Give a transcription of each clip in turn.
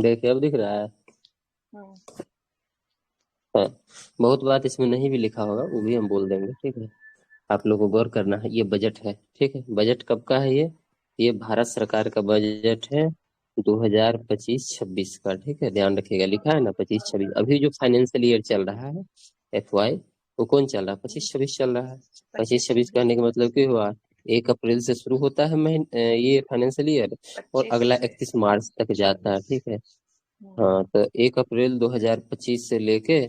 देखिए अब दिख रहा है। हम्म। हाँ, बहुत बात इसमें नहीं भी लिखा होगा, वो भी हम बोल देंगे, ठीक है। आप लोगों को गौर करना है, ये बजट है, ठीक है। बजट कब का है ये भारत सरकार का बजट है 2025-26 का, ठीक है। ध्यान रखिएगा, लिखा है ना 25-26। अभी जो फाइनेंशियल ईयर चल रहा है FY, वो कौन चल रहा है? 25-26 चल रहा है। 25-26 कहने का मतलब क्या हुआ? 1 अप्रैल से शुरू होता है ये फाइनेंशियल ईयर, और 25 अगला से। 31 मार्च तक जाता है, ठीक है। हम्म। हाँ, तो 1 अप्रैल 2025 से लेके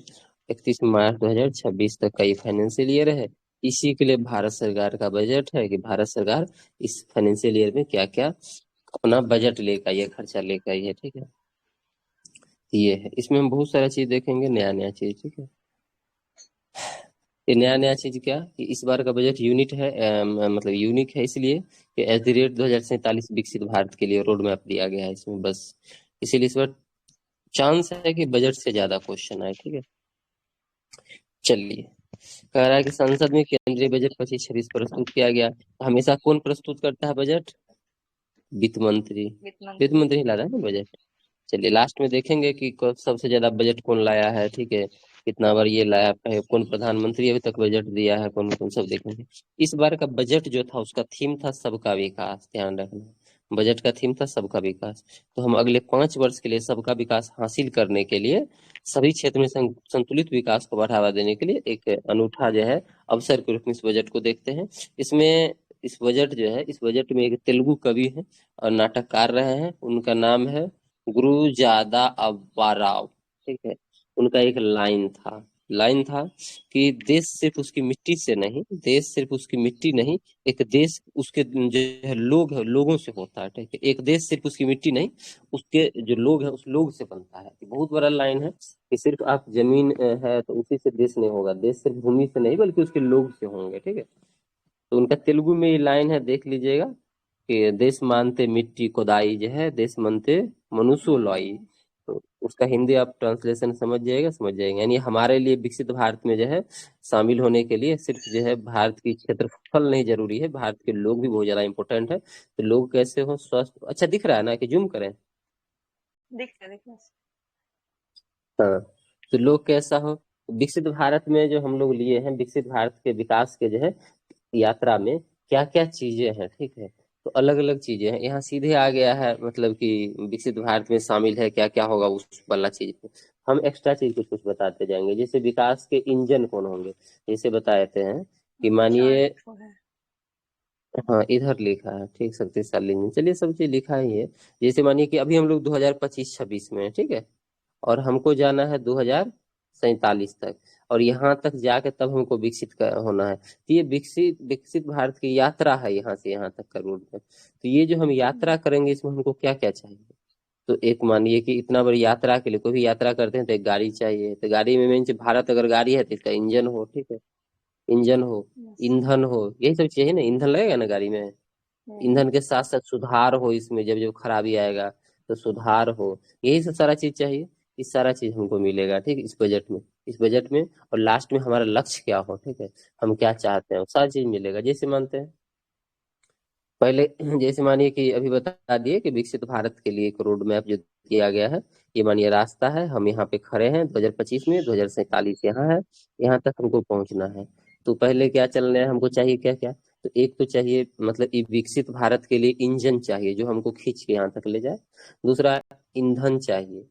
31 मार्च 2026 तक का ये फाइनेंशियल ईयर है। इसी के लिए भारत सरकार का बजट है कि भारत सरकार इस फाइनेंशियल ईयर में क्या क्या अपना बजट लेकर आई है, खर्चा लेकर आई है, ठीक है। ये है, इसमें हम बहुत सारा चीज देखेंगे, नया नया चीज, ठीक है। ये नया नया चीज क्या कि इस बार का बजट यूनिट है, मतलब यूनिक है, इसलिए कि @2047 विकसित भारत के लिए रोड मैप दिया गया है इसमें, बस। इसीलिए इस बार चांस है कि बजट से ज्यादा क्वेश्चन आए, ठीक है। चलिए, कह रहा है कि संसद में केंद्रीय बजट 25-26 प्रस्तुत किया गया। हमेशा कौन प्रस्तुत करता है बजट? वित्त मंत्री। वित्त वित्त मंत्री। मंत्री ही ला रहा है ना बजट। चलिए, लास्ट में देखेंगे कि सबसे ज्यादा बजट कौन लाया है, ठीक है। कितना बार ये लाया है, कौन प्रधानमंत्री अभी तक बजट दिया है, कौन कौन, सब देखेंगे। इस बार का बजट जो था उसका थीम था सबका विकास, ध्यान रखना। बजट का थीम था सबका विकास। तो हम अगले 5 वर्ष के लिए सबका विकास हासिल करने के लिए, सभी क्षेत्र में संतुलित विकास को बढ़ावा देने के लिए एक अनूठा जो है अवसर के रूप में इस बजट को देखते हैं। इसमें इस बजट जो है, इस बजट में एक तेलुगु कवि है और नाटककार रहे हैं, उनका नाम है गुरुजादा अब्बाराव, ठीक है। उनका एक लाइन था कि देश सिर्फ उसकी मिट्टी से नहीं, देश सिर्फ उसकी मिट्टी नहीं, एक देश उसके जो है लोग है, लोगों से होता है, ठीक है। एक देश सिर्फ उसकी मिट्टी नहीं, उसके जो लोग हैं उस लोग से बनता है। बहुत बड़ा लाइन है कि सिर्फ आप जमीन है तो उसी से देश नहीं होगा, देश सिर्फ भूमि से नहीं बल्कि उसके लोग से होंगे, ठीक है। तो उनका तेलुगु में ये लाइन है, देख लीजिएगा कि देश मानते मिट्टी कोदाई जो है, देश मानते मनुष्य लॉई। तो उसका हिंदी आप ट्रांसलेशन समझ जाएंगे। यानी हमारे लिए विकसित भारत में जो है शामिल होने के लिए सिर्फ जो है भारत की क्षेत्रफल नहीं जरूरी है, भारत के लोग भी बहुत ज्यादा इंपॉर्टेंट है। तो लोग कैसे हो, स्वस्थ, अच्छा दिख रहा है ना कि जूम करें? दिख रहा। हाँ, तो लोग कैसा हो, विकसित भारत में जो हम लोग लिए हैं, विकसित भारत के विकास के जो है यात्रा में क्या क्या चीजें हैं, ठीक है। तो अलग अलग चीजें हैं, यहाँ सीधे आ गया है, मतलब कि विकसित भारत में शामिल है क्या क्या होगा उस वाला चीज पे। हम एक्स्ट्रा चीज कुछ कुछ बताते जाएंगे, जैसे विकास के इंजन कौन होंगे। जैसे बताते हैं कि चार मानिए, ठो है। हाँ इधर लिखा है, ठीक, शक्तिशाली इंजन, चलिए सब चीज लिखा ही है। जैसे मानिए कि अभी हम लोग 2025-26 में है, ठीक है। और हमको जाना है 2047 तक, और यहाँ तक जाके तब हमको होना है। तो ये विकसित विकसित भारत की यात्रा है, यहाँ से यहाँ तक का रोड है। तो ये जो हम यात्रा करेंगे इसमें हमको क्या क्या चाहिए? तो एक मानिए कि इतना बड़ी यात्रा के लिए, कोई भी यात्रा करते हैं तो एक गाड़ी चाहिए। तो गाड़ी में मेन चीज, भारत अगर गाड़ी है तो इसका इंजन हो, ठीक है। इंजन हो, यस। ईंधन हो, यही सब चाहिए ना। ईंधन लगेगा ना गाड़ी में। ईंधन के साथ साथ सुधार हो इसमें, जब जब खराबी आएगा तो सुधार हो, यही सब सारा चीज चाहिए। इस सारा चीज हमको मिलेगा, ठीक है, इस बजट में। और लास्ट में हमारा लक्ष्य क्या हो, ठीक है, हम क्या चाहते हैं, वो सारी चीज मिलेगा। जैसे मानते हैं पहले, जैसे मानिए कि अभी बता दिए कि विकसित भारत के लिए एक रोड मैप जो किया गया है, ये मानिए रास्ता है, हम यहाँ पे खड़े हैं 2025 में, 2047 यहाँ है, यहाँ तक हमको पहुंचना है। तो पहले क्या चलना है, हमको चाहिए क्या क्या? तो एक तो चाहिए, मतलब ये विकसित भारत के लिए इंजन चाहिए जो हमको खींच के यहाँ तक ले जाए। दूसरा, ईंधन चाहिए।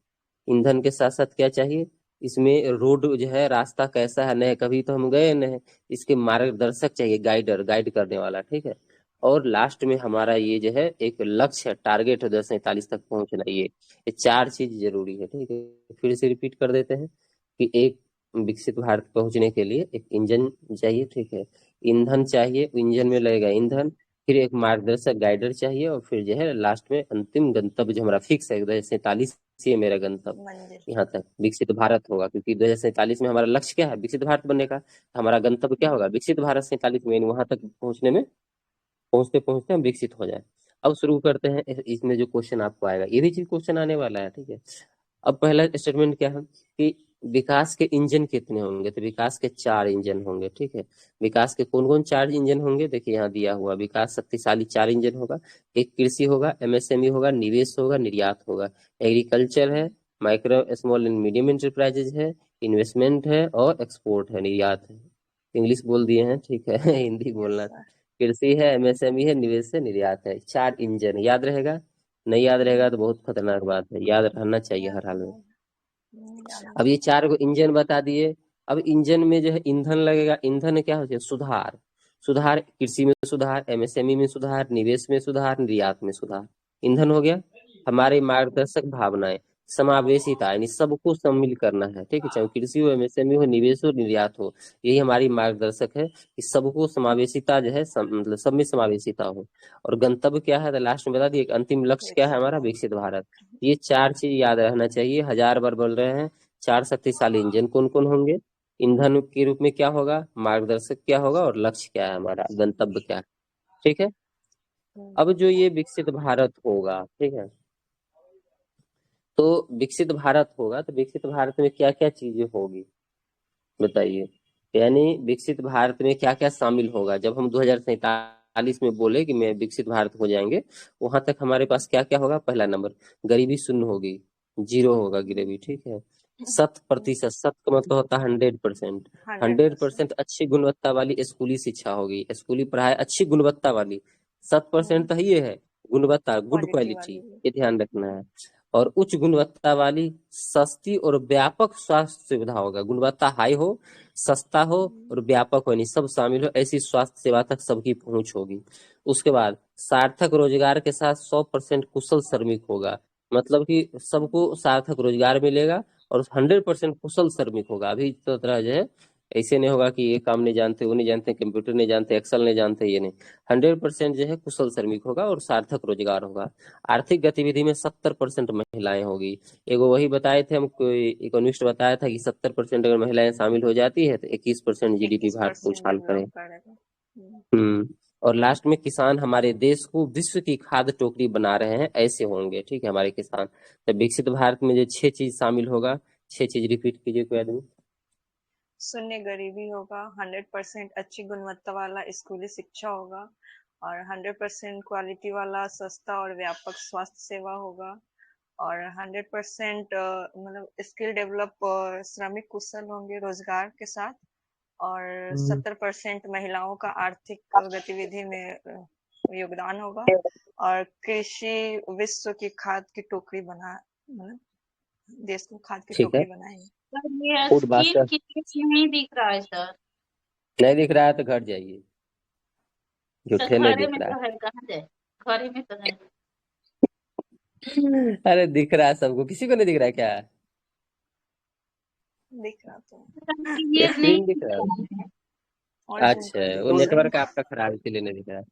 ईंधन के साथ साथ क्या चाहिए? इसमें रोड जो है, रास्ता कैसा है, नहीं कभी तो हम गए नहीं, इसके मार्गदर्शक चाहिए, गाइड करने वाला, ठीक है। और लास्ट में हमारा ये जो है एक लक्ष्य है, टारगेट है 2047 तक पहुंचना, ये चार चीज जरूरी है, ठीक है। फिर से रिपीट कर देते हैं कि एक, विकसित भारत पहुंचने के लिए एक इंजन चाहिए, ठीक है। ईंधन चाहिए, इंजन में लगेगा ईंधन। फिर एक मार्गदर्शक गाइडर चाहिए, और फिर जो है लास्ट में अंतिम गंतव्य जो हमारा फिक्स है 2047, ये मेरा गंतव्य, मंदिर। यहाँ तक विकसित भारत होगा। क्योंकि 2047 में हमारा लक्ष्य क्या है, विकसित भारत बनने का। हमारा गंतव्य क्या होगा, विकसित भारत 47 में, वहां तक पहुंचने में, पहुंचते पहुंचते हम विकसित हो जाए। अब शुरू करते हैं, इसमें जो क्वेश्चन आपको आएगा, ये भी चीज क्वेश्चन आने वाला है, ठीक है। अब पहला स्टेटमेंट क्या है कि विकास के इंजन कितने होंगे, तो विकास के 4 इंजन होंगे, ठीक है। विकास के कौन कौन 4 इंजन होंगे, देखिए यहाँ दिया हुआ, विकास शक्तिशाली 4 इंजन होगा। एक कृषि होगा, एमएसएमई होगा, निवेश होगा, निर्यात होगा। एग्रीकल्चर है, micro small and medium enterprises है, इन्वेस्टमेंट है, और एक्सपोर्ट है, निर्यात है। इंग्लिश बोल दिए हैं, ठीक है। हिंदी यस बोलना था। सर। कृषि है, एमएसएमई है, निवेश है, निर्यात है। 4 इंजन याद रहेगा। नहीं याद रहेगा तो बहुत खतरनाक बात है, याद रहना चाहिए याद हर हाल में। याद अब ये नहीं। 4 को इंजन बता दिए। अब इंजन में जो है ईंधन लगेगा। ईंधन क्या होता है, सुधार। सुधार, कृषि में सुधार, एमएसएमई में सुधार, निवेश में सुधार, निर्यात में सुधार। ईंधन हो गया। हमारे मार्गदर्शक भावनाएं, समावेशिता, यानी सबको सम्मिलित करना है, ठीक है। चाहे कृषि हो, एमएसएमई हो, निवेश हो, निर्यात हो, यही हमारी मार्गदर्शक है कि सबको समावेशिता जो है मतलब सब में समावेशिता हो। और गंतव्य क्या है, तो लास्ट में बता दिए, अंतिम लक्ष्य क्या है विकसित हमारा, भारत। विकसित भारत। ये 4 चीज याद रहना चाहिए, 1000 बार बोल रहे हैं। 4 शक्तिशाली इंजन कौन कौन होंगे, ईंधन के रूप में क्या होगा, मार्गदर्शक क्या होगा, और लक्ष्य क्या है हमारा, गंतव्य क्या है, ठीक है। अब जो ये विकसित भारत होगा, ठीक है, तो विकसित भारत होगा तो विकसित भारत में क्या क्या चीजें होगी, बताइए। यानी विकसित भारत में क्या क्या शामिल होगा, जब हम 2047 में बोले कि मैं विकसित भारत हो जाएंगे, वहां तक हमारे पास क्या क्या होगा। पहला नंबर, गरीबी शून्य होगी, 0 होगा गरीबी, ठीक है। 100%, सत का मतलब होता है 100%। 100%। 100% अच्छी गुणवत्ता वाली स्कूली शिक्षा होगी, स्कूली पढ़ाई अच्छी गुणवत्ता वाली। 7% तो ये है, गुणवत्ता, गुड क्वालिटी क्वालिटी, वाली। ये ध्यान रखना है। और उच्च गुणवत्ता वाली, सस्ती और व्यापक स्वास्थ्य सुविधा होगा, गुणवत्ता हाई हो, सस्ता हो, और व्यापक हो, यानी सब शामिल हो, ऐसी स्वास्थ्य सेवा तक सबकी पहुंच होगी। उसके बाद सार्थक रोजगार के साथ 100% कुशल श्रमिक होगा, मतलब कि सबको सार्थक रोजगार मिलेगा, और 100% कुशल श्रमिक होगा। अभी तो तरह जो है, ऐसे नहीं होगा कि ये काम नहीं जानते, वो नहीं जानते, कंप्यूटर नहीं जानते, एक्सेल नहीं जानते, ये नहीं। 100% जो है कुशल श्रमिक होगा, और सार्थक रोजगार होगा। आर्थिक गतिविधि में 70% महिलाएं होगी। एगो वही बताए थे हमको, इकोनॉमिस्ट बताया था कि 70% अगर महिलाएं शामिल हो जाती है तो 21% जीडीपी भारत को 21% उछाल डेवलप करे। करेगा। हम्म। और लास्ट में किसान हमारे देश को विश्व की खाद्य टोकरी बना रहे हैं, ऐसे होंगे, ठीक है, हमारे किसान। तो विकसित भारत में जो 6 चीज शामिल होगा, 6 चीज रिपीट कीजिए कोई आदमी। शून्य गरीबी होगा, 100% अच्छी गुणवत्ता वाला स्कूली शिक्षा होगा, और 100% क्वालिटी वाला सस्ता और व्यापक स्वास्थ्य सेवा होगा, और 100% मतलब स्किल डेवलप श्रमिक कुशल होंगे रोजगार के साथ, और 70% महिलाओं का आर्थिक गतिविधि में योगदान होगा, और कृषि विश्व की खाद की टोकरी बना, मतलब देश को खाद की ठीक है। टोकरी बनाएंगे। सर ये फूड स्किल बास्केट किसी नहीं दिख रहा है सर। नहीं दिख रहा है तो घर जाइए, तो झूठे नहीं घरे दिख में रहा तो है, कहाँ जाए, घरे में तो है। है। अरे दिख रहा है सबको, किसी को नहीं दिख रहा है क्या, दिख रहा तो क्लियर नहीं स्क्रीन दिख दिख रहा है। रहा है। और जूम अच्छा, कर वो दीजिए सर। नेटवर्क आपका खराब है इसीलिए नहीं दिख रहा है।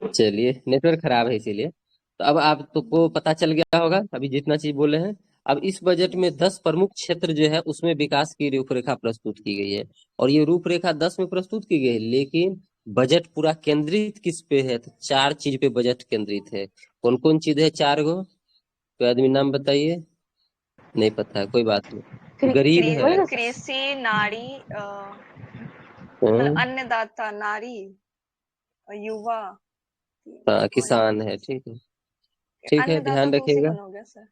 चलिए, नेटवर्क खराब है इसीलिए। तो अब आप तो को पता चल गया होगा अभी जितना चीज बोले हैं। अब इस बजट में यस। 10 प्रमुख क्षेत्र जो है उसमें विकास की रूपरेखा प्रस्तुत की गई है। और ये रूपरेखा 10 में प्रस्तुत की गई है, लेकिन बजट पूरा केंद्रित किस पे है, तो 4 चीज पे बजट केंद्रित है। कौन कौन चीज है 4 गो, तो आदमी नाम बताइए। नहीं पता है, कोई बात नहीं। गरीब है, कृषि, नारी, मतलब हाँ, अन्नदाता, नारी, युवा, हाँ, और एक किसान है, ठीक है। ठीक है, अन्नदाता ध्यान तो उसी रखिएगा। में हो गया सर।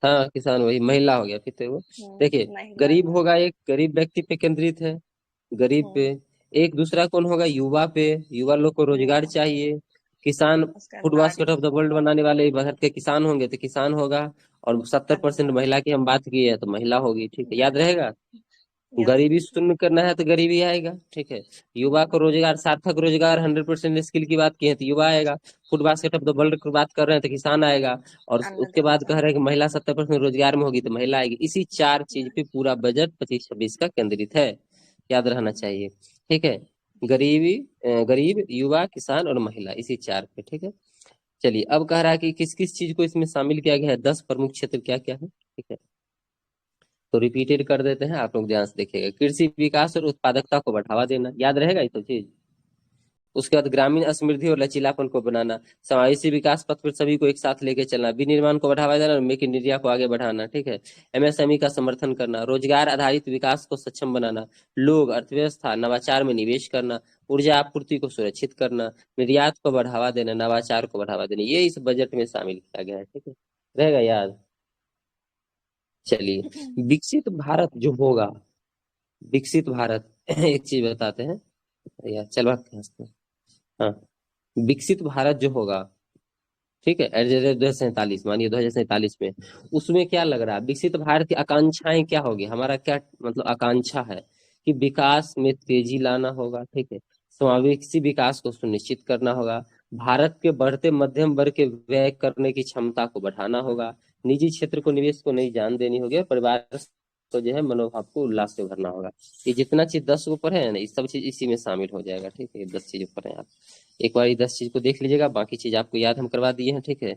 हाँ, किसान वही, महिला हो गया फिर तो वो। देखिए, महिला, गरीब नारी। होगा, एक गरीब व्यक्ति पे केंद्रित है, गरीब पे। एक दूसरा कौन होगा, युवा पे, युवा लोग को रोजगार युवा। चाहिए। किसान, उसका फूड बास्केट नारी। ऑफ द वर्ल्ड बनाने वाले भारत के किसान होंगे तो किसान होगा। और 70% अन्नदाता। महिला की हम बात की है तो महिला होगी, ठीक है, याद रहेगा। यस। गरीबी शून्य करना है तो गरीबी आएगा, ठीक है। युवा को रोजगार, सार्थक रोजगार, 100% स्किल की बात की है तो युवा आएगा। Food basket of the world की बात कर रहे हैं तो किसान आएगा। और उसके बाद अन्नदाता। कह रहे हैं कि महिला 70% रोजगार में होगी तो महिला आएगी। इसी 4 चीज पे पूरा बजट 25-26 का केंद्रित है, याद रहना चाहिए, ठीक है। गरीबी, गरीब, युवा, किसान और महिला, इसी 4 पे, ठीक है। चलिए, अब कह रहा है कि किस किस चीज को इसमें शामिल किया गया है, 10 प्रमुख क्षेत्र क्या क्या है, ठीक है। तो रिपीटेड कर देते हैं, आप लोग ध्यान से देखिएगा। कृषि विकास और उत्पादकता को बढ़ावा देना, याद रहेगा ये तो चीज। उसके बाद ग्रामीण समृद्धि और लचीलापन को बनाना, समावेशी विकास पथ पर सभी को एक साथ लेके चलना, विनिर्माण को बढ़ावा देना और मेक इन इंडिया को आगे बढ़ाना, ठीक है। एमएसएमई का समर्थन करना, रोजगार आधारित विकास को सक्षम बनाना, लोग, अर्थव्यवस्था, नवाचार में निवेश करना, ऊर्जा आपूर्ति को सुरक्षित करना, निर्यात को बढ़ावा देना, नवाचार को बढ़ावा देना, ये इस बजट में शामिल किया गया है, ठीक है। रहेगा याद। चलिए, विकसित भारत जो होगा, विकसित भारत एक चीज बताते हैं यार, चलो हाँ, विकसित भारत जो होगा, ठीक है, 2047, मानिए 2047 में, उसमें क्या लग रहा है, विकसित भारत की आकांक्षाएं क्या होगी, हमारा क्या मतलब आकांक्षा है कि विकास में तेजी लाना होगा, ठीक है, समावेशी विकास को सुनिश्चित करना होगा, भारत के बढ़ते मध्यम वर्ग के व्यय करने की क्षमता को बढ़ाना होगा, निजी क्षेत्र को निवेश को नई जान देनी होगी, परिवार को जो है मनोभाव को उल्लास से भरना होगा। ये जितना चीज 10 ऊपर है ना, ये सब चीज इसी में शामिल हो जाएगा, ठीक है। 10 चीज ऊपर है, आप एक बार 10 चीज को देख लीजिएगा, बाकी चीज आपको याद हम करवा दिए हैं, ठीक है।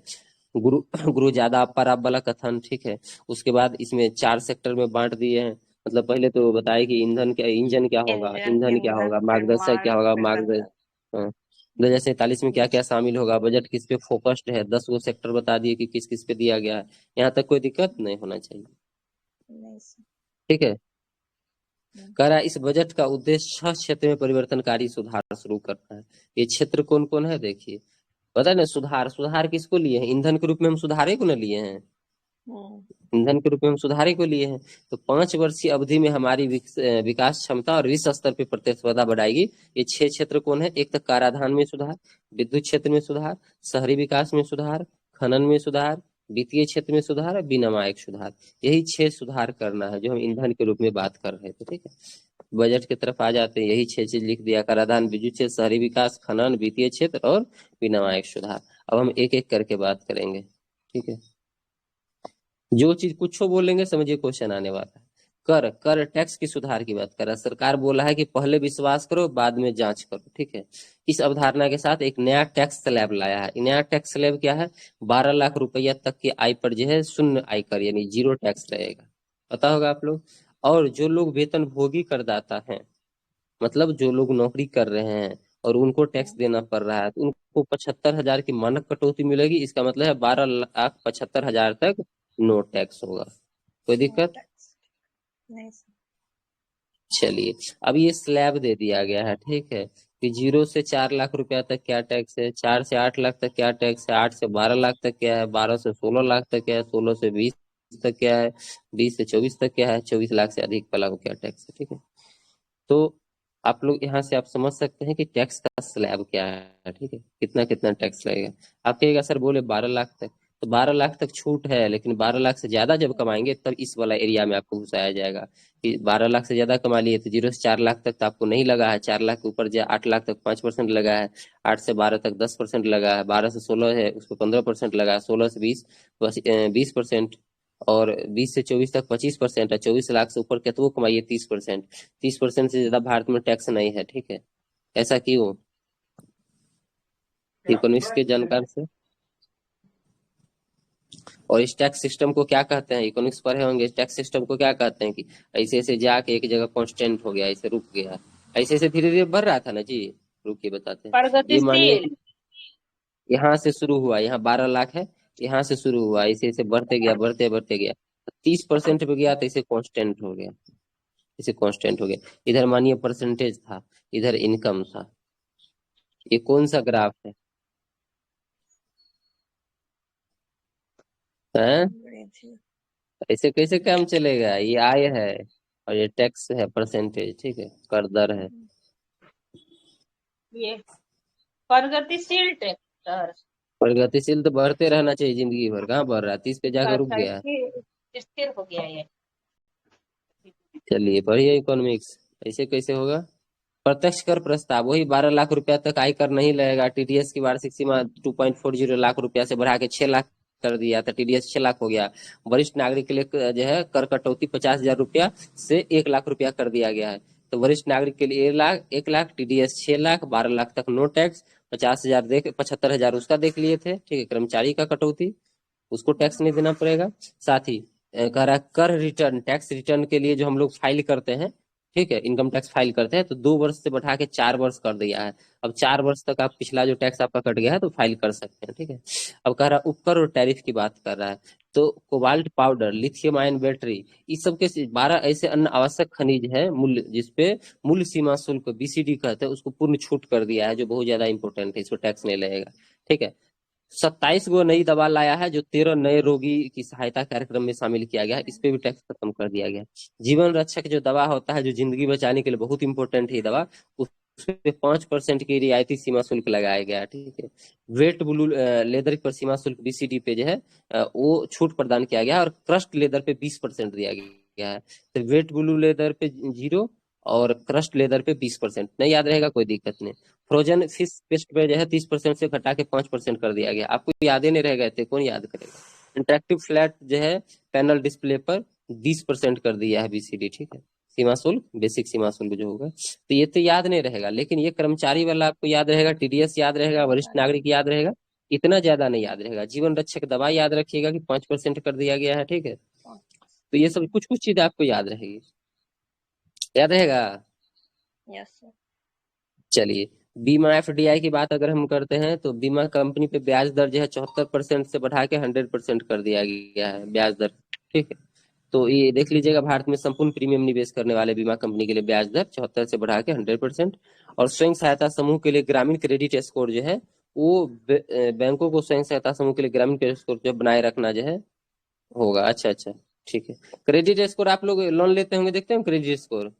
गुरु गुरु ज्यादा पर आप वाला कथन, ठीक है। उसके बाद इसमें 4 सेक्टर में बांट दिए हैं, मतलब पहले तो बताए कि ईंधन क्या, इंजन क्या होगा, ईंधन क्या होगा, मार्गदर्शक क्या होगा, मार्गदर्शक 2047 में क्या क्या शामिल होगा, बजट किस पे फोकस्ड है, 10 गो सेक्टर बता दिए कि किस किस पे दिया गया है। यहाँ तक कोई दिक्कत नहीं होना चाहिए, ठीक है। कह रहा है इस बजट का उद्देश्य 6 क्षेत्र में परिवर्तनकारी सुधार शुरू करना है। ये क्षेत्र कौन कौन है देखिए, पता है ना, सुधार किसको लिए हैं, ईंधन के रूप में हम सुधारे को न लिए हैं, ईंधन के रूप में हम सुधारे को लिए हैं। तो 5 वर्षीय अवधि में हमारी विकास क्षमता और विश्व स्तर पर प्रतिस्पर्धा बढ़ाएगी। ये 6 क्षेत्र कौन है, एक तो कराधान में सुधार, विद्युत क्षेत्र में सुधार, शहरी विकास में सुधार, खनन में सुधार, वित्तीय क्षेत्र में सुधार और विनियामक सुधार। यही 6 सुधार करना है जो हम ईंधन के रूप में बात कर रहे थे, ठीक है। बजट की तरफ आ जाते हैं, यही 6 चीज लिख दिया, कराधान, विद्युत क्षेत्र, शहरी विकास, खनन, वित्तीय क्षेत्र और विनियामक सुधार। अब हम एक एक करके बात करेंगे, ठीक है। जो चीज कुछ बोलेंगे समझिए क्वेश्चन आने वाला है। कर टैक्स की सुधार की बात कर रहा है। सरकार बोला है कि पहले विश्वास करो बाद में जांच करो, ठीक है। इस अवधारणा के साथ एक नया टैक्स स्लैब लाया है। नया टैक्स स्लैब क्या है, 12 लाख रुपया तक की आय पर जो है शून्य आयकर यानी 0 टैक्स रहेगा, पता होगा आप लोग। और जो लोग वेतन भोगी करदाता है, मतलब जो लोग नौकरी कर रहे हैं और उनको टैक्स देना पड़ रहा है, तो उनको 75,000 की मानक कटौती मिलेगी। इसका मतलब है 12,75,000 तक नो टैक्स होगा। कोई दिक्कत नहीं। चलिए, अब ये स्लैब दे दिया गया है, ठीक है, कि 0 से 4 लाख रुपया तक क्या टैक्स है, 4 से 8 लाख तक क्या टैक्स है, 8 से 12 लाख तक क्या है, 12 से 16 लाख तक क्या है, 16 से 20 तक क्या है, 20 से 24 तक क्या है, 24 लाख से अधिक वाला को क्या टैक्स है, ठीक है। तो आप लोग यहाँ से आप समझ सकते हैं कि टैक्स का स्लैब क्या है, ठीक है, कितना कितना टैक्स लगेगा। आप कहेगा सर बोले 12 लाख तक, तो 12 लाख तक छूट है, लेकिन 12 लाख से ज्यादा जब कमाएंगे तब इस वाला एरिया में आपको घुसाया जाएगा कि 12 लाख से ज्यादा कमा लिए तो 0 से 4 लाख तक तो आपको नहीं लगा है, 4 लाख के ऊपर जो 8 लाख तक 5% लगा है, 8 से 12 तक 10% लगा है, 12 से 16 है उसको 15% लगा है, 16 से 20 20%, और 20 से 24 तक 25% है, 24 लाख से ऊपर कितना कमाइए 30%, 30% से ज्यादा भारत में टैक्स नहीं है, ठीक है। ऐसा क्यों, इकोनॉमिक्स के जानकार से। और इस टैक्स सिस्टम को क्या कहते हैं, इकोनॉमिक्स पढ़े होंगे, इस टैक्स सिस्टम को क्या कहते हैं कि ऐसे ऐसे जाके एक जगह कांस्टेंट हो गया, ऐसे रुक गया, ऐसे ऐसे धीरे धीरे बढ़ रहा था ना जी, रुकिए बताते हैं। ये मानिए प्रगतिशील। यहाँ से शुरू हुआ, यहाँ 12 लाख है, यहाँ से शुरू हुआ, ऐसे ऐसे बढ़ते गया, बढ़ते बढ़ते गया, 30% पे गया तो इसे कांस्टेंट हो गया, इसे कांस्टेंट हो गया। इधर मानिए परसेंटेज था, इधर इनकम था। ये कौन सा ग्राफ है, हैं? ऐसे कैसे काम चलेगा, ये आय है और ये टैक्स है, परसेंटेज, ठीक है, कर दर है। ये प्रगतिशील टैक्स। प्रगतिशील तो बढ़ते रहना चाहिए जिंदगी भर, कहाँ बढ़ रहा है, 30 पे जाकर रुक गया है। स्थिर हो गया ये। चलिए बढ़िया, इकोनॉमिक्स ऐसे कैसे होगा। प्रत्यक्ष कर प्रस्ताव, वही 12 लाख रुपया तक आयकर नहीं लगेगा। टीडीएस की वार्षिक सीमा 2.40 लाख रुपया से बढ़ा के 6 लाख कर दिया था, टीडीएस 6 लाख हो गया। वरिष्ठ नागरिक के लिए जो है कर कटौती 50,000 रुपया से 1 लाख रुपया कर दिया गया है। तो वरिष्ठ नागरिक के लिए 1 लाख, टीडीएस 6 लाख, 12 लाख तक नो टैक्स, 50,000 देख 75,000 उसका देख लिए थे, ठीक है। कर्मचारी का कटौती, उसको टैक्स नहीं देना पड़ेगा। साथ ही कह रहा कर रिटर्न, टैक्स रिटर्न के लिए जो हम लोग फाइल करते हैं, ठीक है, इनकम टैक्स फाइल करते हैं तो 2 वर्ष से बढ़ा के 4 वर्ष कर दिया है। अब 4 वर्ष तक आप पिछला जो टैक्स आपका कट गया है तो फाइल कर सकते हैं। ठीक है, अब कह रहा है उपकर और टैरिफ की बात कर रहा है। तो cobalt powder, lithium ion battery, इस सब के 12 ऐसे अन्य आवश्यक खनिज है मूल्य जिसपे मूल्य सीमा शुल्क BCD कहते हैं, उसको पूर्ण छूट कर दिया है, जो बहुत ज्यादा इंपॉर्टेंट है, इसको टैक्स नहीं लगेगा। ठीक है, 27 गो नई दवा लाया है, जो 13 नए रोगी की सहायता कार्यक्रम में शामिल किया गया है, इस पे भी टैक्स खत्म कर दिया गया। जीवन रक्षक जो दवा होता है, जो जिंदगी बचाने के लिए बहुत इंपॉर्टेंट है ये दवा, उस पे 5% की रियायती सीमा शुल्क लगाया गया है। ठीक है, वेट ब्लू लेदर पर सीमा शुल्क BCD पे जो है वो छूट प्रदान किया गया है, और क्रस्ट लेदर पे 20% दिया गया है। तो वेट ब्लू लेदर पे 0 और क्रस्ट लेदर पे 20%, नहीं याद रहेगा कोई दिक्कत नहीं। फ्रोजन फिश पेस्ट पे जो है 30% से घटा के 5% कर दिया गया। आपको याद ही नहीं रहेगा, इतने कौन याद करेगा। इंटरेक्टिव फ्लैट जो है पैनल डिस्प्ले पर 20% कर दिया है BCD। ठीक है, सीमा शुल्क, बेसिक सीमा शुल्क जो होगा, तो ये तो याद नहीं रहेगा, लेकिन ये कर्मचारी वाला आपको याद रहेगा, TDS याद रहेगा, वरिष्ठ नागरिक याद रहेगा, इतना ज्यादा नहीं याद रहेगा। जीवन रक्षक दवा याद रखिएगा कि 5% कर दिया गया है। ठीक है, तो ये सब कुछ कुछ चीजें आपको याद रहेगी, याद रहेगा। Yes sir. चलिए, बीमा FDI की बात अगर हम करते हैं तो बीमा कंपनी पे ब्याज दर जो है 74% से बढ़ा के 100% कर दिया गया है ब्याज दर। ठीक है, तो ये देख लीजिएगा, भारत में संपूर्ण प्रीमियम निवेश करने वाले बीमा कंपनी के लिए ब्याज दर 74 से बढ़ा के 100%। और स्वयं सहायता समूह के लिए ग्रामीण क्रेडिट स्कोर जो है वो बैंकों को स्वयं सहायता समूह के लिए ग्रामीण क्रेडिट स्कोर जो बनाए रखना जो है होगा। अच्छा अच्छा, ठीक है। क्रेडिट स्कोर आप लोग लोन लेते होंगे, देखते हैं क्रेडिट स्कोर।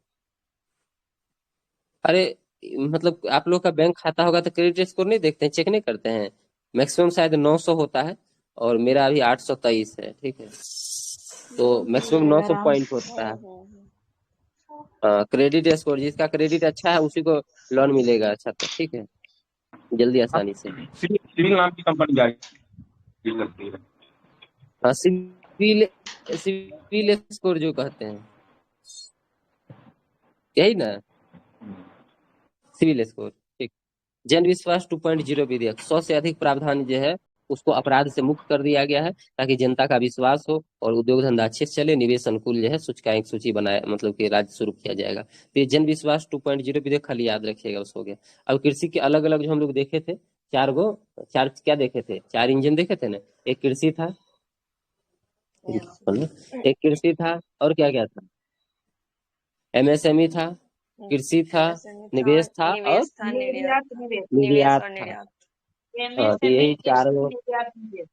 अरे मतलब आप लोग का बैंक खाता होगा तो क्रेडिट स्कोर नहीं देखते हैं, चेक नहीं करते हैं। मैक्सिमम शायद 900 होता है और मेरा अभी 823 है। ठीक है, तो मैक्सिमम 900 पॉइंट होता है। क्रेडिट स्कोर, जिसका क्रेडिट अच्छा है उसी को लोन मिलेगा अच्छा। तो ठीक है, जल्दी आसानी से। सिविल नाम की कंपनी जारी करती है। हाँ, सिविल सिविल स्कोर जो कहते हैं, यही ना सिविल स्कोर। ठीक, जन विश्वास 2.0 विधेयक 100 से अधिक प्रावधान जो है उसको अपराध से मुक्त कर दिया गया है, ताकि जनता का विश्वास हो और उद्योग धंधा अच्छे से चले, निवेश अनुकूल जो है सूचकांक सूची बनाए, मतलब कि राज्य शुरू किया जाएगा। तो ये जन विश्वास 2.0 विधेयक खाली याद रखिएगा, बस हो गया। अब कृषि के अलग अलग जो हम लोग देखे थे, चार क्या देखे थे, 4 इंजन देखे थे ना। एक कृषि था, एक कृषि था, और क्या क्या था, MSME था, कृषि था, निवेश था, और निवेश था, निर्यात, निवेश निर्यात और था। निर्यात। हाँ, तो यही चार गो, निवेश।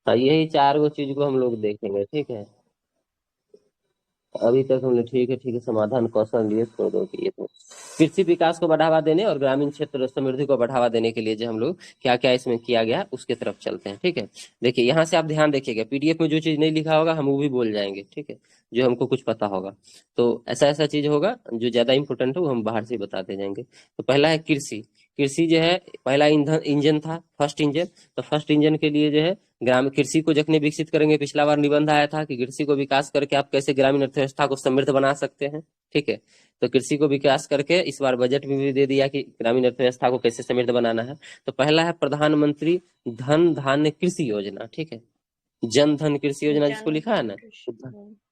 हाँ यही 4 गो चीज को हम लोग देखेंगे। ठीक है, अभी तक हमने ठीक है समाधान कौशल लिए छोड़ दो कि ये तो कृषि विकास को बढ़ावा देने और ग्रामीण क्षेत्र समृद्धि को बढ़ावा देने के लिए जो हम लोग क्या क्या इसमें किया गया उसके तरफ चलते हैं। ठीक है, देखिए यहाँ से आप ध्यान देखिएगा, PDF में जो चीज नहीं लिखा होगा हम वो भी बोल जाएंगे। ठीक है, जो हमको कुछ पता होगा, तो ऐसा ऐसा चीज होगा जो ज्यादा इंपॉर्टेंट है वो हम बाहर से बताते जाएंगे। तो पहला है कृषि। कृषि जो है पहला इंजन था, फर्स्ट इंजन। तो फर्स्ट इंजन के लिए जो है ग्रामीण कृषि को जखने विकसित करेंगे, पिछला बार निबंध आया था कि कृषि को विकास करके आप कैसे ग्रामीण अर्थव्यवस्था को समृद्ध बना सकते हैं। ठीक है, तो कृषि को विकास करके इस बार बजट में भी दे दिया कि ग्रामीण अर्थव्यवस्था को कैसे समृद्ध बनाना है। तो पहला है प्रधानमंत्री धन धान्य कृषि योजना। ठीक है, जन धन कृषि योजना जिसको लिखा है ना,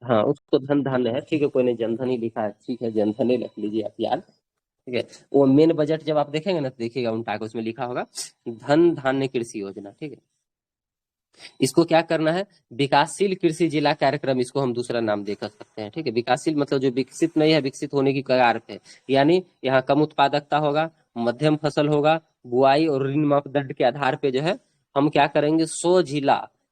हाँ उसको धन धान्य है। ठीक है, कोई ने जन धन ही लिखा है, ठीक है जन धन ही रख लीजिए आप याद। ठीक है, वो मेन बजट जब आप देखेंगे ना तो देखिएगा उनका उसमें लिखा होगा धन धान्य कृषि योजना। ठीक है, इसको क्या करना है, विकासशील कृषि जिला कार्यक्रम, इसको हम दूसरा नाम दे सकते हैं। ठीक है, विकासशील मतलब जो विकसित नहीं है, विकसित होने की कगार पे, यानी यहाँ कम उत्पादकता होगा, मध्यम फसल होगा, बुआई और ऋण मापदंड के आधार पे जो है हम क्या करेंगे,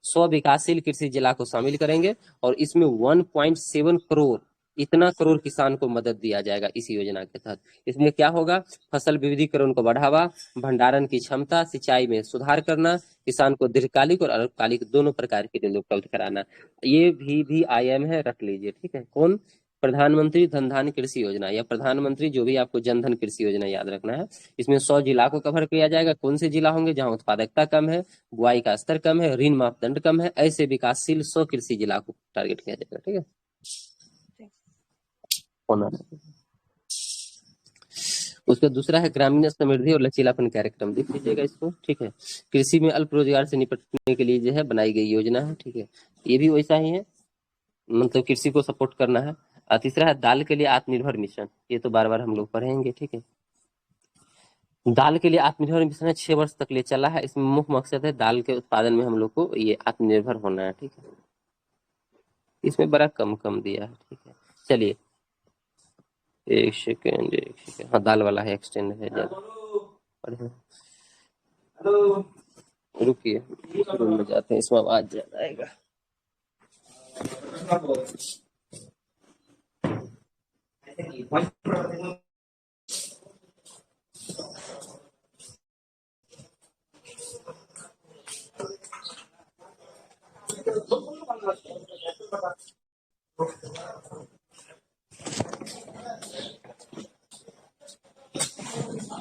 100 विकासशील कृषि जिला को शामिल करेंगे, और इसमें 1.7 करोड़, इतना करोड़ किसान को मदद दिया जाएगा इस योजना के तहत। इसमें क्या होगा, फसल विविधीकरण को बढ़ावा, भंडारण की क्षमता, सिंचाई में सुधार करना, किसान को दीर्घकालिक और अल्पकालिक दोनों प्रकार के ऋण उपलब्ध कराना। ये भी IM है, रख लीजिए। ठीक है, कौन, प्रधानमंत्री धन धान्य कृषि योजना, या प्रधानमंत्री जो भी आपको जन धन कृषि योजना याद रखना है। इसमें 100 जिला को कवर किया जाएगा। कौन से जिला होंगे, जहां उत्पादकता कम है, बुआई का स्तर कम है, ऋण मापदंड कम है, ऐसे विकासशील 100 कृषि जिला को टारगेट किया जाएगा। ठीक है, उसका दूसरा है ग्रामीण समृद्धि और लचीलापन कार्यक्रम, देख लीजिएगा इसको। ठीक है, कृषि में अल्प रोजगार से निपटने के लिए जो है बनाई गई योजना है। ठीक है, ये भी वैसा ही है, मतलब कृषि को सपोर्ट करना है। और तीसरा है दाल के लिए आत्मनिर्भर मिशन, ये तो बार बार हम लोग पढ़ेंगे, ठीक है। दाल के लिए आत्मनिर्भर मिशन है, 6 वर्ष तक ले चला है। इसमें मुख्य मकसद है दाल के उत्पादन में हम लोग को ये आत्मनिर्भर होना है, ठीक है। इसमें बड़ा कम कम दिया है, ठीक है। चलिए एक सेकेंड, हाँ दाल वाला है, एक्सटेंड है ज्यादा, रुकिए रूम में जाते हैं, इसमें आवाज ज्यादा आएगा।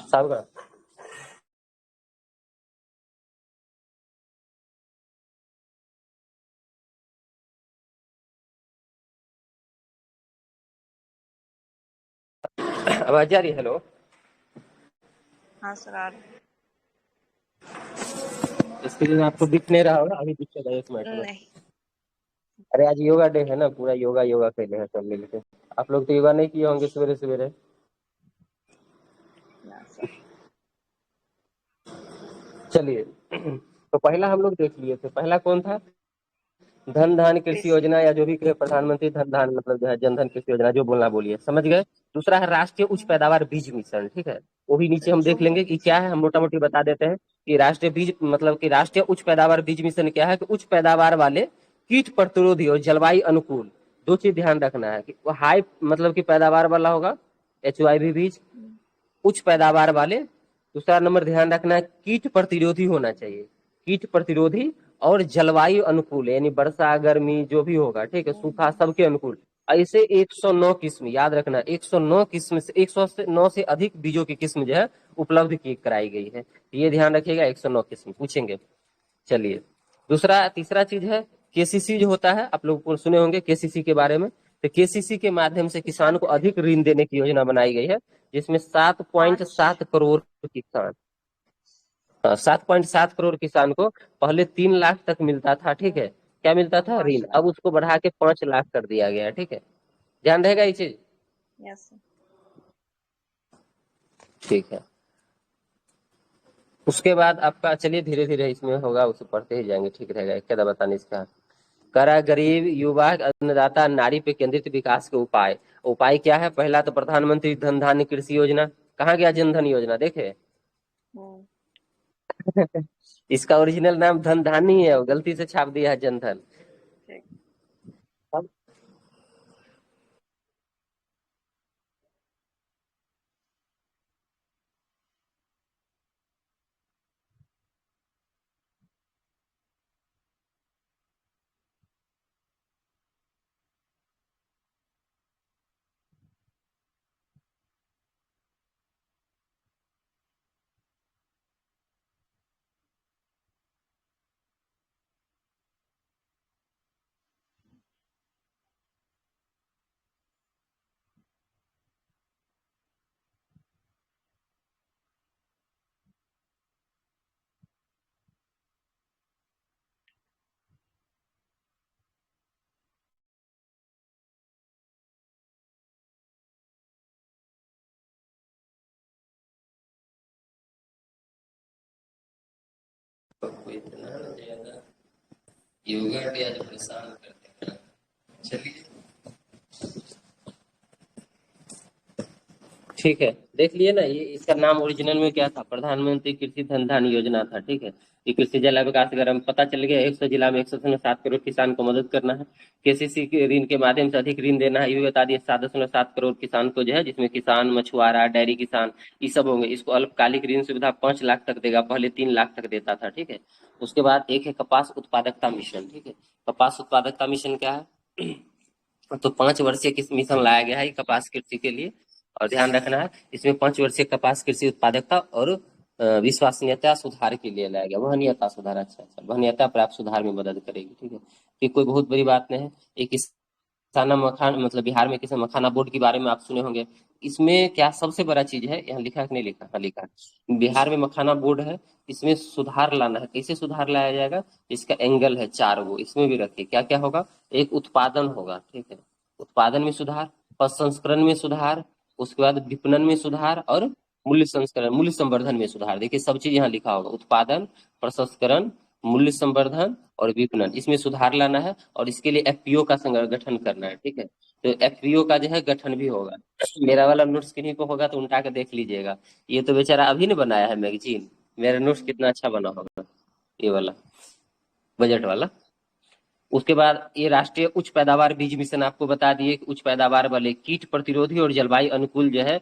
साहब का आवाज आ रही है? हेलो, हाँ सर आ रहे। स्क्रीन में आपको दिख नहीं रहा होगा, अभी दिखेगा, एक मिनट में। नहीं अरे आज योगा डे है ना, पूरा योगा योगा खेले हैं सब मिलके। आप लोग तो योगा नहीं किए होंगे सवेरे सवेरे। ना सर। चलिए तो पहला हम लोग देख लिए थे, पहला कौन था? धन धान कृषि कृषि योजना, या जो भी कहे प्रधानमंत्री धन धान मतलब जो है जनधन कृषि योजना, जो बोलना बोलिए, समझ गए। दूसरा है राष्ट्रीय उच्च पैदावार बीज मिशन, ठीक है। वो भी नीचे हम देख लेंगे कि क्या है, हम मोटा मोटी बता देते हैं कि राष्ट्रीय बीज मतलब कि राष्ट्रीय उच्च पैदावार बीज मिशन क्या है कि उच्च पैदावार वाले कीट प्रतिरोधी और जलवायु अनुकूल, दो चीज ध्यान रखना है कि वो हाई मतलब की पैदावार वाला होगा, HYV बीज, उच्च पैदावार वाले। दूसरा नंबर ध्यान रखना है कीट प्रतिरोधी होना चाहिए, कीट प्रतिरोधी और जलवायु अनुकूल, यानी वर्षा गर्मी जो भी होगा, ठीक है, सूखा सबके अनुकूल। ऐसे 109 किस्म याद रखना, 109 किस्म से 109 से अधिक बीजों की किस्म जो है उपलब्ध की कराई गई है, ये ध्यान रखिएगा। 109 किस्म पूछेंगे। चलिए दूसरा तीसरा चीज है KCC जो होता है, आप लोग सुने होंगे KCC के बारे में। तो KCC के माध्यम से किसान को अधिक ऋण देने की योजना बनाई गई है, जिसमें 7.7 करोड़ किसान, 7.7 करोड़ किसान को पहले 3 लाख तक मिलता था, ठीक है, क्या मिलता था? ऋण। अब उसको बढ़ा के 5 लाख कर दिया गया, ठीक है, ध्यान रहेगा ये चीज। Yes sir. ठीक है, उसके बाद आपका, चलिए धीरे धीरे इसमें होगा, उसे पढ़ते ही जाएंगे, ठीक रहेगा। क्या बताने इसका करा, गरीब युवा अन्नदाता नारी पे केंद्रित विकास के उपाय। उपाय क्या है? पहला तो प्रधानमंत्री धन धान्य कृषि योजना। कहाँ गया जनधन योजना? देखे इसका ओरिजिनल नाम धन धान्य ही है, गलती से छाप दिया है जनधन। ठीक। योगा भी आज परेशान करते हैं। चलिए ठीक है, देख लिए ना, ये इसका नाम ओरिजिनल में क्या था? प्रधानमंत्री कृषि धन धान्य योजना था, ठीक है। ये कृषि जल विकास अगर हम पता चल गया, 100 जिला में 107 करोड़ किसान को मदद करना है, KCC के ऋण के माध्यम से अधिक ऋण देना है, ये भी बता दिए। 7.7 करोड़ किसान को जो है, जिसमें किसान, मछुआरा, डेयरी किसान, ये सब होंगे। इसको अल्पकालिक ऋण सुविधा 5 लाख तक देगा, पहले 3 लाख तक देता था, ठीक है। उसके बाद एक है कपास उत्पादकता मिशन, ठीक है। कपास उत्पादकता मिशन क्या है? तो 5 वर्षीय किस मिशन लाया गया है कपास कृषि के लिए, और ध्यान रखना है इसमें 5 वर्षीय कपास कृषि उत्पादकता और विश्वसनीयता सुधार के लिए लाया गया। वहनीयता सुधार, अच्छा अच्छा, वहनीयता प्राप्त सुधार में मदद करेगी, ठीक है। ये कोई बहुत बड़ी बात नहीं है। एक किसाना मखान मतलब बिहार में किसान मखाना बोर्ड के बारे में आप सुने होंगे। इसमें क्या सबसे बड़ा चीज है, यहाँ लिखा है कि नहीं लिखा? हाँ लिखा है, बिहार में मखाना बोर्ड है, इसमें सुधार लाना है। कैसे सुधार लाया जाएगा? इसका एंगल है 4 गो, इसमें भी रखिए क्या क्या होगा। एक उत्पादन होगा, ठीक है, उत्पादन में सुधार। प्रसंस्करण में सुधार, उसके बाद विपणन में सुधार और मूल्य संस्करण मूल्य संवर्धन में सुधार। देखिए सब चीज यहाँ लिखा होगा, उत्पादन, प्रसंस्करण, मूल्य संवर्धन और विपणन, इसमें सुधार लाना है और इसके लिए एफपीओ का गठन करना है। ठीक है, तो एफपीओ का जो है गठन भी होगा। मेरा वाला नोट्स किन्हीं को होगा तो उल्टा के देख लीजिएगा, ये तो बेचारा अभी ने बनाया है मैगजीन, मेरा नोट्स कितना अच्छा बना होगा ये वाला बजट वाला। उसके बाद ये राष्ट्रीय उच्च पैदावार बीज मिशन आपको बता दिए कि उच्च पैदावार वाले कीट प्रतिरोधी और जलवायु अनुकूल जो है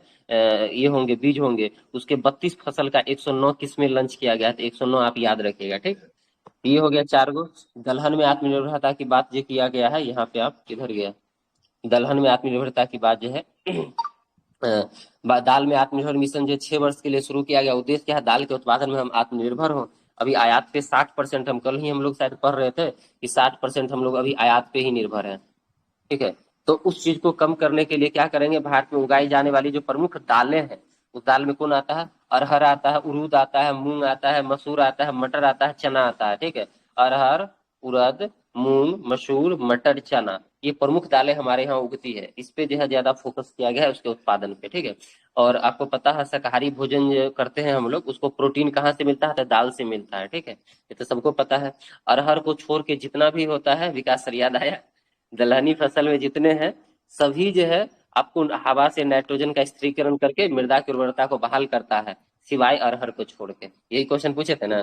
ये होंगे बीज होंगे। उसके 32 फसल का 109 किस्में लॉन्च किया गया, तो 109 आप याद रखिएगा। ठीक, ये हो गया 4 गो। दलहन में आत्मनिर्भरता की बात जो किया गया है, यहाँ पे आप किधर गया, दलहन में आत्मनिर्भरता की बात जो है दाल में आत्मनिर्भर मिशन जो 6 वर्ष के लिए शुरू किया गया, उद्देश्य क्या है, दाल के उत्पादन में हम आत्मनिर्भर हों। अभी आयात पे 60%, हम कल ही हम लोग शायद पढ़ रहे थे कि 60% हम लोग अभी आयात पे ही निर्भर हैं। ठीक है, तो उस चीज को कम करने के लिए क्या करेंगे, भारत में उगाई जाने वाली जो प्रमुख दालें हैं, उस दाल में कौन आता है, अरहर आता है, उड़द आता है, मूंग आता है, मसूर आता है, मटर आता है, चना आता है। ठीक है, अरहर, उड़द, मूंग, मसूर, मटर, चना, ये प्रमुख दालें हमारे यहाँ उगती है। इस पे जो है ज्यादा फोकस किया गया है उसके उत्पादन पे। ठीक है, और आपको पता है शाकाहारी भोजन जो करते हैं हम लोग, उसको प्रोटीन कहाँ से मिलता है, तो दाल से मिलता है। ठीक है, ये तो सबको पता है। अरहर को छोड़ के जितना भी होता है, विकास सर याद आया, दलहनी फसल में जितने हैं सभी जो है आपको हवा से नाइट्रोजन का स्थिरीकरण करके मृदा की उर्वरता को बहाल करता है, सिवाय अरहर को छोड़ के। यही क्वेश्चन पूछे थे ना,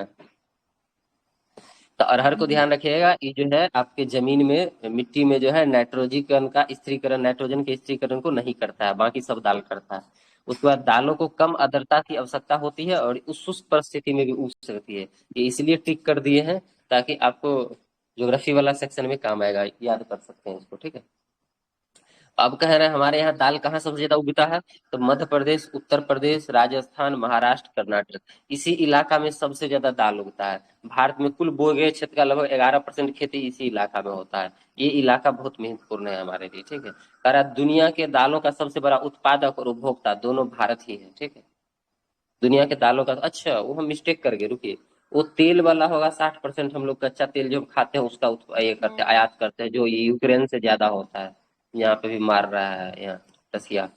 तो अरहर को ध्यान रखिएगा, ये जो है आपके जमीन में मिट्टी में जो है नाइट्रोजन का स्थिरीकरण, नाइट्रोजन के स्थिरीकरण को नहीं करता है, बाकी सब दाल करता है। उसके बाद दालों को कम आर्द्रता की आवश्यकता होती है और उस शुष्क परिस्थिति में भी उग सकती है। ये इसलिए टिक कर दिए हैं ताकि आपको ज्योग्राफी वाला सेक्शन में काम आएगा, याद कर सकते हैं इसको। ठीक है, अब कह रहे हैं हमारे यहाँ दाल कहाँ सबसे ज्यादा उगता है, तो मध्य प्रदेश, उत्तर प्रदेश, राजस्थान, महाराष्ट्र, कर्नाटक, इसी इलाका में सबसे ज्यादा दाल उगता है। भारत में कुल बोए गए क्षेत्र का लगभग 11% खेती इसी इलाका में होता है। ये इलाका बहुत महत्वपूर्ण है हमारे लिए। ठीक है, कह रहा दुनिया के दालों का सबसे बड़ा उत्पादक और उपभोक्ता दोनों भारत ही है। ठीक है, दुनिया के दालों का, अच्छा वो हम मिस्टेक कर गए, रुकिए, वो तेल वाला होगा 60%, हम लोग कच्चा तेल जो हम खाते हैं उसका ये करते हैं, आयात करते हैं, जो ये यूक्रेन से ज्यादा होता है। यहाँ पे भी मार रहा है यहाँ रसिया,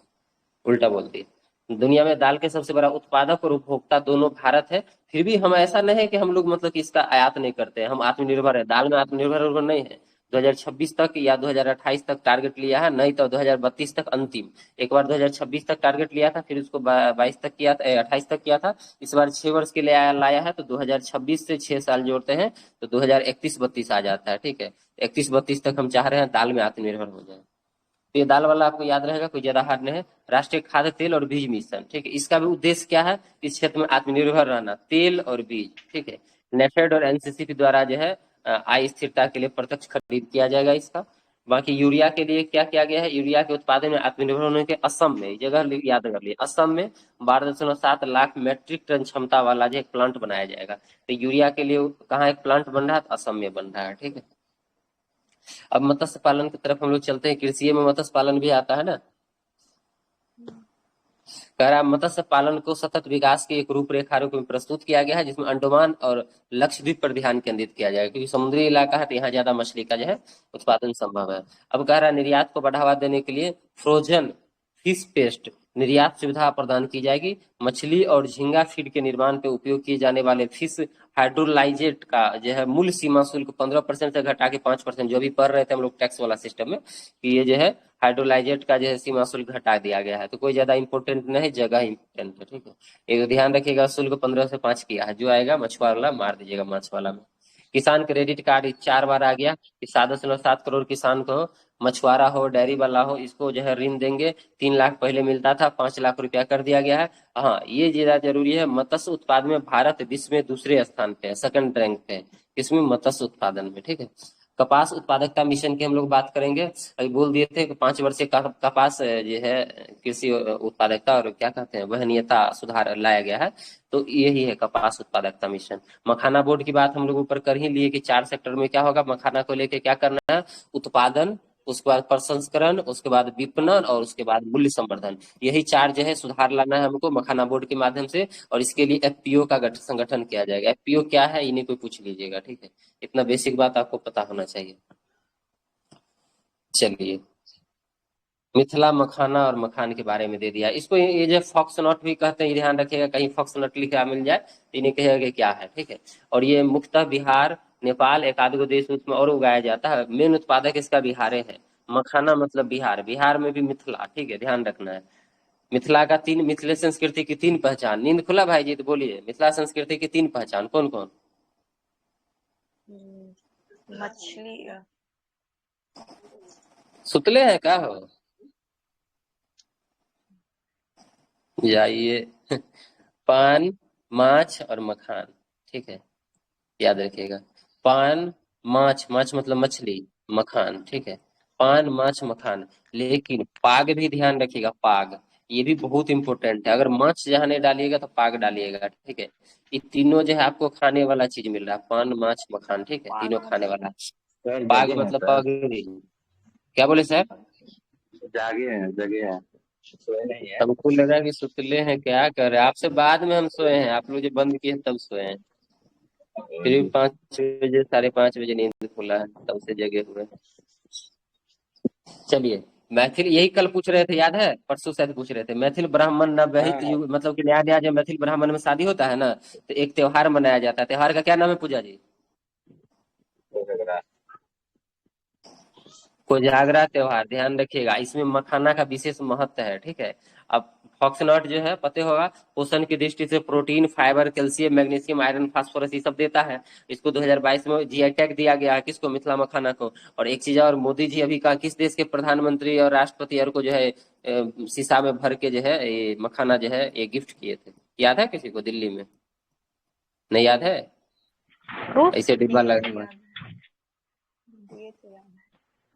उल्टा बोलती है। दुनिया में दाल के सबसे बड़ा उत्पादक और उपभोक्ता दोनों भारत है। फिर भी हम ऐसा नहीं है कि हम लोग मतलब कि इसका आयात नहीं करते हैं, हम आत्मनिर्भर है, दाल में आत्मनिर्भर नहीं है। 2026 तक या 2028 तक टारगेट लिया है, नहीं तो 2032 तक अंतिम। एक बार 2026 तक टारगेट लिया था, फिर उसको 22 तक किया था, 28 तक किया था। इस बार 6 वर्ष के लिए लाया है, तो 2026 से 6 साल जोड़ते हैं तो 2031-32 आ जाता है। ठीक है, 31-32 तक हम चाह रहे हैं दाल में आत्मनिर्भर हो जाए। तो ये दाल वाला आपको याद रहेगा, कोई ज्यादा हार्ड नहीं है। राष्ट्रीय खाद्य तेल और बीज मिशन, ठीक है, इसका भी उद्देश्य क्या है, इस क्षेत्र में आत्मनिर्भर रहना, तेल और बीज। ठीक है, नेफेड और एनसीसी द्वारा जो है आय स्थिरता के लिए प्रत्यक्ष खरीद किया जाएगा इसका। बाकी यूरिया के लिए क्या किया गया है, यूरिया के उत्पादन में आत्मनिर्भर होने के असम में, जगह याद कर लिए, असम में 12.7 लाख मेट्रिक टन क्षमता वाला जो एक प्लांट बनाया जाएगा। तो यूरिया के लिए कहाँ एक प्लांट बन रहा है, तो असम में बन रहा है। ठीक है, अब मत्स्य पालन की तरफ हम लोग चलते हैं। कृषि में मत्स्य पालन भी आता है ना, कह रहा मत्स्य पालन को सतत विकास की एक रूपरेखा रूप में प्रस्तुत किया गया है, जिसमें अंडमान और लक्षद्वीप पर ध्यान केंद्रित किया जाएगा, क्योंकि समुद्री इलाका है तो यहाँ ज्यादा मछली का जो है उत्पादन संभव है। अब कह रहा निर्यात को बढ़ावा देने के लिए फ्रोजन फिश पेस्ट निर्यात सुविधा प्रदान की जाएगी। मछली और झींगा फीड के निर्माण पे उपयोग किए जाने वाले फिश हाइड्रोलाइजेट का जो है मूल सीमा शुल्क 15% से घटा के 5%, जो अभी पढ़ रहे थे हम लोग टैक्स वाला सिस्टम में, कि ये जो है हाइड्रोलाइजेट का जो है सीमा शुल्क घटा दिया गया है। तो कोई ज्यादा इंपॉर्टेंट नहीं है, जगह इंपॉर्टेंट है। ठीक है, एक ध्यान रखिएगा, शुल्क 15 से 5 किया है, जो आएगा मछुआरा वाला मार दीजिएगा माछ वाला में। किसान क्रेडिट कार्ड 4 बार आ गया कि 7.7 करोड़ किसान को, मछुआरा हो, डेयरी वाला हो, इसको जो है ऋण देंगे। 3 लाख पहले मिलता था, 5 लाख रुपया कर दिया गया है। हाँ, ये ज्यादा जरूरी है, मत्स्य उत्पादन में भारत विश्व में दूसरे स्थान पे है, सेकंड रैंक पे है इसमें मत्स्य उत्पादन में। ठीक है, कपास उत्पादकता मिशन की हम लोग बात करेंगे। अभी बोल दिए थे कि 5 वर्षीय कपास जो है कृषि उत्पादकता और क्या कहते हैं वहनीयता सुधार लाया गया है, तो यही है कपास उत्पादकता मिशन। मखाना बोर्ड की बात हम लोग ऊपर कर ही लिए कि 4 सेक्टर में क्या होगा, मखाना को लेके क्या करना है, उत्पादन, उसके बाद प्रसंस्करण, उसके बाद विपणन और उसके बाद मूल्य संवर्धन। यही 4 जो है सुधार लाना है हमको मखाना बोर्ड के माध्यम से, और इसके लिए एफपीओ का संगठन किया जाएगा। एफपीओ क्या है, इन्हें कोई पूछ लीजिएगा। ठीक है, इतना बेसिक बात आपको पता होना चाहिए। चलिए, मिथिला मखाना और मखान के बारे में दे दिया। इसको ये जो फॉक्स नॉट भी कहते हैं, ये ध्यान रखिएगा, कहीं फॉक्स नॉट लिखा मिल जाए तो इन्हें कहेगा कि क्या है, ठीक है। और ये मुख्यतः बिहार, नेपाल, एक आध गो देश उसमें और उगाया जाता है। मेन उत्पादक इसका बिहारे है। मखाना मतलब बिहार, बिहार में भी मिथिला, ठीक है, ध्यान रखना है। मिथिला का तीन, मिथिला संस्कृति की तीन पहचान। नींद खुला भाई जी तो बोलिए, मिथिला संस्कृति की तीन पहचान कौन कौन? मछली, सुतले हैं क्या हो? जाइए। पान, माछ और मखान, ठीक है, याद रखिएगा। पान, माछ, माछ मतलब मछली, मखान, ठीक है। पान, माछ, मखान। लेकिन पाग भी ध्यान रखिएगा, पाग ये भी बहुत इंपॉर्टेंट है। अगर माछ जहाँ नहीं डालिएगा तो पाग डालिएगा, ठीक है। ये तीनों जो है आपको खाने वाला चीज मिल रहा है, पान, माछ, मखान, ठीक है, पाग तीनों खाने मतलब वाला। सर पाग जगह है मतलब सर, पगड़ी। क्या बोले सर? जागे हैं, जगह है, सोए नहीं है। हमको लगा कि सुतले हैं, क्या कर रहे हैं आपसे बाद में हम सोए हैं, आप लोग जो बंद किए तब सोए हैं। फिर भी 5 बजे, 5:30 बजे नींद खुला है, तब से जगे हुए हैं। चलिए, मैथिल यही कल पूछ रहे थे, याद है? परसों शायद पूछ रहे थे। मैथिल ब्राह्मण नवविहित हाँ, युग, मतलब कि नया नया जब मैथिल ब्राह्मण में शादी होता है ना, तो एक त्योहार मनाया जाता है। त्योहार का क्या नाम है पूजा जी? हो लग रहा है। कोजागरा त्योहार, ध्यान रखिएगा। इसमें मखाना का विशेष महत्व है, ठीक है। अब फॉक्सनट जो है पते होगा, पोषण की दृष्टि से protein, fibre, calcium, magnesium, iron, phosphorus ये सब देता है। इसको 2022 में जीआई टैग दिया गया है, किसको? मिथिला मखाना को। और एक चीज और, मोदी जी अभी का किस देश के प्रधानमंत्री और राष्ट्रपति और को जो है शीशा में भर के जो है ये मखाना जो है ये गिफ्ट किए थे, याद है किसी को? दिल्ली में नहीं याद है? ऐसे डिब्बा दिए लगा थे हुआ है। याद है, दिए थे याद है।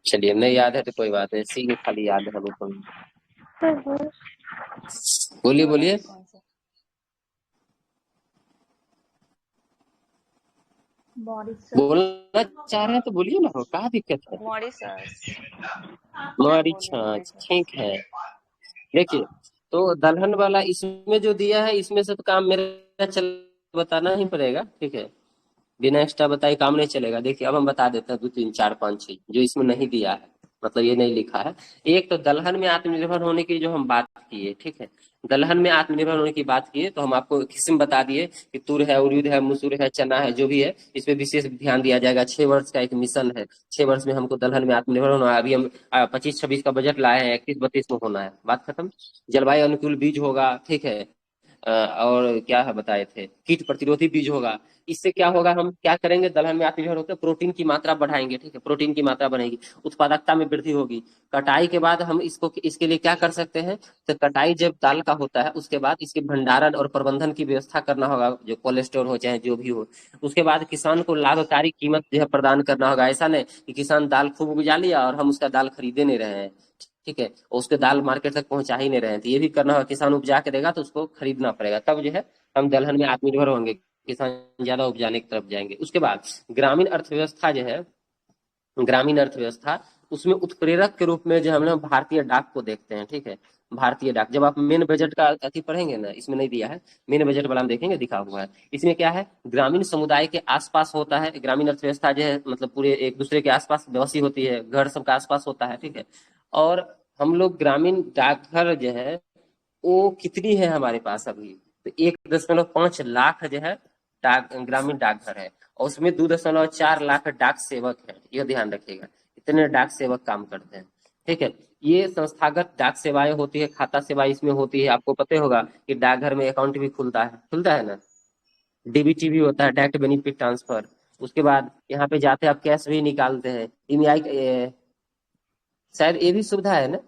चलिए, नहीं याद है तो कोई बात नहीं, सी खाली याद है हमको। बोलिए बोला बोलिए। तो कौन सा? बोलना चाह रहे हैं तो बोलिए ना, हो क्या दिक्कत है? मॉरिशस। क्या हमारी बोले छाछ, मॉरिशस? ठीक है। देखिए, तो दलहन वाला इसमें जो दिया है, इसमें से तो काम मेरा चल, बताना ही पड़ेगा, ठीक है। बिना एक्स्ट्रा बताए काम नहीं चलेगा। देखिए, अब हम बता देते हैं 2 3 4 5 6 जो इसमें नहीं दिया है, मतलब ये नहीं लिखा है। एक तो दलहन में आत्मनिर्भर होने की जो हम बात किए, ठीक है। दलहन में आत्मनिर्भर होने की बात किए तो हम आपको किस्म बता दिए कि तुर है, उड़ीद है, मसूर है, चना है, जो भी है इस पे विशेष ध्यान दिया जाएगा। 6 वर्ष का एक मिशन है, 6 वर्ष में हमको दलहन में आत्मनिर्भर होना है। अभी हम 25-26 का बजट लाए हैं, 31-32 में होना है, बात खत्म। जलवायु अनुकूल बीज होगा, ठीक है। और क्या है बताए थे, कीट प्रतिरोधी बीज होगा। इससे क्या होगा, हम क्या करेंगे, दलहन में आत्मनिर्भर होकर प्रोटीन की मात्रा बढ़ाएंगे, ठीक है, प्रोटीन की मात्रा बढ़ेगी, उत्पादकता में वृद्धि होगी। कटाई के बाद हम इसको, इसके लिए क्या कर सकते हैं, तो कटाई जब दाल का होता है उसके बाद इसके भंडारण और प्रबंधन की व्यवस्था करना होगा, जो कोल्ड स्टोर हो चाहे जो भी हो। उसके बाद किसान को लाभकारी कीमत जो है प्रदान करना होगा। ऐसा नहीं कि किसान दाल खूब उपजा लिया और हम उसका दाल खरीदे नहीं रहे हैं, ठीक है, और उसके दाल मार्केट तक पहुंचा ही नहीं रहे हैं। तो ये भी करना होगा, किसान उपजा के देगा तो उसको खरीदना पड़ेगा, तब जो है हम दलहन में आत्मनिर्भर होंगे, किसान ज्यादा उपजाने की तरफ जाएंगे। उसके बाद ग्रामीण अर्थव्यवस्था जो है, ग्रामीण अर्थव्यवस्था, उसमें उत्प्रेरक के रूप में जो हम लोग भारतीय डाक को देखते हैं, ठीक है। भारतीय डाक, जब आप मेन बजट का अति पढ़ेंगे ना, इसमें नहीं दिया है, मेन बजट वाला हम देखेंगे, दिखा हुआ है। इसमें क्या है, ग्रामीण समुदाय के आसपास होता है। ग्रामीण अर्थव्यवस्था जो है मतलब पूरे एक दूसरे के आसपास बसी होती है, घर सबका आसपास होता है, ठीक है। और हम लोग ग्रामीण डाकघर जो है वो कितनी है हमारे पास अभी, तो 1.5 लाख जो है डाक, ग्रामीण डाकघर है। और उसमें 2.4 लाख डाक सेवक है, ये ध्यान रखिएगा। इतने डाक सेवक काम करते हैं, ठीक है। ये संस्थागत डाक सेवाएं होती है, खाता सेवा इसमें होती है। आपको पता होगा कि डाकघर में अकाउंट भी खुलता है ना, डीबीटी भी होता है, डायरेक्ट बेनिफिट ट्रांसफर। उसके बाद यहाँ पे जाते हैं आप कैश भी निकालते हैं, ईएमआई, शायद ये भी सुविधा है ना,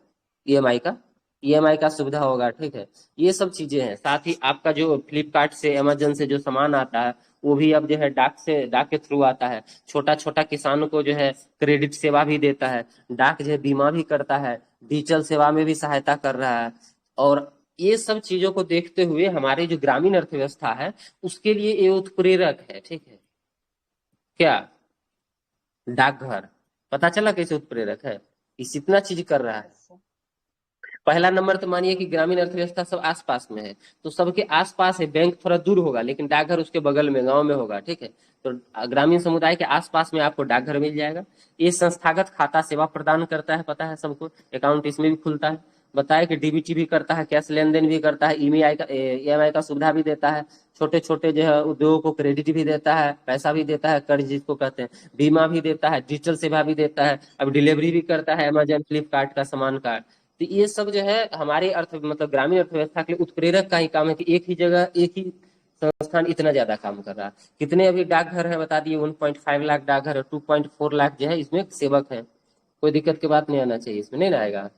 ईएमआई का, ईएमआई का सुविधा होगा, ठीक है। ये सब चीजें हैं। साथ ही आपका जो फ्लिपकार्ट से, अमेजन से जो सामान आता है वो भी अब जो है डाक से, डाक के थ्रू आता है। छोटा छोटा किसानों को जो है क्रेडिट सेवा भी देता है, डाक जो है बीमा भी करता है, डिजिटल सेवा में भी सहायता कर रहा है। और ये सब चीजों को देखते हुए हमारी जो ग्रामीण अर्थव्यवस्था है उसके लिए ये उत्प्रेरक है, ठीक है। क्या? डाकघर, पता चला कैसे उत्प्रेरक है, इस इतना चीज कर रहा है। कैसे? पहला नंबर तो मानिए कि ग्रामीण अर्थव्यवस्था सब आसपास में है, तो सबके आसपास है, बैंक थोड़ा दूर होगा लेकिन डाकघर उसके बगल में गांव में होगा, ठीक है। तो ग्रामीण समुदाय के आसपास में आपको डाकघर मिल जाएगा। ये संस्थागत खाता सेवा प्रदान करता है, पता है सबको, अकाउंट इसमें भी खुलता है। बताया कि डीबीटी भी करता है, कैश लेन देन भी करता है, ईएमआई का सुविधा भी देता है, छोटे छोटे जो है उद्योगों को क्रेडिट भी देता है, पैसा भी देता है, कर्ज जिसको कहते हैं, बीमा भी देता है, डिजिटल सेवा भी देता है, अब डिलीवरी भी करता है अमेजन फ्लिपकार्ट का सामान का। तो ये सब जो है हमारे मतलब ग्रामीण अर्थव्यवस्था के लिए उत्प्रेरक का ही काम है कि एक ही जगह एक ही संस्थान इतना ज्यादा काम कर रहा है। कितने अभी डाकघर है बता दिए, 1.5 लाख डाकघर है, 2.4 लाख जो है इसमें सेवक है। कोई दिक्कत की बात नहीं आना चाहिए, इसमें नहीं ना आएगा।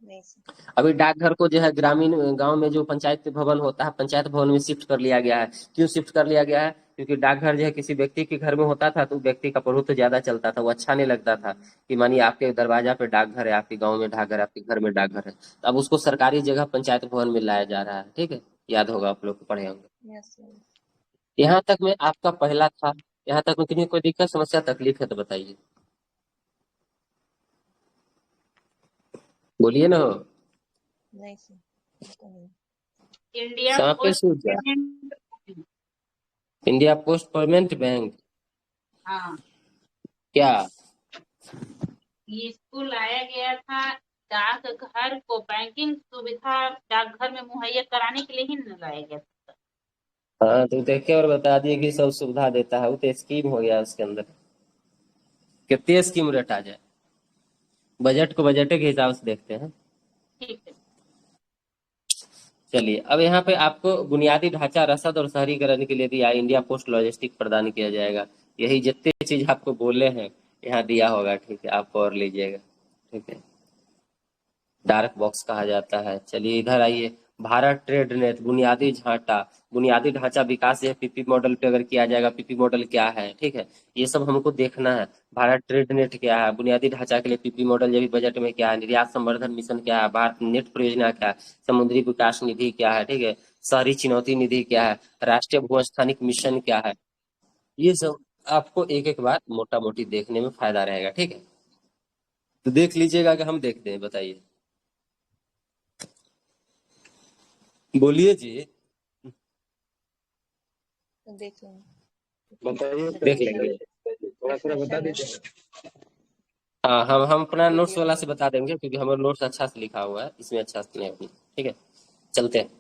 नहीं सर। अभी डाकघर को जो है ग्रामीण गांव में जो पंचायत भवन होता है, पंचायत भवन में शिफ्ट कर लिया गया है। क्यों शिफ्ट कर लिया गया है? क्योंकि डाकघर जो है किसी व्यक्ति के घर में होता था तो व्यक्ति का प्रभुत्व ज्यादा चलता था, वो अच्छा नहीं लगता था कि मानिए आपके दरवाजा पे डाकघर है, आपके गाँव में डाकघर है, आपके घर में डाकघर है, तो अब उसको सरकारी जगह पंचायत भवन में लाया जा रहा है, ठीक है। याद होगा, आप लोग को पढ़े होंगे। Yes sir. यहाँ तक में आपका पहला था, यहाँ तक में किसी कोई दिक्कत समस्या तकलीफ है तो बताइए, बोलिए ना। नहीं सर, तो नहीं। इंडिया सांप पे पोस्ट सूझ जा। Payment, India post payment bank हाँ क्या? ये इसको लाया गया था डाकघर को बैंकिंग सुविधा डाकघर में मुहैया कराने के लिए ही न लाया गया था। हाँ तो देखे और बता दिए कि सब सुविधा देता है, वो तो स्कीम हो गया उसके अंदर। कितनी स्कीम रटा जाए, बजट को बजट के हिसाब से देखते हैं। ठीक है। चलिए, अब यहाँ पे आपको बुनियादी ढांचा, रसद और शहरीकरण के लिए दिया इंडिया पोस्ट लॉजिस्टिक प्रदान किया जाएगा। यही जितने चीज आपको बोले हैं यहाँ दिया होगा, ठीक है, आपको और लीजिएगा, ठीक है। डार्क बॉक्स कहा जाता है। चलिए इधर आइए, भारत ट्रेड नेट बुनियादी ढांचा विकास है, पीपी मॉडल पे अगर किया जाएगा, पीपी मॉडल क्या है, ठीक है, ये सब हमको देखना है। भारत ट्रेड नेट क्या है, बुनियादी ढांचा के लिए पीपी मॉडल जो भी बजट में क्या है, निर्यात संवर्धन मिशन क्या है, भारत नेट परियोजना क्या है, समुद्री विकास निधि क्या है, ठीक है, शहरी चुनौती निधि क्या है, राष्ट्रीय भूस्थानिक मिशन क्या है, ये सब आपको एक एक बार मोटा मोटी देखने में फायदा रहेगा, ठीक है। तो देख लीजिएगा कि हम देखते हैं, बताइए, बोलिए जी। तो देख लेंगे। बताइए, देख लेंगे। थोड़ा थोड़ा बता दीजिए। हाँ, हम अपना नोट्स वाला से बता देंगे क्योंकि हमारा नोट्स अच्छा से लिखा हुआ है, इसमें अच्छा से नहीं है, ठीक है। चलते हैं,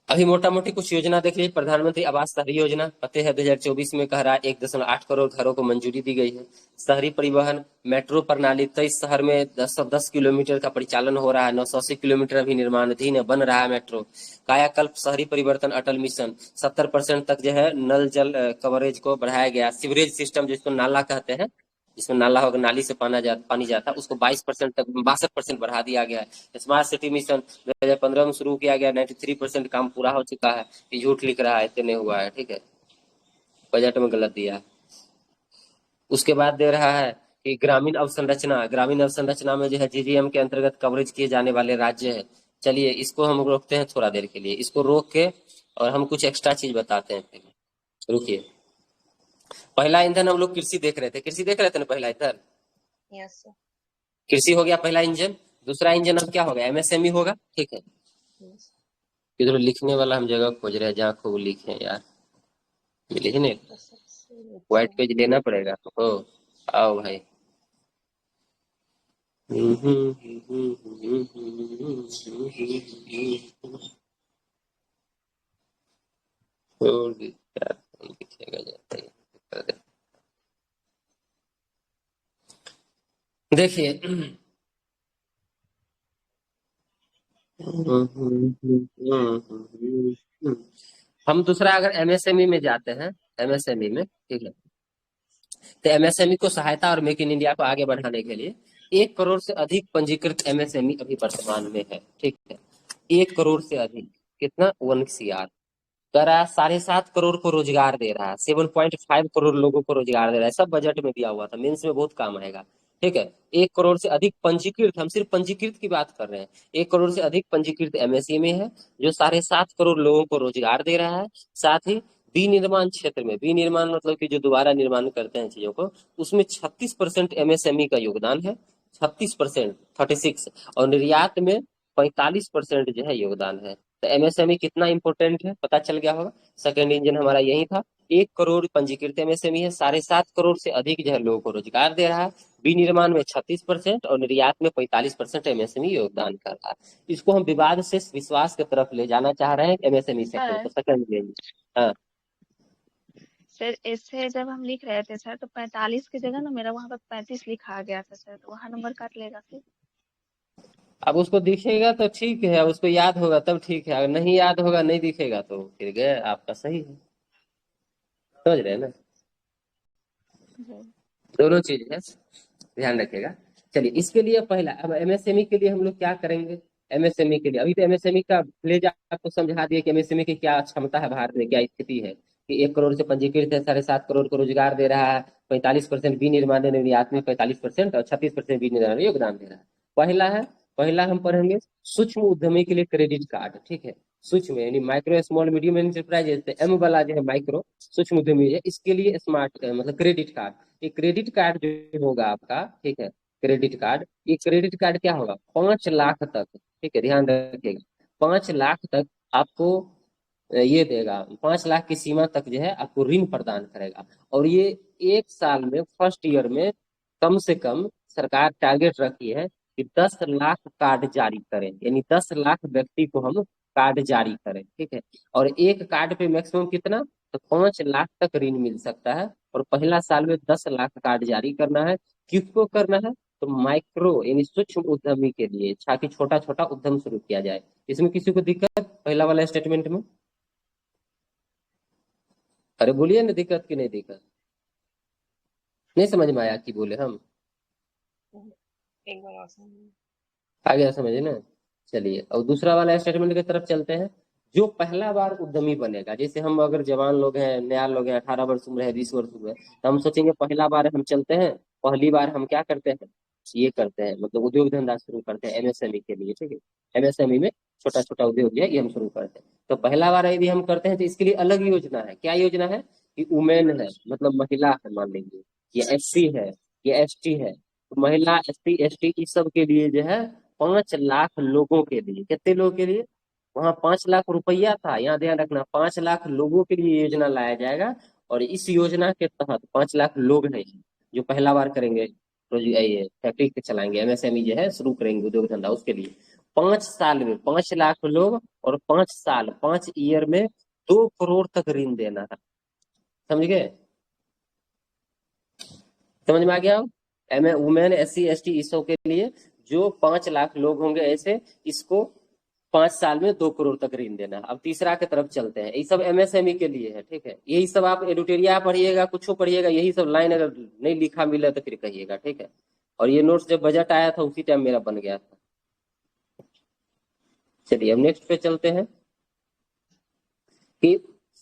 अभी मोटा मोटी कुछ योजना देख लीजिए। प्रधानमंत्री आवास शहरी योजना पते है 2024 में कह रहा है 1.8 करोड़ घरों को मंजूरी दी गई है। शहरी परिवहन मेट्रो प्रणाली 23 शहर में 10 किलोमीटर का परिचालन हो रहा है, 980 किलोमीटर अभी निर्माणाधीन है, बन रहा है मेट्रो। कायाकल्प शहरी परिवर्तन अटल मिशन 70% तक जो है नल जल कवरेज को बढ़ाया गया। सीवरेज सिस्टम जिसको नाला कहते हैं, जिसमें नाला होगा, नाली से पानी जाता है, उसको 22% तक 62% बढ़ा दिया गया है। स्मार्ट सिटी मिशन 2015 में शुरू किया गया, 93% काम पूरा हो चुका है। ये झूठ लिख रहा है, इतने हुआ है, ठीक है, बजट में गलत दिया है। उसके बाद दे रहा है कि ग्रामीण अवसंरचना में जो है जीजीएम के अंतर्गत कवरेज किए जाने वाले राज्य है। चलिए इसको हम रोकते हैं थोड़ा देर के लिए, इसको रोक के और हम कुछ एक्स्ट्रा चीज बताते हैं। रुकिए, पहला ईंधन हम लोग कृषि देख रहे थे ना, पहला ईंधन यस सर। कृषि हो गया पहला इंजन। दूसरा इंजन अब क्या होगा, एमएसएमई होगा, ठीक है। यस। इधर लिखने वाला हम जगह खोज रहे हैं जहाँ खूब लिखे यार, मिले ही नहीं। तो सबसे व्हाइट अच्छा पेज लेना पड़ेगा, हो आओ भाई। छोड़ दी यार, लिखेगा जाता है। देखिए हम दूसरा अगर एमएसएमई में जाते हैं, एमएसएमई में, ठीक है, तो एमएसएमई को सहायता और मेक इन इंडिया को आगे बढ़ाने के लिए 1 करोड़ से अधिक पंजीकृत एमएसएमई अभी वर्तमान में है, ठीक है। 1 करोड़ से अधिक, कितना, 1 CR कह रहा है। 7.5 करोड़ को रोजगार दे रहा है, 7.5 करोड़ लोगों को रोजगार दे रहा है, सब बजट में दिया हुआ था, मेंस में बहुत काम आएगा, ठीक है। 1 करोड़ से अधिक पंजीकृत, हम सिर्फ पंजीकृत की बात कर रहे हैं। 1 करोड़ से अधिक पंजीकृत एमएसएमई है जो 7.5 करोड़ लोगों को रोजगार दे रहा है। साथ ही विनिर्माण क्षेत्र में, विनिर्माण मतलब कि जो दोबारा निर्माण करते हैं चीजों को, उसमें 36% एमएसएमई का योगदान है। 36%, 36, और निर्यात में 45% जो है योगदान है। तो एमएसएमई कितना इंपॉर्टेंट है पता चल गया होगा। सेकंड इंजन हमारा यही था। 1 करोड़ पंजीकृत एमएसएमई है, 7.5 करोड़ से अधिक जो है लोगों को रोजगार दे रहा है। विनिर्माण में 36% और निर्यात में 45% एमएसएमई योगदान कर रहा है। इसको हम विवाद से विश्वास की तरफ ले जाना चाह रहे हैं एमएसएमई सेक्टर को। Second engine. हाँ सर इससे जब हम लिख रहे थे सर तो 45 की जगह ना मेरा वहाँ पर 35 लिखा गया था सर, तो वहाँ नंबर काट लेगा फिर। अब उसको दिखेगा तो ठीक है, अब उसको याद होगा तब ठीक है, अगर नहीं याद होगा नहीं दिखेगा तो फिर गए आपका सही है। समझ रहे हैं ना, दोनों चीज है, ध्यान रखिएगा। चलिए इसके लिए पहला, अब एमएसएमई के लिए हम लोग क्या करेंगे। एमएसएमई के लिए अभी तो एमएसएमई का प्लेज आपको समझा दिया कि एमएसएमई की क्या क्षमता है, भारत में क्या स्थिति है कि 1 करोड़ से पंजीकृत है, 7.5 करोड़ को रोजगार दे रहा है, 45% विनिर्माण निर्यात में 45% और 36% विनिर्माण में योगदान दे रहा है। पहला हम पढ़ेंगे सूक्ष्म उद्यमी के लिए क्रेडिट कार्ड। ठीक है, सूक्ष्म यानी micro small medium enterprises, M वाला जो है माइक्रो सूक्ष्म उद्यमी है, इसके लिए स्मार्ट मतलब क्रेडिट कार्ड। ये क्रेडिट कार्ड जो होगा आपका, ठीक है, क्रेडिट कार्ड, ये क्रेडिट कार्ड क्या होगा 5 लाख तक, ठीक है ध्यान रखिएगा, 5 लाख तक आपको ये देगा, 5 लाख की सीमा तक जो है आपको ऋण प्रदान करेगा। और ये 1 साल में फर्स्ट ईयर में कम से कम सरकार टारगेट रखी है कि 10 लाख कार्ड जारी करें, यानी 10 लाख व्यक्ति को हम कार्ड जारी करें। ठीक है, और एक कार्ड पे मैक्सिमम कितना, तो 5 लाख तक ऋण मिल सकता है। और पहला साल में 10 लाख कार्ड जारी करना है। किसको करना है, तो माइक्रो यानी सूक्ष्म उद्यमी के लिए, ताकि छोटा छोटा उद्यम शुरू किया जाए। इसमें किसी को दिक्कत पहला वाला स्टेटमेंट में? अरे बोलिए ना, दिक्कत की नहीं दिक्कत, नहीं समझ में आया कि बोले हम? एक बार और समझिए। आ गया समझे ना। चलिए और दूसरा वाला स्टेटमेंट की तरफ चलते हैं। जो पहला बार उद्यमी बनेगा, जैसे हम अगर जवान लोग हैं, नया लोग हैं, 18 वर्ष उम्र है, 20 वर्ष उम्र है, तो हम सोचेंगे पहला बार हम चलते हैं, पहली बार हम क्या करते हैं, ये करते हैं मतलब उद्योग धंधा शुरू करते हैं एमएसएमई के लिए। ठीक है, एमएसएमई में छोटा छोटा उद्योग जो है ये हम शुरू करते हैं। तो पहला बार यदि हम करते हैं तो इसके लिए अलग योजना है। क्या योजना है कि वुमेन है मतलब महिला है, मान लीजिए ये एससी है, ये एसटी है, तो महिला एससी एसटी इस सब के लिए जो है 5 लाख लोगों के लिए, कितने लोगों के लिए, वहां 5 लाख रुपया था, यहाँ ध्यान रखना 5 लाख लोगों के लिए योजना लाया जाएगा। और इस योजना के तहत 5 लाख लोग हैं जो पहला बार करेंगे, तो ये फैक्ट्री के चलाएंगे, एमएसएमई जो है शुरू करेंगे उद्योग धंधा, उसके लिए 5 साल में 5 लाख लोग और 5 साल 5 ईयर में 2 करोड़ तक ऋण देना है। समझ गए, समझ में आ गया? वुमेन एससी एसटी इस सब के लिए जो 5 लाख लोग होंगे ऐसे, इसको 5 साल में 2 करोड़ तक ऋण देना। अब तीसरा की तरफ चलते हैं, ये सब एमएसएमई के लिए है। ठीक है, यही सब आप एडुटेरिया पढ़िएगा, कुछ पढ़िएगा, यही सब लाइन अगर नहीं लिखा मिले तो फिर कहिएगा। ठीक है, और ये नोट्स जब बजट आया था उसी टाइम मेरा बन गया था। चलिए अब नेक्स्ट पे चलते हैं कि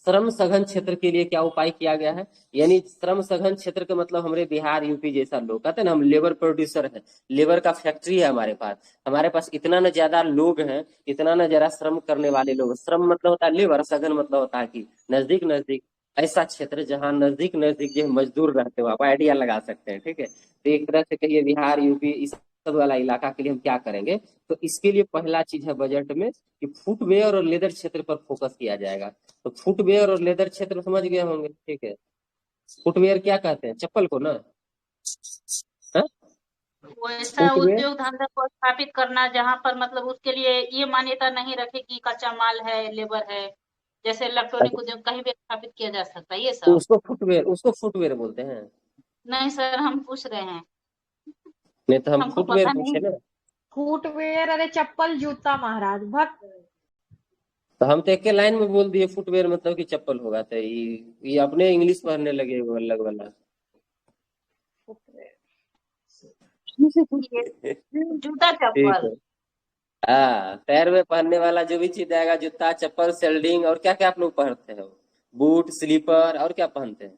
श्रम सघन क्षेत्र के लिए क्या उपाय किया गया है। यानी श्रम सघन क्षेत्र का मतलब हमारे बिहार यूपी जैसा लोग कहते हैं ना, हम लेबर प्रोड्यूसर है, लेबर का फैक्ट्री है हमारे पास इतना न ज्यादा लोग हैं, इतना न ज्यादा श्रम करने वाले लोग। श्रम मतलब होता है लेबर, सघन मतलब होता है कि नजदीक नजदीक, ऐसा क्षेत्र जहाँ नजदीक नजदीक जो मजदूर रहते हो, आप आइडिया लगा सकते हैं। ठीक है, तो एक तरह से कहिए बिहार यूपी इस सब वाला इलाका के लिए हम क्या करेंगे, तो इसके लिए पहला चीज है बजट में कि फुटवेयर और लेदर क्षेत्र पर फोकस किया जाएगा। तो फुटवेयर और लेदर क्षेत्र समझ गए होंगे। ठीक है, फुटवेयर क्या कहते हैं, चप्पल को ना, हाँ? वैसा फुटवेयर उद्योग धंधा को स्थापित करना जहाँ पर मतलब उसके लिए ये मान्यता नहीं रखे कि कच्चा माल है, लेबर है, जैसे इलेक्ट्रॉनिक उद्योग कहीं भी स्थापित किया जा सकता है ये तो सब। उसको फुटवेयर बोलते हैं। नहीं सर, हम पूछ रहे हैं, नहीं तो हम हमको फुटवेयर पता पूछे नहीं। ना, फुटवेयर, अरे चप्पल जूता महाराज भक्त। तो हम तो एक लाइन में बोल दिए फुटवेयर मतलब कि चप्पल होगा। तो ये अपने इंग्लिश पढ़ने लगे वो अलग वाला। ये जूता ठीक चप्पल, है, हाँ पैर में पहनने वाला जो भी चीज आएगा, जूता चप्पल सेल्डिंग, और क्या क्या आप लोग पहनते हो, बूट स्लीपर, और क्या पहनते हैं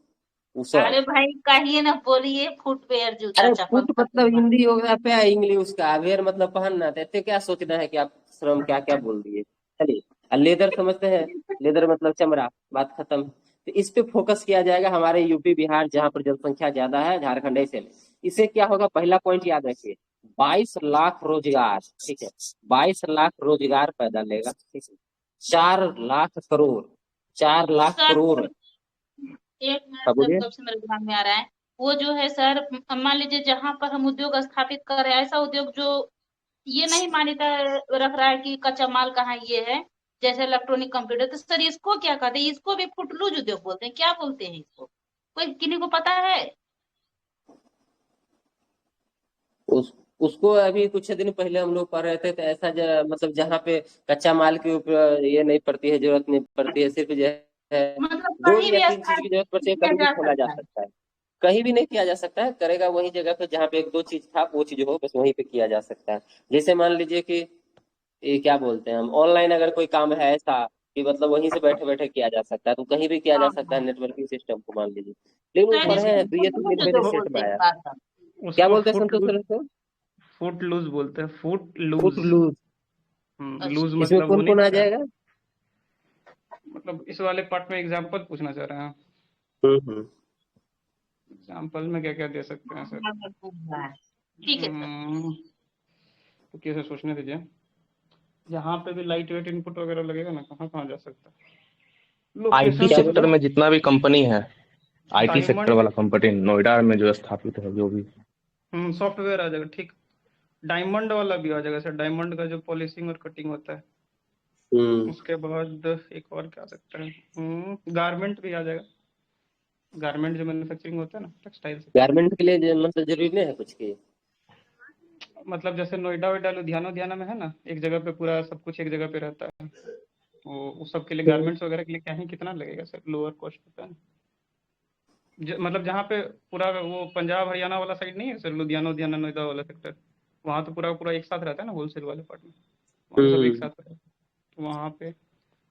वो अरे सब। भाई कहिए ना, बोलिए फुटवेयर जूता अरे चप्पल फुट मतलब हिंदी हो गया पे इंग्लिश उसका, वेयर मतलब पहनना, तो इतने क्या सोचना है कि आप श्रम क्या क्या बोल दिए। चलिए लेदर समझते हैं, लेदर मतलब चमड़ा, बात खत्म। तो इस पे फोकस किया जाएगा हमारे यूपी बिहार जहाँ पर जनसंख्या ज्यादा है, झारखंड ऐसे में। इससे क्या होगा, पहला पॉइंट याद रखिए, 22 लाख रोजगार, ठीक है, 22 लाख रोजगार पैदा लेगा, ठीक है, 4 लाख करोड़, 4 लाख सर करोड़। एक मिनट हाँ सर, बोलिए। तब से मेरे दिमाग में आ रहा है। वो जो है सर, मान लीजिए जहां पर हम उद्योग स्थापित कर रहे हैं, ऐसा उद्योग जो ये नहीं मान्यता रख रहा है कि कच्चा माल कहाँ ये है, जैसे इलेक्ट्रॉनिक कंप्यूटर, तो सर इसको क्या कहते हैं? इसको भी फुटलूज उद्योग बोलते हैं, क्या बोलते हैं इसको? कोई किन्हीं को पता है? उस उसको अभी कुछ दिन पहले हम लोग पढ़ रहे थे, तो ऐसा मतलब जहाँ पे कच्चा माल के ऊपर ये नहीं पड़ती है, जरूरत नहीं पड़ती है, सिर्फ जो है मतलब दो कहीं या भी तीन चीज की जरूरत स्थापित पड़ती है, किया कहीं भी जा खोला जा सकता है। सकता है। कहीं भी नहीं किया जा सकता है, करेगा वही जगह पे जहाँ पे एक दो चीज था, वो चीज हो, बस वहीं पे किया जा सकता है। जैसे मान लीजिए कि ये क्या बोलते हैं हम, ऑनलाइन अगर कोई काम है ऐसा कि मतलब वहीं से बैठे बैठे किया जा सकता है, तो कहीं भी किया जा हाँ सकता है, हाँ, नेटवर्किंग सिस्टम को मान लीजिए। लेकिन वो सर पढ़े इसको हैं तो ये 3 दिन फुटलूज पहले उद्योग स्टेट बोलते में हैं, आया। बात है। क्या उसको बोलते हैं फुट संतोष लूज, सर इसको? फुट लूज बोलते हैं, फुट फुट लूज। लूज। अच्छा। लूज इसमें मतलब वो कौन नहीं कौन आ रहता है। जाएगा? मतलब इस वाले पार्ट में एग्जांपल पूछना चाह रहे हैं? हम्म। एग्जांपल में क्या क्या दे सकते हैं सर? ठीक है सर। तो कैसे सोचने दीजिए। यहाँ पे भी लाइट वेट इनपुट वगैरह लगेगा ना, कहाँ कहाँ जा सकता है? आईटी लोकेशन क्या तो बोले? सेक्टर में जितना भी कंपनी है, आईटी सेक्टर डायमंड, वाला कंपनी नोएडा में जो स्थापित है, जो भी। सॉफ्टवेयर आ जाएगा, ठीक। डायमंड वाला भी आ जाएगा सर, डायमंड का जो पॉलिशिंग और कटिंग होता है। हम्म। उसके बाद एक और क्या आ सकता है, गारमेंट भी आ जाएगा। गारमेंट जो मैन्युफैक्चरिंग होता है ना, टेक्सटाइल सेक्टर। गारमेंट के लिए मतलब जरूरी नहीं है कुछ की। मतलब जैसे नोएडा वेडा लुधियाना उधियाना में है ना, एक जगह पे पूरा सब कुछ एक जगह पे रहता है। वो उस सब के लिए, गारमेंट्स वगैरह के लिए क्या ही कितना लगेगा सर, लोअर कॉस्ट होता है ना। मतलब जहाँ पे पूरा वो पंजाब हरियाणा वाला साइड नहीं है सर, लुधियाना उधियाना नोएडा वाला सेक्टर, वहाँ तो पूरा पूरा एक साथ रहता है ना, होलसेल वाले पार्ट में, वहाँ सब एक हम्म। साथ रहता है। तो वहाँ पे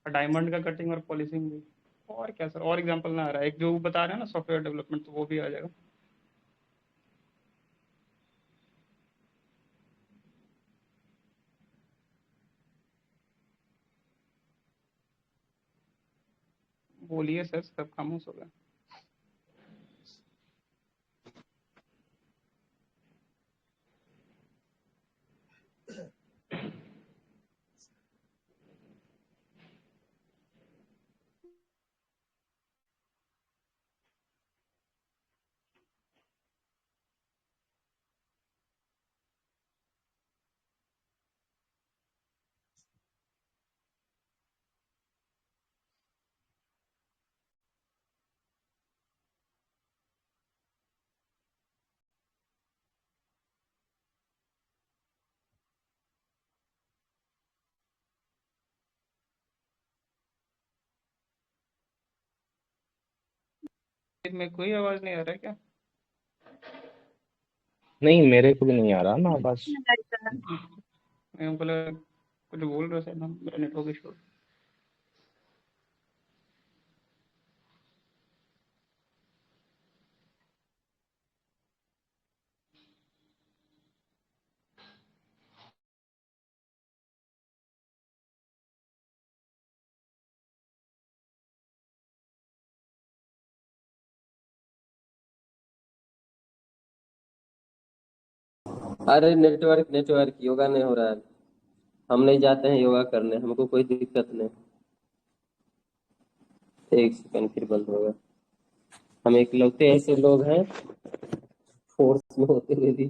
डायमंड का कटिंग और पॉलिशिंग भी। और क्या सर, और एग्जांपल ना आ रहा है, एक जो बता रहे हैं ना सॉफ्टवेयर डेवलपमेंट, तो वो भी आ जाएगा। बोलिए सर, सब खामोश हो गए। में कोई आवाज नहीं आ रहा है क्या? नहीं, मेरे को भी नहीं आ रहा ना बस। हमको लगा कुछ बोल रहे थे ना, मेरा नेटवर्क इशू। अरे नेटवर्क नेटवर्क, योगा नहीं हो रहा है। हम नहीं जाते हैं योगा करने, हमको कोई दिक्कत नहीं। एक सेकंड, फिर बंद होगा। हम इकलौते ऐसे लोग हैं फोर्स में होते हुए भी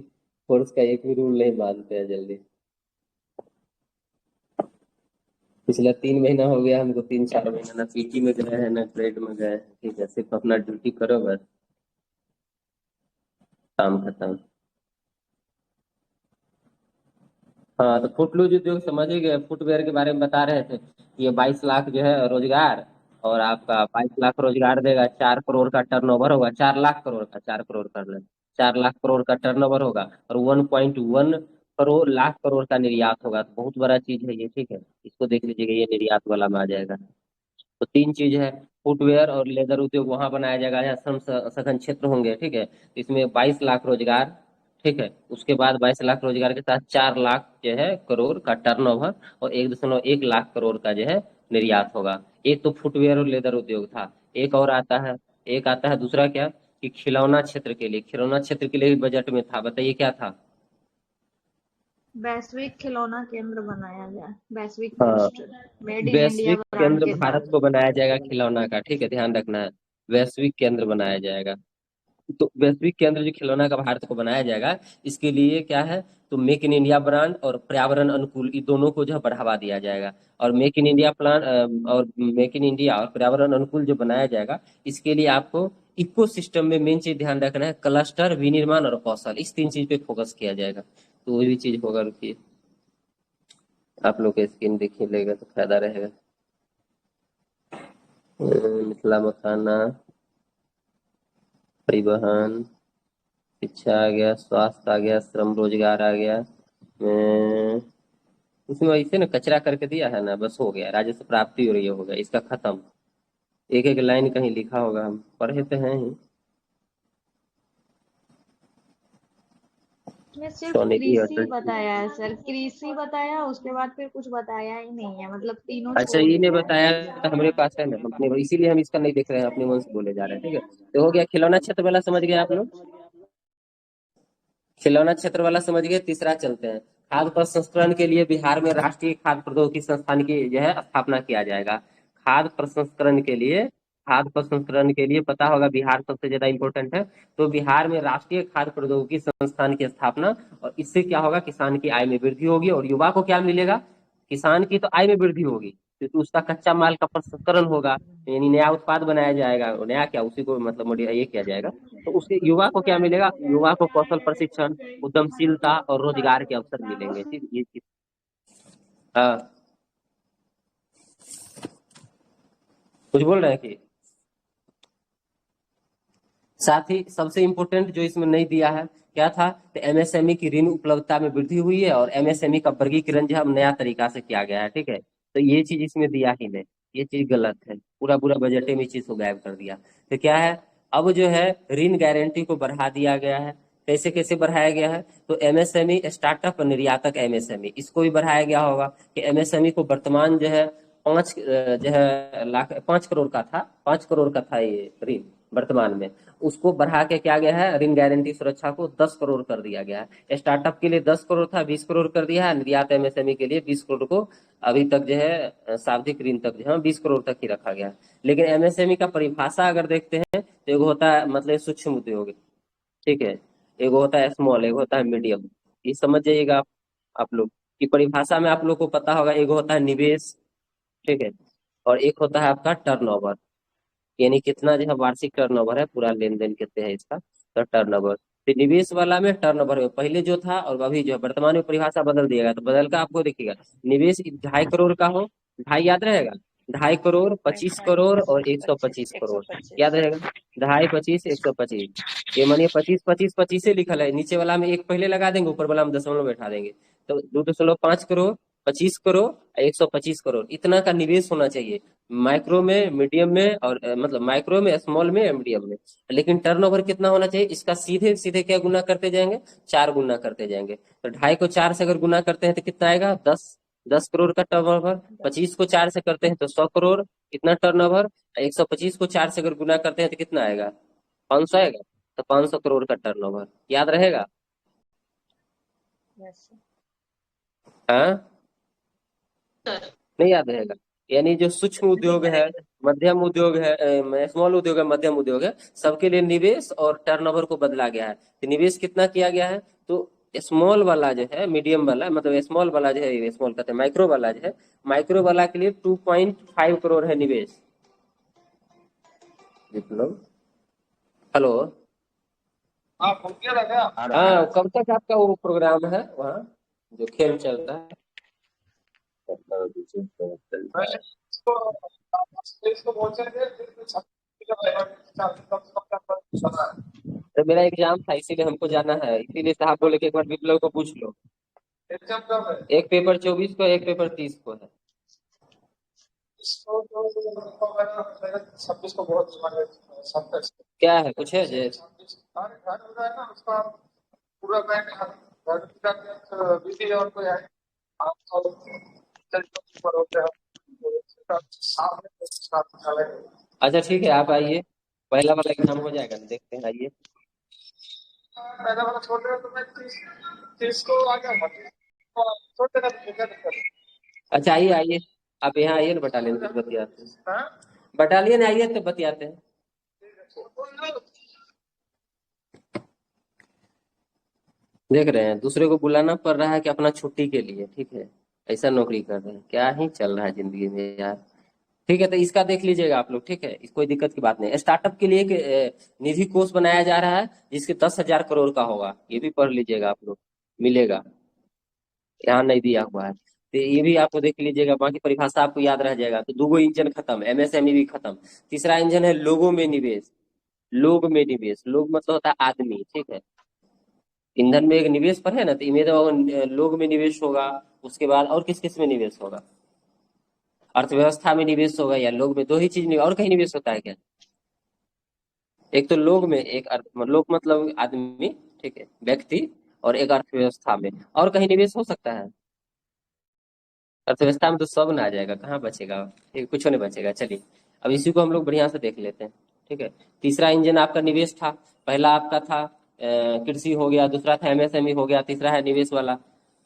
फोर्स का एक भी रूल नहीं मानते हैं जल्दी। पिछला 3 महीना हो गया हमको, 3-4 महीना ना पीटी में गए हैं ना ट्रेड में गए हैं, ठीक है, सिर्फ अपना ड्यूटी करो बस, काम खत्म। हाँ, तो फुटलूज उद्योग समझ ही गए, फुटवेयर के बारे में बता रहे थे। ये 22 लाख जो है रोजगार, और आपका 22 लाख रोजगार देगा, 4 करोड़ का टर्नओवर होगा, 4 लाख करोड़ का, 4 करोड़ कर ले, 4 लाख करोड़ का टर्नओवर होगा, और 1.1 करोड़ का निर्यात होगा। तो बहुत बड़ा चीज है ये, ठीक है, इसको देख लीजिएगा, ये निर्यात वाला में आ जाएगा। तो 3 चीज है, फुटवेयर और लेदर उद्योग वहां बनाया जाएगा जहाँ श्रम सघन क्षेत्र होंगे, ठीक है, इसमें 22 लाख रोजगार, ठीक है, उसके बाद 22 लाख रोजगार के साथ 4 लाख जो है करोड़ का टर्नओवर, और 1.1 लाख करोड़ का जो है निर्यात होगा। एक तो फुटवेयर और लेदर उद्योग था। एक और आता है, एक आता है दूसरा क्या, कि खिलौना क्षेत्र के लिए, खिलौना क्षेत्र के लिए भी बजट में था, बताइए क्या था? वैश्विक खिलौना केंद्र बनाया गया, वैश्विक हाँ, क्लस्टर, मेड इन इंडिया वैश्विक ब्रांड केंद्र के भारत साथ। को बनाया जाएगा खिलौना का, ठीक है, ध्यान रखना है। वैश्विक केंद्र बनाया जाएगा। तो वैश्विक केंद्र जो खिलौना का भारत को बनाया जाएगा, इसके लिए क्या है, तो मेक इन इंडिया ब्रांड और पर्यावरण अनुकूल, इन दोनों को जो है बढ़ावा दिया जाएगा। और मेक इन इंडिया प्लान और मेक इन इंडिया और पर्यावरण अनुकूल जो बनाया जाएगा, इसके लिए आपको इको सिस्टम में मेन चीज ध्यान रखना है, क्लस्टर, विनिर्माण और कौशल, इस 3 चीज पे फोकस किया जाएगा। तो वही भी चीज होगा। रुकिए, आप लोग का स्क्रीन देखिए लेगा तो फायदा रहेगा। मिथिला मखाना, परिवहन, शिक्षा आ गया, स्वास्थ्य आ गया, श्रम रोजगार आ गया। उसमें ऐसे ना कचरा करके दिया है ना, बस हो गया, राजस्व प्राप्ति हो रही होगा, इसका खत्म। एक एक लाइन कहीं लिखा होगा, हम पढ़े तो हैं ही। इसमें सिर्फ स्वनिधि कृषि अटल। बताया है सर, कृषि बताया, उसके बाद फिर कुछ बताया ही नहीं है, मतलब तीनों अच्छा, छोड़ ये नहीं दिया है। बताया तो हमारे पास है ना, अपने इसीलिए हम इसका नहीं देख रहे हैं, अपने मन से बोले जा रहे हैं, ठीक है। तो हो गया खिलौना क्षेत्र वाला, समझ गए आप लोग। खिलौना क्षेत्र वाला समझ गए। तीसरा चलते हैं, खाद्य प्रसंस्करण के लिए बिहार में राष्ट्रीय खाद्य प्रौद्योगिकी संस्थान की जो है स्थापना किया जाएगा। खाद्य प्रसंस्करण के लिए, खाद्य प्रसंस्करण के लिए पता होगा बिहार सबसे ज्यादा इंपॉर्टेंट है। तो बिहार में राष्ट्रीय खाद्य प्रौद्योगिकी संस्थान की स्थापना, और इससे क्या होगा, किसान की आय में वृद्धि होगी और युवा को क्या मिलेगा, किसान की तो आय में वृद्धि होगी, क्योंकि उसका कच्चा माल का प्रसंस्करण होगा, यानी नया उत्पाद बनाया जाएगा, नया क्या, उसी को मतलब ये किया जाएगा। तो उसके युवा को क्या मिलेगा, युवा को कौशल प्रशिक्षण, उद्यमशीलता और रोजगार के अवसर मिलेंगे, ठीक ये चीज। हाँ, कुछ बोल रहे हैं कि साथ ही सबसे इम्पोर्टेंट जो इसमें नहीं दिया है क्या था, तो एमएसएमई की ऋण उपलब्धता में वृद्धि हुई है, और एमएसएमई का वर्गीकरण जो है नया तरीका से किया गया है, ठीक है। तो ये चीज इसमें दिया ही नहीं, ये चीज गलत है, पूरा पूरा बजट में इस चीज को गायब कर दिया। तो क्या है, अब जो है ऋण गारंटी को बढ़ा दिया गया है। कैसे कैसे बढ़ाया गया है, तो एमएसएमई स्टार्टअप और निर्यातक एमएसएमई, इसको भी बढ़ाया गया होगा कि एमएसएमई को वर्तमान जो है 5 करोड़ का था, 5 करोड़ का था ये ऋण वर्तमान में, उसको बढ़ा के क्या गया है, ऋण गारंटी सुरक्षा को 10 करोड़ कर दिया गया है। स्टार्टअप के लिए 10 करोड़ था, 20 करोड़ कर दिया है। निर्यात एमएसएमई के लिए 20 करोड़ को अभी तक जो है सावधिक ऋण तक जो है 20 करोड़ तक ही रखा गया है। लेकिन एमएसएमई का परिभाषा अगर देखते हैं तो एक होता है मतलब सूक्ष्म उद्योग, ठीक है, एक होता है स्मॉल, एक होता है मीडियम। ये समझ जाइएगा आप लोग की परिभाषा में, आप लोग को पता होगा, एक होता है निवेश, ठीक है, और एक होता है आपका टर्नओवर, यानी कितना जो है वार्षिक टर्नओवर है, पूरा लेन देन कितने है इसका, तो टर्नओवर। तो निवेश वाला में टर्नओवर में पहले जो था और अभी जो है वर्तमान में परिभाषा बदल दिएगा, तो बदल का आपको देखिएगा, निवेश 2.5 करोड़ का हो, ढाई याद रहेगा, 2.5 करोड़, 25 करोड़ और 125 करोड़, 125। याद रहेगा, 2.5, 25, 125। ये मानिए 25, 25, 25 लिखल है, नीचे वाला में एक पहले लगा देंगे, ऊपर वाला में दशमलव बैठा देंगे, तो 2.5 करोड़, 25 करोड़, 125 करोड़, इतना का निवेश होना चाहिए। माइक्रो में, मीडियम में, और मतलब माइक्रो में, स्मॉल में, मीडियम में। लेकिन टर्नओवर कितना होना चाहिए, इसका सीधे सीधे क्या गुना करते जाएंगे, 4 गुना करते जाएंगे। तो 2.5 को 4 से अगर गुना करते हैं तो कितना आएगा, 10 करोड़ का टर्नओवर। 25 को 4 से करते हैं तो 100 करोड़, कितना टर्नओवर। 125 को 4 से अगर गुना करते हैं तो कितना आएगा, 500 आएगा। तो 500 करोड़ का टर्नओवर, याद रहेगा। Yes sir. हाँ, नहीं याद रहेगा। यानी जो सूक्ष्म उद्योग है, मध्यम उद्योग है, स्मॉल उद्योग है, मध्यम उद्योग है, सबके लिए निवेश और टर्नओवर को बदला गया है। तो निवेश कितना किया गया है, तो स्मॉल वाला जो है, मीडियम वाला, मतलब स्मॉल वाला जो है, स्मॉल कहते हैं, माइक्रो वाला जो है, माइक्रो वाला के लिए 2.5 करोड़ है निवेश। मतलब हेलो, हाँ, कब तक आपका वो प्रोग्राम है वहाँ जो खेल चल रहा है। तो मेरा एग्जाम था इसीलिए हमको जाना है, इसीलिए साहब बोले कि एक बार विप्लव को पूछ लो। एक पेपर 24 को, एक पेपर 30 को है। 26 को बहुत क्या है, कुछ है जे पूरा विधि और कोई अच्छा ठीक है, आप आइए, पहला वाला एग्जाम हो जाएगा, देखते हैं, आइए। पहला वाला छोड़ रहे हो तो मैं 30 को आ गया। अच्छा आइए आइए, आप यहाँ आइए ना बटालियन, कुछ बतियाते हैं। बटालियन आइए तो बतियाते हैं। देख रहे हैं दूसरे को बुलाना पड़ रहा है कि अपना छुट्टी के लिए, ठीक है। ऐसा नौकरी कर रहे हैं, क्या ही चल रहा है जिंदगी में यार। ठीक है, तो इसका देख लीजिएगा आप लोग, ठीक है। इस कोई दिक्कत की बात नहीं। स्टार्टअप के लिए एक निधि कोष बनाया जा रहा है, जिसके 10,000 करोड़ का होगा। ये भी पढ़ लीजिएगा आप लोग, मिलेगा। यहाँ नहीं दिया हुआ है तो ये भी आपको देख लीजिएगा, बाकी परिभाषा आपको याद रह जाएगा। तो दो इंजन खत्म, एमएसएमई भी खत्म। तीसरा इंजन है लोगों में निवेश। लोग में निवेश, लोग मतलब होता है आदमी, ठीक है। ईंधन में एक निवेश पर है ना, तो इनमें तो लोग में निवेश होगा। उसके बाद और किस किस में निवेश होगा? अर्थव्यवस्था में निवेश होगा, या लोग में? दो ही चीज, और कहीं निवेश होता है क्या? एक तो लोग में, एक लोग मतलब आदमी, ठीक है, व्यक्ति। और एक अर्थव्यवस्था में। और कहीं निवेश हो सकता है? अर्थव्यवस्था में तो सब ना आ जाएगा, कहाँ बचेगा? ठीक, कुछ नहीं बचेगा। चलिए, अब इसी को हम लोग बढ़िया से देख लेते हैं, ठीक है। तीसरा इंजन आपका निवेश था। पहला आपका था कृषि हो गया, दूसरा था एमएसएमई हो गया, तीसरा है निवेश वाला।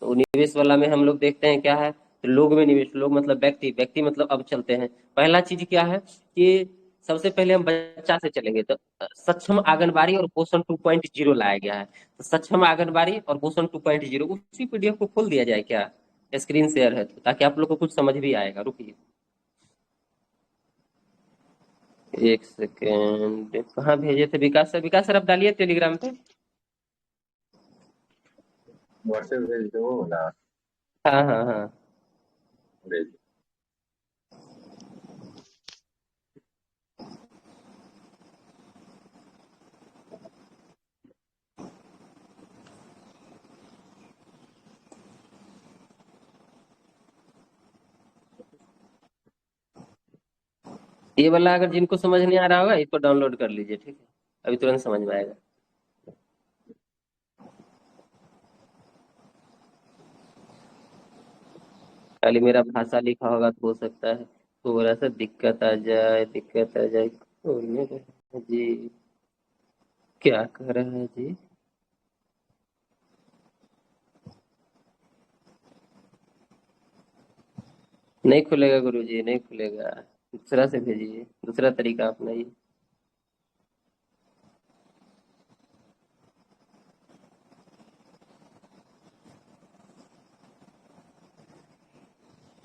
तो निवेश वाला में हम लोग देखते हैं क्या है, तो लोग में निवेश। लोग मतलब व्यक्ति, व्यक्ति मतलब अब चलते हैं। पहला चीज क्या है कि सबसे पहले हम बच्चा से चलेंगे, तो सक्षम आंगनबाड़ी और पोषण 2.0 लाया गया है। तो सक्षम आंगनबाड़ी और पोषण 2.0, उसी पीडीएफ को खोल दिया जाए क्या? स्क्रीन शेयर है तो, ताकि आप लोग को कुछ समझ भी आएगा। रुकिए एक सेकेंड, कहाँ भेजे थे? विकास सर, विकास सर आप डालिए टेलीग्राम पे। व्हाट्सएप भेज दो ना। हाँ हाँ हाँ। भेज। ये वाला अगर जिनको समझ नहीं आ रहा होगा, इसको डाउनलोड कर लीजिए, ठीक है। अभी तुरंत समझ में आएगा। खाली मेरा भाषा लिखा होगा तो हो सकता है थोड़ा सा दिक्कत आ जाए, दिक्कत आ जाए। खोलने दो जी, क्या कर रहे हैं जी? नहीं खुलेगा गुरुजी, नहीं खुलेगा। दूसरा से भेजिए, दूसरा तरीका अपनाइए।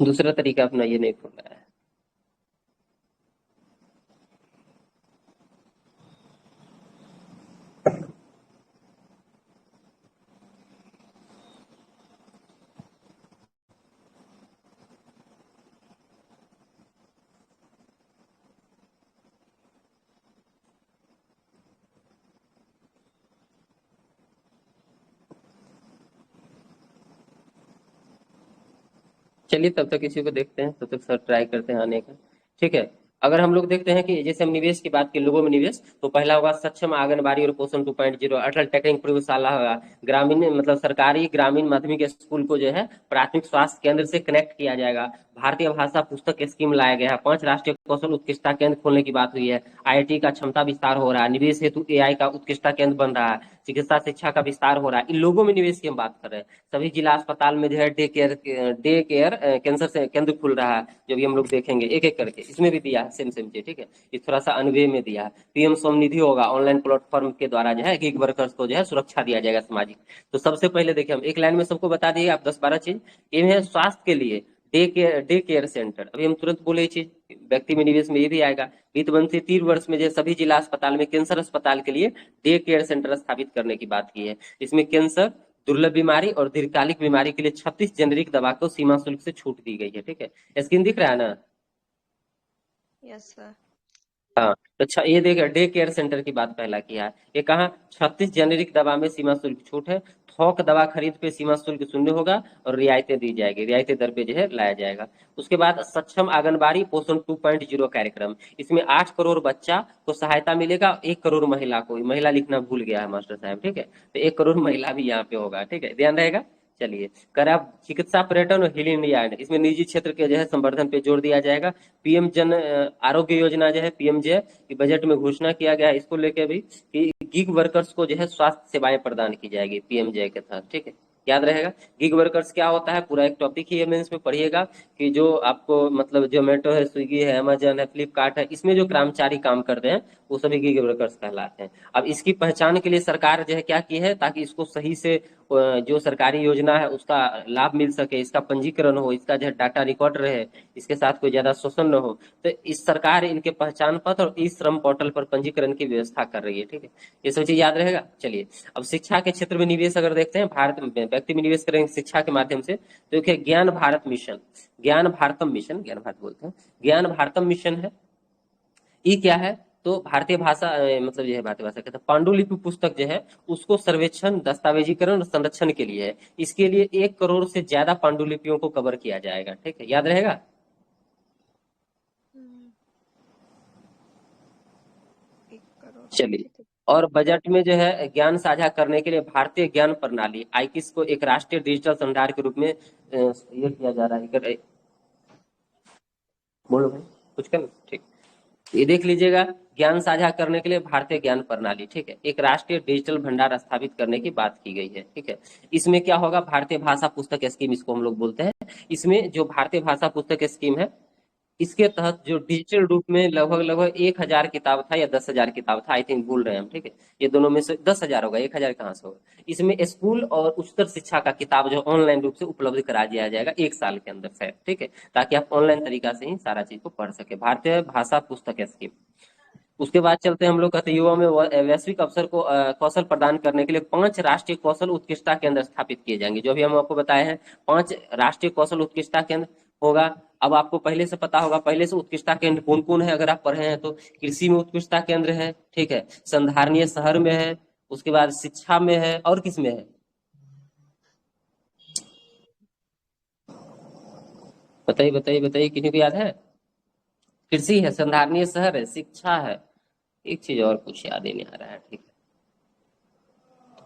दूसरा तरीका अपनाइए, नहीं खुल रहा है। चलिए तब तक किसी को देखते हैं, तब तक सर ट्राई करते हैं आने का, ठीक है। अगर हम लोग देखते हैं कि जैसे हम निवेश की बात की, लोगों में निवेश, तो पहला होगा सक्षम आंगनबाड़ी और पोषण 2.0। अटल टेकनिक प्रयोगशाला होगा। ग्रामीण मतलब सरकारी ग्रामीण माध्यमिक स्कूल को जो है प्राथमिक स्वास्थ्य केंद्र से कनेक्ट किया जाएगा। भारतीय भाषा पुस्तक स्कीम लाया गया है। 5 राष्ट्रीय कौशल उत्कृष्टता केंद्र खोलने की बात हुई है। आईआईटी का क्षमता विस्तार हो रहा है। निवेश हेतु एआई का उत्कृष्टता केंद्र बन रहा है। चिकित्सा शिक्षा का विस्तार हो रहा है। इन लोगों में निवेश की हम बात कर रहे हैं। सभी जिला अस्पताल में जो है डे केयर कैंसर से केंद्र खुल रहा है, जो भी हम लोग देखेंगे एक एक करके। इसमें भी दिया है सेम सेम चीज, ठीक है। ये थोड़ा सा अनवे में दिया है। पीएम स्वनिधि होगा, ऑनलाइन प्लेटफॉर्म के द्वारा जो है गिग वर्कर्स को जो है सुरक्षा दिया जाएगा सामाजिक। तो सबसे पहले देखिए, हम एक लाइन में सबको बता दिए, आप 10-12 चीज। ये है स्वास्थ्य के लिए डे केयर सेंटर। अभी हम तुरंत बोले ये चीज, व्यक्ति में निवेश में ये भी आएगा। वित्त मंत्री 3 वर्ष में जो सभी जिला अस्पताल में कैंसर अस्पताल के लिए डे केयर सेंटर स्थापित करने की बात की है। इसमें कैंसर, दुर्लभ बीमारी और दीर्घकालिक बीमारी के लिए 36 जेनेरिक दवा को सीमा शुल्क से छूट दी गई है, ठीक है। स्क्रीन दिख रहा है ना? Yes sir. हाँ, तो अच्छा ये देखिए, डे केयर सेंटर की बात पहला किया है। ये कहाँ? 36 जेनेरिक दवा में सीमा शुल्क छूट है। थोक दवा खरीद पे सीमा शुल्क शून्य होगा और रियायतें दी जाएगी, रियायतें दर पे जो है लाया जाएगा। उसके बाद सक्षम आंगनबाड़ी पोषण 2.0 कार्यक्रम। इसमें 8 करोड़ बच्चा को सहायता मिलेगा, 1 करोड़ महिला को। महिला लिखना भूल गया है मास्टर साहब, ठीक है। तो 1 करोड़ महिला भी यहाँ पे होगा, ठीक है, ध्यान रहेगा। चलिए, कर आप चिकित्सा पर्यटन और हिल इंडिया, इसमें निजी क्षेत्र के जो है संवर्धन पे जोर दिया जाएगा। पीएम जन आरोग्य योजना जो है पीएमजे की बजट में घोषणा किया गया है, इसको लेके भी कि गिग वर्कर्स को जो है स्वास्थ्य सेवाएं प्रदान की जाएगी पीएमजे के तहत, ठीक है। याद रहेगा। गिग वर्कर्स क्या होता है, पूरा एक टॉपिक ही है मेंस में, पढ़िएगा कि जो आपको मतलब जोमेटो है, स्विगी है, अमेजन है, फ्लिपकार्ट है, इसमें जो कर्मचारी काम करते हैं वो सभी गिग वर्कर्स कहलाते हैं। अब इसकी पहचान के लिए सरकार जो है क्या की है, ताकि इसको सही से जो सरकारी योजना है उसका लाभ मिल सके, इसका पंजीकरण हो, इसका जो है डाटा रिकॉर्ड रहे, इसके साथ कोई ज्यादा शोषण न हो, तो इस सरकार इनके पहचान पत्र और ई श्रम पोर्टल पर पंजीकरण की व्यवस्था कर रही है। ठीक है, ये सब चीज याद रहेगा। चलिए, अब शिक्षा के क्षेत्र में निवेश अगर देखते हैं, भारत में व्यक्ति में निवेश करेंगे शिक्षा के माध्यम से, तो देखिए ज्ञान भारत मिशन, ज्ञान भारतम मिशन, ज्ञान भारत बोलते हैं, ज्ञान भारतम मिशन है। ये क्या है, तो भारतीय भाषा मतलब जो है भारतीय भाषा कहते हैं, पांडुलिपि पुस्तक जो है उसको सर्वेक्षण, दस्तावेजीकरण और संरक्षण के लिए है। इसके लिए 1 करोड़ से ज्यादा पांडुलिपियों को कवर किया जाएगा। ठीक है, याद रहेगा। हम्म, 1 करोड़। चलिए, और बजट में जो है ज्ञान साझा करने के लिए भारतीय ज्ञान प्रणाली आईकिस को एक राष्ट्रीय डिजिटल संधार के रूप में ये किया जा रहा है। बोलो भाई, कुछ कर। ठीक, ये देख लीजिएगा, ज्ञान साझा करने के लिए भारतीय ज्ञान प्रणाली, ठीक है, एक राष्ट्रीय डिजिटल भंडार स्थापित करने की बात की गई है। ठीक है, इसमें क्या होगा, भारतीय भाषा पुस्तक स्कीम इसको हम लोग बोलते हैं। इसमें जो भारतीय भाषा पुस्तक स्कीम है, इसके तहत जो डिजिटल रूप में लगभग 1000 किताब था या 10,000 किताब था, आई थिंक भूल रहे हैं हम। ठीक है, ये दोनों में से 10,000 होगा, 1000 कहाँ से होगा। इसमें स्कूल और उच्चतर शिक्षा का किताब जो ऑनलाइन रूप से उपलब्ध करा दिया जाएगा 1 साल के अंदर से। ठीक है, ताकि आप ऑनलाइन तरीका से ही सारा चीज को पढ़ सके, भारतीय भाषा पुस्तक स्कीम। उसके बाद चलते हैं हम लोग कहते हैं युवा में वैश्विक अवसर को कौशल प्रदान करने के लिए 5 राष्ट्रीय कौशल उत्कृष्टता केंद्र स्थापित किए जाएंगे। जो भी हम आपको बताए हैं, 5 राष्ट्रीय कौशल उत्कृष्टता केंद्र होगा। अब आपको पहले से पता होगा, पहले से उत्कृष्टता केंद्र कौन कौन है अगर आप पढ़े हैं तो। कृषि में उत्कृष्टता केंद्र है, ठीक है, संधारणीय शहर में है, उसके बाद शिक्षा में है, और किस में है बताइए बताइए बताइए, किसी को याद है। कृषि है, संधारणीय शहर है, शिक्षा है, एक चीज और कुछ याद ही नहीं आ रहा है। ठीक है,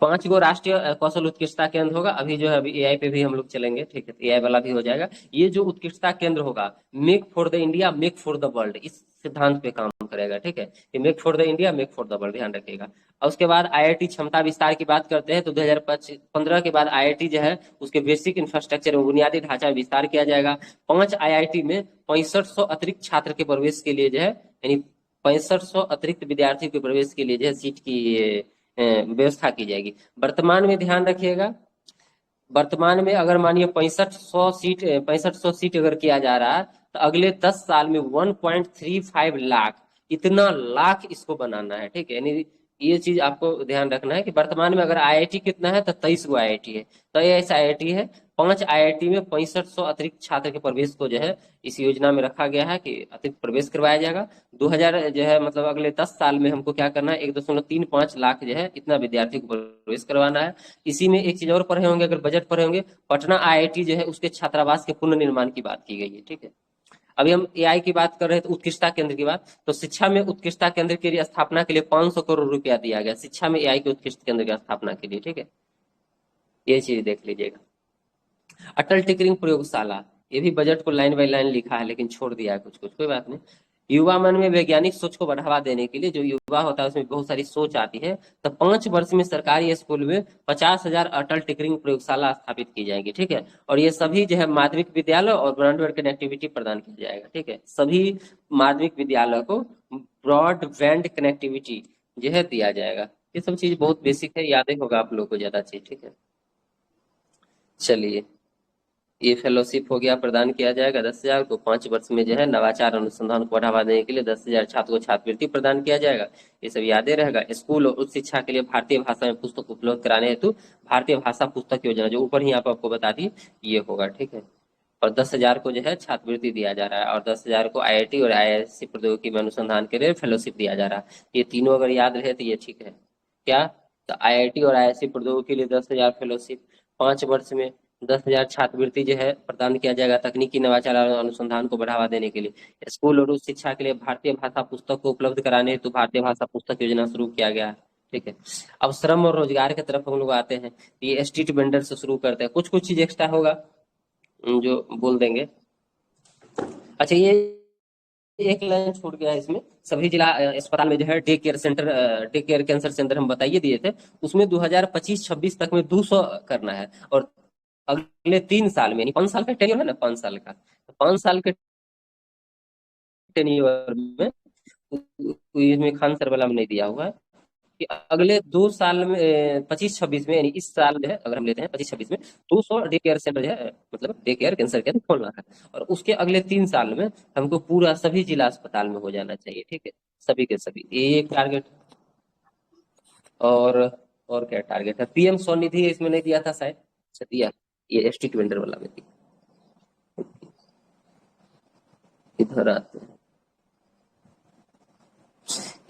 5 गो राष्ट्रीय कौशल उत्कृष्टता केंद्र होगा। अभी जो है अभी एआई पे भी हम लोग चलेंगे। ठीक है, एआई वाला भी हो जाएगा। ये जो उत्कृष्टता केंद्र होगा, make for the India, make for the world, इस सिद्धांत पे काम करेगा। ठीक है, ये make for the India, make for the world, ध्यान रखिएगा। और उसके बाद आईआईटी क्षमता विस्तार की बात करते हैं तो 2015 के बाद आईआईटी जो है उसके बेसिक इंफ्रास्ट्रक्चर और बुनियादी ढांचा में विस्तार किया जाएगा। 5 आईआईटी में 6500 अतिरिक्त छात्र के प्रवेश के लिए जो है, यानी 6500 अतिरिक्त विद्यार्थियों के प्रवेश के लिए जो है सीट की व्यवस्था की जाएगी। वर्तमान में ध्यान रखिएगा, वर्तमान में अगर मानिए 6500 सीट अगर किया जा रहा है तो अगले 10 साल में 1.35 लाख, इतना लाख इसको बनाना है। ठीक है, यानी ये चीज आपको ध्यान रखना है कि वर्तमान में अगर आईआईटी कितना है तो 23 गो आईआईटी है, तो ये ऐसा आईआईटी है। 5 आईआईटी में 6500 अतिरिक्त छात्र के प्रवेश को जो है इस योजना में रखा गया है कि अतिरिक्त प्रवेश करवाया जाएगा। 2000 जो है मतलब अगले 10 साल में हमको क्या करना है, 1.35 लाख जो है इतना विद्यार्थी को प्रवेश करवाना है। इसी में एक चीज और पढ़े होंगे, अगर बजट पढ़े होंगे, पटना आईआईटी जो है उसके छात्रावास के पुनर्निर्माण की बात की गई है। ठीक है, अभी हम एआई की बात कर रहे थे, उत्कृष्टता केंद्र की बात, तो शिक्षा में उत्कृष्टता केंद्र की स्थापना के लिए 500 करोड़ रुपया दिया गया शिक्षा में एआई के उत्कृष्ट केंद्र की स्थापना के लिए। ठीक है, ये चीज देख लीजिएगा। अटल टिकरिंग प्रयोगशाला, ये भी बजट को लाइन बाय लाइन लिखा है लेकिन छोड़ दिया है कुछ कुछ, कोई बात नहीं। युवा मन में वैज्ञानिक सोच को बढ़ावा देने के लिए, जो युवा होता है उसमें बहुत सारी सोच आती है, तो 5 वर्ष में सरकारी स्कूल में 50,000 अटल टिकरिंग प्रयोगशाला स्थापित की जाएगी। ठीक है, और ये सभी जो है माध्यमिक विद्यालय और ब्रॉडबैंड कनेक्टिविटी प्रदान किया जाएगा। ठीक है, सभी माध्यमिक विद्यालय को ब्रॉडबैंड कनेक्टिविटी जो है दिया जाएगा। ये सब चीज बहुत बेसिक है, याद ही होगा आप लोग को ज्यादा चीज। ठीक है, चलिए, ये फेलोशिप हो गया, प्रदान किया जाएगा 10,000 को। 5 वर्ष में जो है नवाचार अनुसंधान को बढ़ावा देने के लिए 10,000 छात्र को छात्रवृत्ति प्रदान किया जाएगा। ये सब यादें रहेगा। स्कूल और उच्च शिक्षा के लिए भारतीय भाषा में पुस्तक उपलब्ध कराने हेतु भारतीय भाषा पुस्तक योजना, जो ऊपर ही आप आपको बता दी, ये होगा। ठीक है, और 10,000 को जो है छात्रवृत्ति दिया जा रहा है, और 10,000 को आईआईटी और आईआईएससी प्रौद्योगिकी में अनुसंधान के लिए फेलोशिप दिया जा रहा है। ये तीनों अगर याद रहे तो ये ठीक है। क्या, तो आईआईटी और आईआईएससी प्रौद्योगिकी के लिए 10,000 फेलोशिप, 5 वर्ष में 10,000 छात्रवृत्ति जो है प्रदान किया जाएगा तकनीकी नवाचार और अनुसंधान को बढ़ावा देने के लिए। स्कूल और उच्च शिक्षा के लिए भारतीय भाषा पुस्तक को उपलब्ध कराने हेतु भारतीय भाषा पुस्तक योजना शुरू किया गया है। ठीक है, अब श्रम और रोजगार की तरफ हम लोग आते हैं। ये स्ट्रीट वेंडर से शुरू करते हैं, कुछ कुछ चीज एक्स्ट्रा होगा जो बोल देंगे। अच्छा, ये एक लाइन छूट गया है इसमें। सभी जिला अस्पताल में जो है डे केयर कैंसर सेंटर हम बताइए दिए थे, उसमें 2025-26 तक में 200 करना है। और अगले 3 साल में, यानी 5 साल का टेन्योर है ना, 5 साल का, तो 5 साल के टेन्योर में इसमें खान सर वाला में नहीं दिया हुआ है कि अगले 2 साल में 25-26 में, यानी इस साल जो है अगर हम लेते हैं 25-26 में 200 डे केयर सेंटर जो है, मतलब डे केयर कैंसर केयर खोलना है। और उसके अगले 3 साल में हमको पूरा सभी जिला अस्पताल में हो जाना चाहिए, ठीक है, सभी के सभी। ये एक टारगेट। और क्या टारगेट है? पीएम स्वनिधि इसमें नहीं दिया था शायद, अच्छा दिया, ये स्ट्रीट वेंडर वाला में दिया। इधर आते हैं,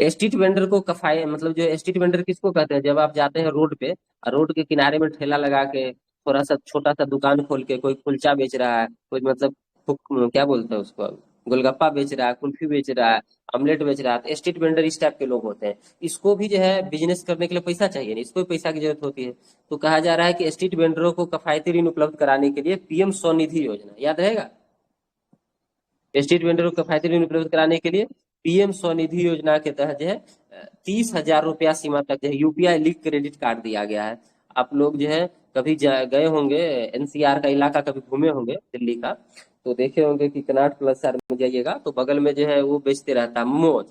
स्ट्रीट वेंडर को कफाई, मतलब जो स्ट्रीट वेंडर किसको कहते हैं? जब आप जाते हैं रोड पे और रोड के किनारे में ठेला लगा के थोड़ा सा छोटा सा दुकान खोल के कोई कुलचा बेच रहा है, कोई मतलब क्या बोलते हैं उसको, गोलगप्पा बेच रहा है, कुल्फी बेच रहा है, ऑमलेट बेच रहा है, तो स्ट्रीट वेंडर इस टाइप के लोग होते हैं। इसको भी जो है बिजनेस करने के लिए पैसा चाहिए, नहीं इसको भी पैसा की जरूरत होती है। तो कहा जा रहा है कि स्ट्रीट वेंडरों को कफायती ऋण उपलब्ध कराने के लिए पीएम स्वनिधि योजना, याद रहेगा, स्ट्रीट वेंडरों को कफायती ऋण उपलब्ध कराने के लिए पीएम स्वनिधि योजना के तहत जो है 30,000 रुपया सीमा तक जो है यूपीआई लिंक क्रेडिट कार्ड दिया गया है। आप लोग जो है कभी गए होंगे, एनसीआर का इलाका कभी घूमे होंगे दिल्ली का, तो देखे होंगे कि कनॉट प्लस शहर में जाइएगा तो बगल में जो है वो बेचते रहता है मोमोज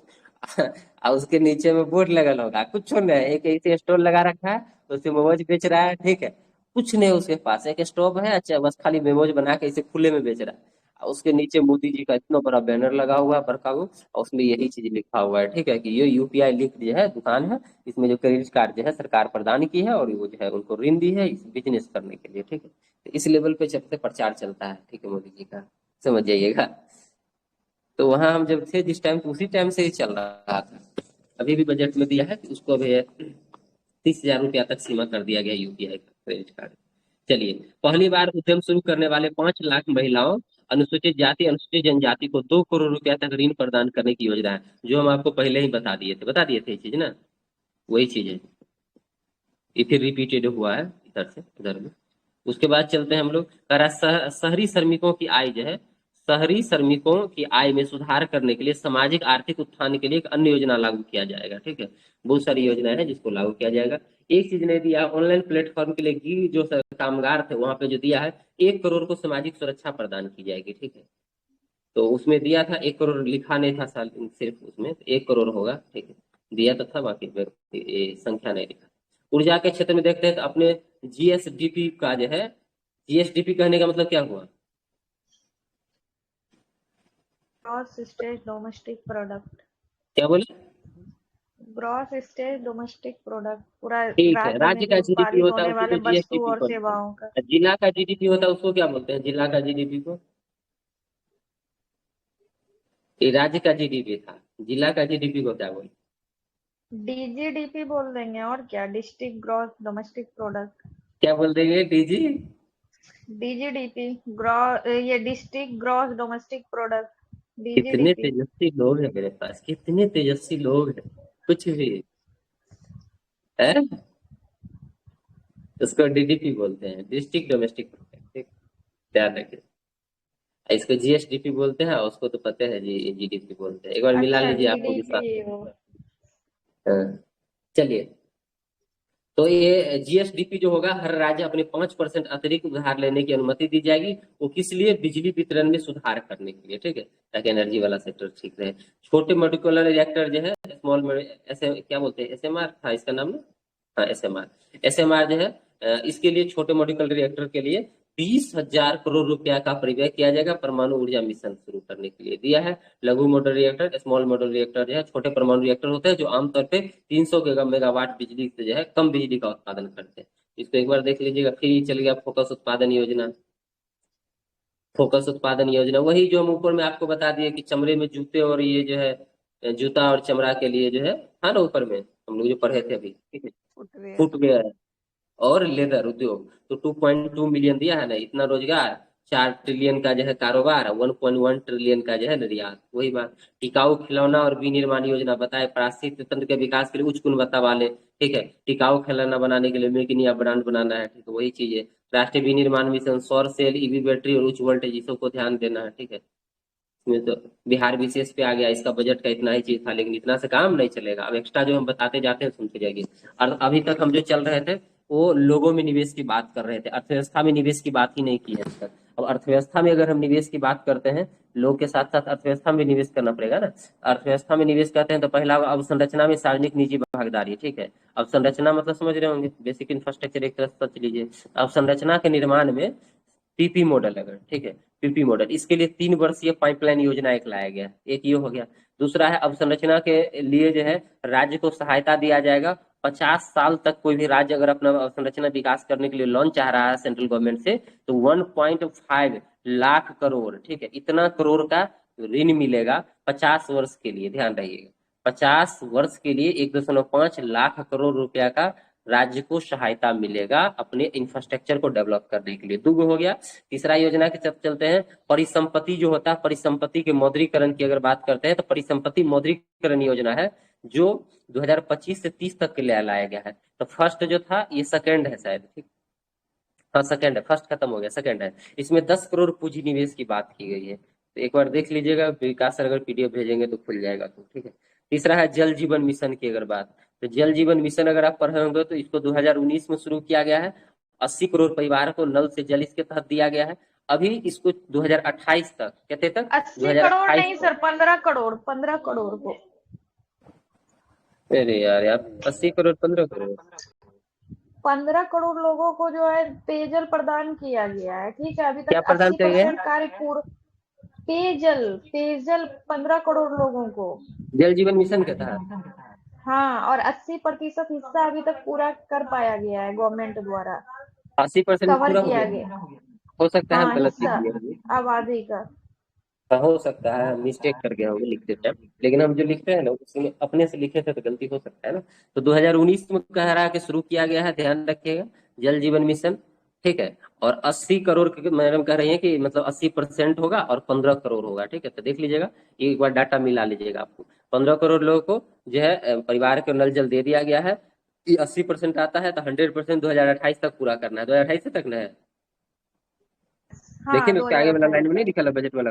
और उसके नीचे में बोर्ड लगल होगा, कुछ नहीं, एक ऐसे स्टोर लगा रखा है, उससे मोमोज बेच रहा है, ठीक है, कुछ नहीं उसके पास, एक स्टोव है, अच्छा बस खाली मोमोज बना के इसे खुले में बेच रहा है। और उसके नीचे मोदी जी का इतना बड़ा बैनर लगा हुआ है बड़का वो, और उसमें यही चीज लिखा हुआ है, ठीक है, कि ये यूपीआई लिंक जो है दुकान है, इसमें जो क्रेडिट कार्ड जो है सरकार प्रदान की है और वो जो है उनको ऋण दी है इस बिजनेस करने के लिए, ठीक है। तो इस लेवल पे चलते प्रचार चलता है, ठीक है, मोदी जी का, समझ जाइएगा। तो वहां हम जब थे जिस टाइम, तो उसी टाइम से ही चल रहा था। अभी भी बजट में दिया है कि उसको अभी 30,000 रुपया तक सीमा कर दिया गया यूपीआई का क्रेडिट कार्ड। चलिए, पहली बार उद्यम शुरू करने वाले 5 लाख महिलाओं, अनुसूचित जाति अनुसूचित जनजाति को 2 करोड़ रुपया तक ऋण प्रदान करने की योजना है, जो हम आपको पहले ही बता दिए थे ये चीज ना, वही चीज है, ये फिर रिपीटेड हुआ है इधर से उधर में। उसके बाद चलते हैं हम लोग, शहरी श्रमिकों की आय जो है, शहरी श्रमिकों की आय में सुधार करने के लिए सामाजिक आर्थिक उत्थान के लिए एक अन्य योजना लागू किया जाएगा, ठीक है, बहुत सारी योजनाएं हैं जिसको लागू किया जाएगा। एक चीज नहीं दिया, ऑनलाइन प्लेटफॉर्म के लिए गिग जो कामगार थे वहां पे जो दिया है 1 करोड़ को सामाजिक सुरक्षा प्रदान की जाएगी, ठीक है। तो उसमें दिया था 1 करोड़, लिखा नहीं था साल सिर्फ उसमें, 1 करोड़ होगा, ठीक है, दिया तो था, बाकी संख्या नहीं लिखा। ऊर्जा के क्षेत्र में देखते हैं तो अपने जीएसडीपी का जो है, जीएसडीपी कहने का मतलब क्या हुआ? ग्रॉस स्टेट डोमेस्टिक प्रोडक्ट, क्या बोले? ग्रॉस स्टेट डोमेस्टिक प्रोडक्ट, पूरा ठीक है, राज्य राज्य में का जो जीडीपी उत्पादित होता है होने उसी वाले को वस्तु जीएसडीपी और बोलते सेवाओं का। हैं। जिला का जीडीपी होता है उसको क्या बोलते हैं? जिला का जीडीपी को, ये राज्य का जीडीपी था, जिला का जीडीपी को क्या बोलते? डीजीडीपी बोल देंगे, और क्या, डिस्ट्रिक्ट ग्रॉस डोमेस्टिक प्रोडक्ट। क्या बोल देंगे? डीजी डीजीडीपी, ग्रॉस, ये डिस्ट्रिक्ट ग्रॉस डोमेस्टिक प्रोडक्ट, कितने डीजीडीपी। तेजस्वी लोग हैं मेरे पास, कितने तेजस्वी लोग हैं, कुछ भी है, उसको डीडीपी बोलते हैं, डिस्ट्रिक्ट डोमेस्टिक प्रोडक्ट, ठीक, ध्यान रखिए। इसको जीएसडीपी बोलते हैं, उसको तो पता है जी जीडीपी बोलते हैं, एक बार मिला अच्छा, लीजिए आपको विश्वास। जीडीपी वो। हाँ, चलिए, तो ये जीएसडीपी जो होगा, हर राज्य अपने 5% अतिरिक्त उधार लेने की अनुमति दी जाएगी, वो किस लिए? बिजली वितरण में सुधार करने के लिए, ठीक है, ताकि एनर्जी वाला सेक्टर ठीक रहे। छोटे मॉलिक्यूलर रिएक्टर जो है, स्मॉल, ऐसे क्या बोलते हैं, एसएमआर था इसका नाम ना, हाँ एसएमआर जो है, इसके लिए छोटे मॉलिक्यूलर रिएक्टर के लिए 20,000 करोड़ रुपया का परिव्यय किया जाएगा, परमाणु ऊर्जा मिशन शुरू करने के लिए दिया है। लघु model reactor, small model reactor जो है, छोटे परमाणु रिएक्टर होते हैं जो आमतौर पे 300 मेगावाट बिजली से जो है कम बिजली का उत्पादन करते हैं। इसको एक बार देख लीजिएगा। फिर चल गया फोकस उत्पादन योजना। फोकस उत्पादन योजना वही जो हम ऊपर में आपको बता दिए कि चमड़े में जूते और ये जो है जूता और चमड़ा के लिए जो है था ना, ऊपर में हम लोग जो पढ़े थे अभी, ठीक है, फुटवेयर। फुटवेयर और लेदर उद्योग, तो 2.2 मिलियन दिया है ना, इतना रोजगार, 4 ट्रिलियन का जो है कारोबार, 1.1 ट्रिलियन का जो है निर्यात। वही बात, टिकाऊ खिलौना और विनिर्माण योजना बताए, पारिस्थितिक तंत्र के विकास के लिए उच्च गुणवत्ता वाले, ठीक है, टिकाऊ खिलौना बनाने के लिए मेक इन इंडिया ब्रांड बनाना है, ठीक है, वही चीज है। राष्ट्रीय विनिर्माण मिशन, सौर सेल, ईवी बैटरी और उच्च वोल्टेज, इसको ध्यान देना है, ठीक है, इसमें तो बिहार विशेष पे आ गया, इसका बजट का इतना ही चीज था, लेकिन इतना से काम नहीं चलेगा। अब एक्स्ट्रा जो हम बताते जाते हैं सुनते जाइए। और अभी तक हम जो चल रहे थे वो लोगों में निवेश की बात कर रहे थे, अर्थव्यवस्था में निवेश की बात ही नहीं की है अभी तक। अब अर्थव्यवस्था में अगर हम निवेश की बात करते हैं, लोग के साथ साथ अर्थव्यवस्था में निवेश करना पड़ेगा ना। अर्थव्यवस्था में निवेश करते हैं तो पहला अवसंरचना में सार्वजनिक निजी भागीदारी, ठीक है। अवसंरचना मतलब समझ रहे होंगे, बेसिक इंफ्रास्ट्रक्चर एक तरह से समझ लीजिए। अवसंरचना के निर्माण में पीपी मॉडल, अगर ठीक है पीपी मॉडल, इसके लिए 3 वर्षीय पाइपलाइन योजना एक लाया गया, एक ये हो गया। दूसरा है अवसंरचना के लिए जो है राज्य को सहायता दिया जाएगा। 50 साल तक कोई भी राज्य अगर अपना अवसंरचना विकास करने के लिए लोन चाह रहा है सेंट्रल गवर्नमेंट से, तो 1.5 लाख करोड़, ठीक है, इतना करोड़ का ऋण मिलेगा 50 वर्ष के लिए। ध्यान रहिएगा, 50 वर्ष के लिए 1.5 लाख करोड़ रुपया का राज्य को सहायता मिलेगा अपने इंफ्रास्ट्रक्चर को डेवलप करने के लिए। दूगो हो गया। तीसरा योजना के चलते हैं परिसंपत्ति जो होता है, परिसंपत्ति के मौद्रीकरण की अगर बात करते हैं तो परिसंपत्ति मौद्रीकरण योजना है जो 2025 से 30 तक के लिए लाया गया है। तो फर्स्ट जो था ये सेकंड है शायद, ठीक, हाँ सेकंड है, फर्स्ट खत्म हो गया, सेकंड है। इसमें 10 करोड़ पूंजी निवेश की बात की गई है, तो एक बार देख लीजिएगा, विकास सर अगर पीडीएफ भेजेंगे तो खुल जाएगा, तो ठीक है। तीसरा है जल जीवन मिशन की अगर बात, तो जल जीवन मिशन अगर आप पढ़ रहे होंगे तो इसको 2019 में शुरू किया गया है। 80 करोड़ परिवार को नल से जल इसके तहत दिया गया है। अभी इसको 2028 तक, कहते तक 80 करोड़ नहीं 2028 सर, 15 करोड़, 15 करोड़ को। अरे यार 80 करोड़ 15 करोड़ 15 करोड़ लोगों को जो है पेयजल प्रदान किया गया है, ठीक है। अभी क्या तक प्रदान किया गया है? 80% कार्य पूर्ण। पेयजल 15 करोड़ लोगों को जल जीवन मिशन के तहत, हाँ, और 80% हिस्सा अभी तक पूरा कर पाया गया है गवर्नमेंट द्वारा, 80% कवर पूरा हो किया गया। गया। हो सकता है हम हाँ, गलत लिख हिस्सा दिए होंगे, आबादी का। हो सकता है हम मिस्टेक कर गए होंगे लिखते टाइम, लेकिन हम जो लिखते हैं ना उसमें अपने से लिखे थे तो गलती हो सकता है ना। तो 2019 में कह रहा है कि शुरू किया गया है, ध्यान रखिएगा, जल जीवन मिशन, ठीक है। और 80 करोड़ की मैडम कह रही है कि मतलब 80% होगा और 15 करोड़ होगा, ठीक है। तो देख लीजिएगा, एक बार डाटा मिला लीजिएगा आपको। 15 करोड़ लोगों को जो है परिवार को नल जल दे दिया गया है। ये 80% आता है तो 100% 2028 तक पूरा करना है। 2028 तक ना है, देखिए हाँ, ना उसके आगे वाला लाइन में नहीं 2028 लिखा है बजट वाला,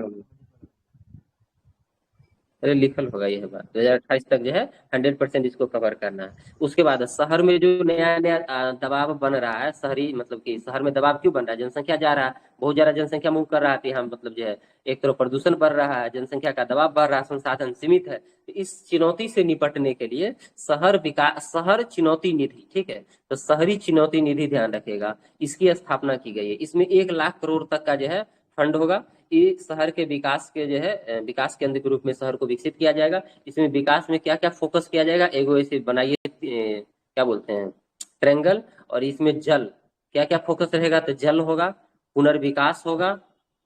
अरे लिखल होगा यह बात, 2028 तक जो है 100% इसको कवर करना है। उसके बाद शहर में जो नया नया दबाव बन रहा है, शहरी मतलब कि शहर में दबाव क्यों बन रहा है, जनसंख्या जा रहा है, बहुत ज्यादा जनसंख्या मूव कर रहा है, हम मतलब जो है एक तरफ प्रदूषण बढ़ रहा है, जनसंख्या का दबाव बढ़ रहा है, संसाधन सीमित है। तो इस चुनौती से निपटने के लिए शहर विकास, शहर चुनौती निधि, ठीक है, तो शहरी चुनौती निधि ध्यान रखिएगा, इसकी स्थापना की गई है। इसमें 1 लाख करोड़ तक का जो है फंड होगा। ये शहर के विकास के जो है विकास केंद्र के रूप में शहर को विकसित किया जाएगा। इसमें विकास में क्या क्या फोकस किया जाएगा, एगो ऐसे बनाइए क्या बोलते हैं ट्रायंगल, और इसमें जल क्या क्या फोकस रहेगा, तो जल होगा, पुनर्विकास होगा,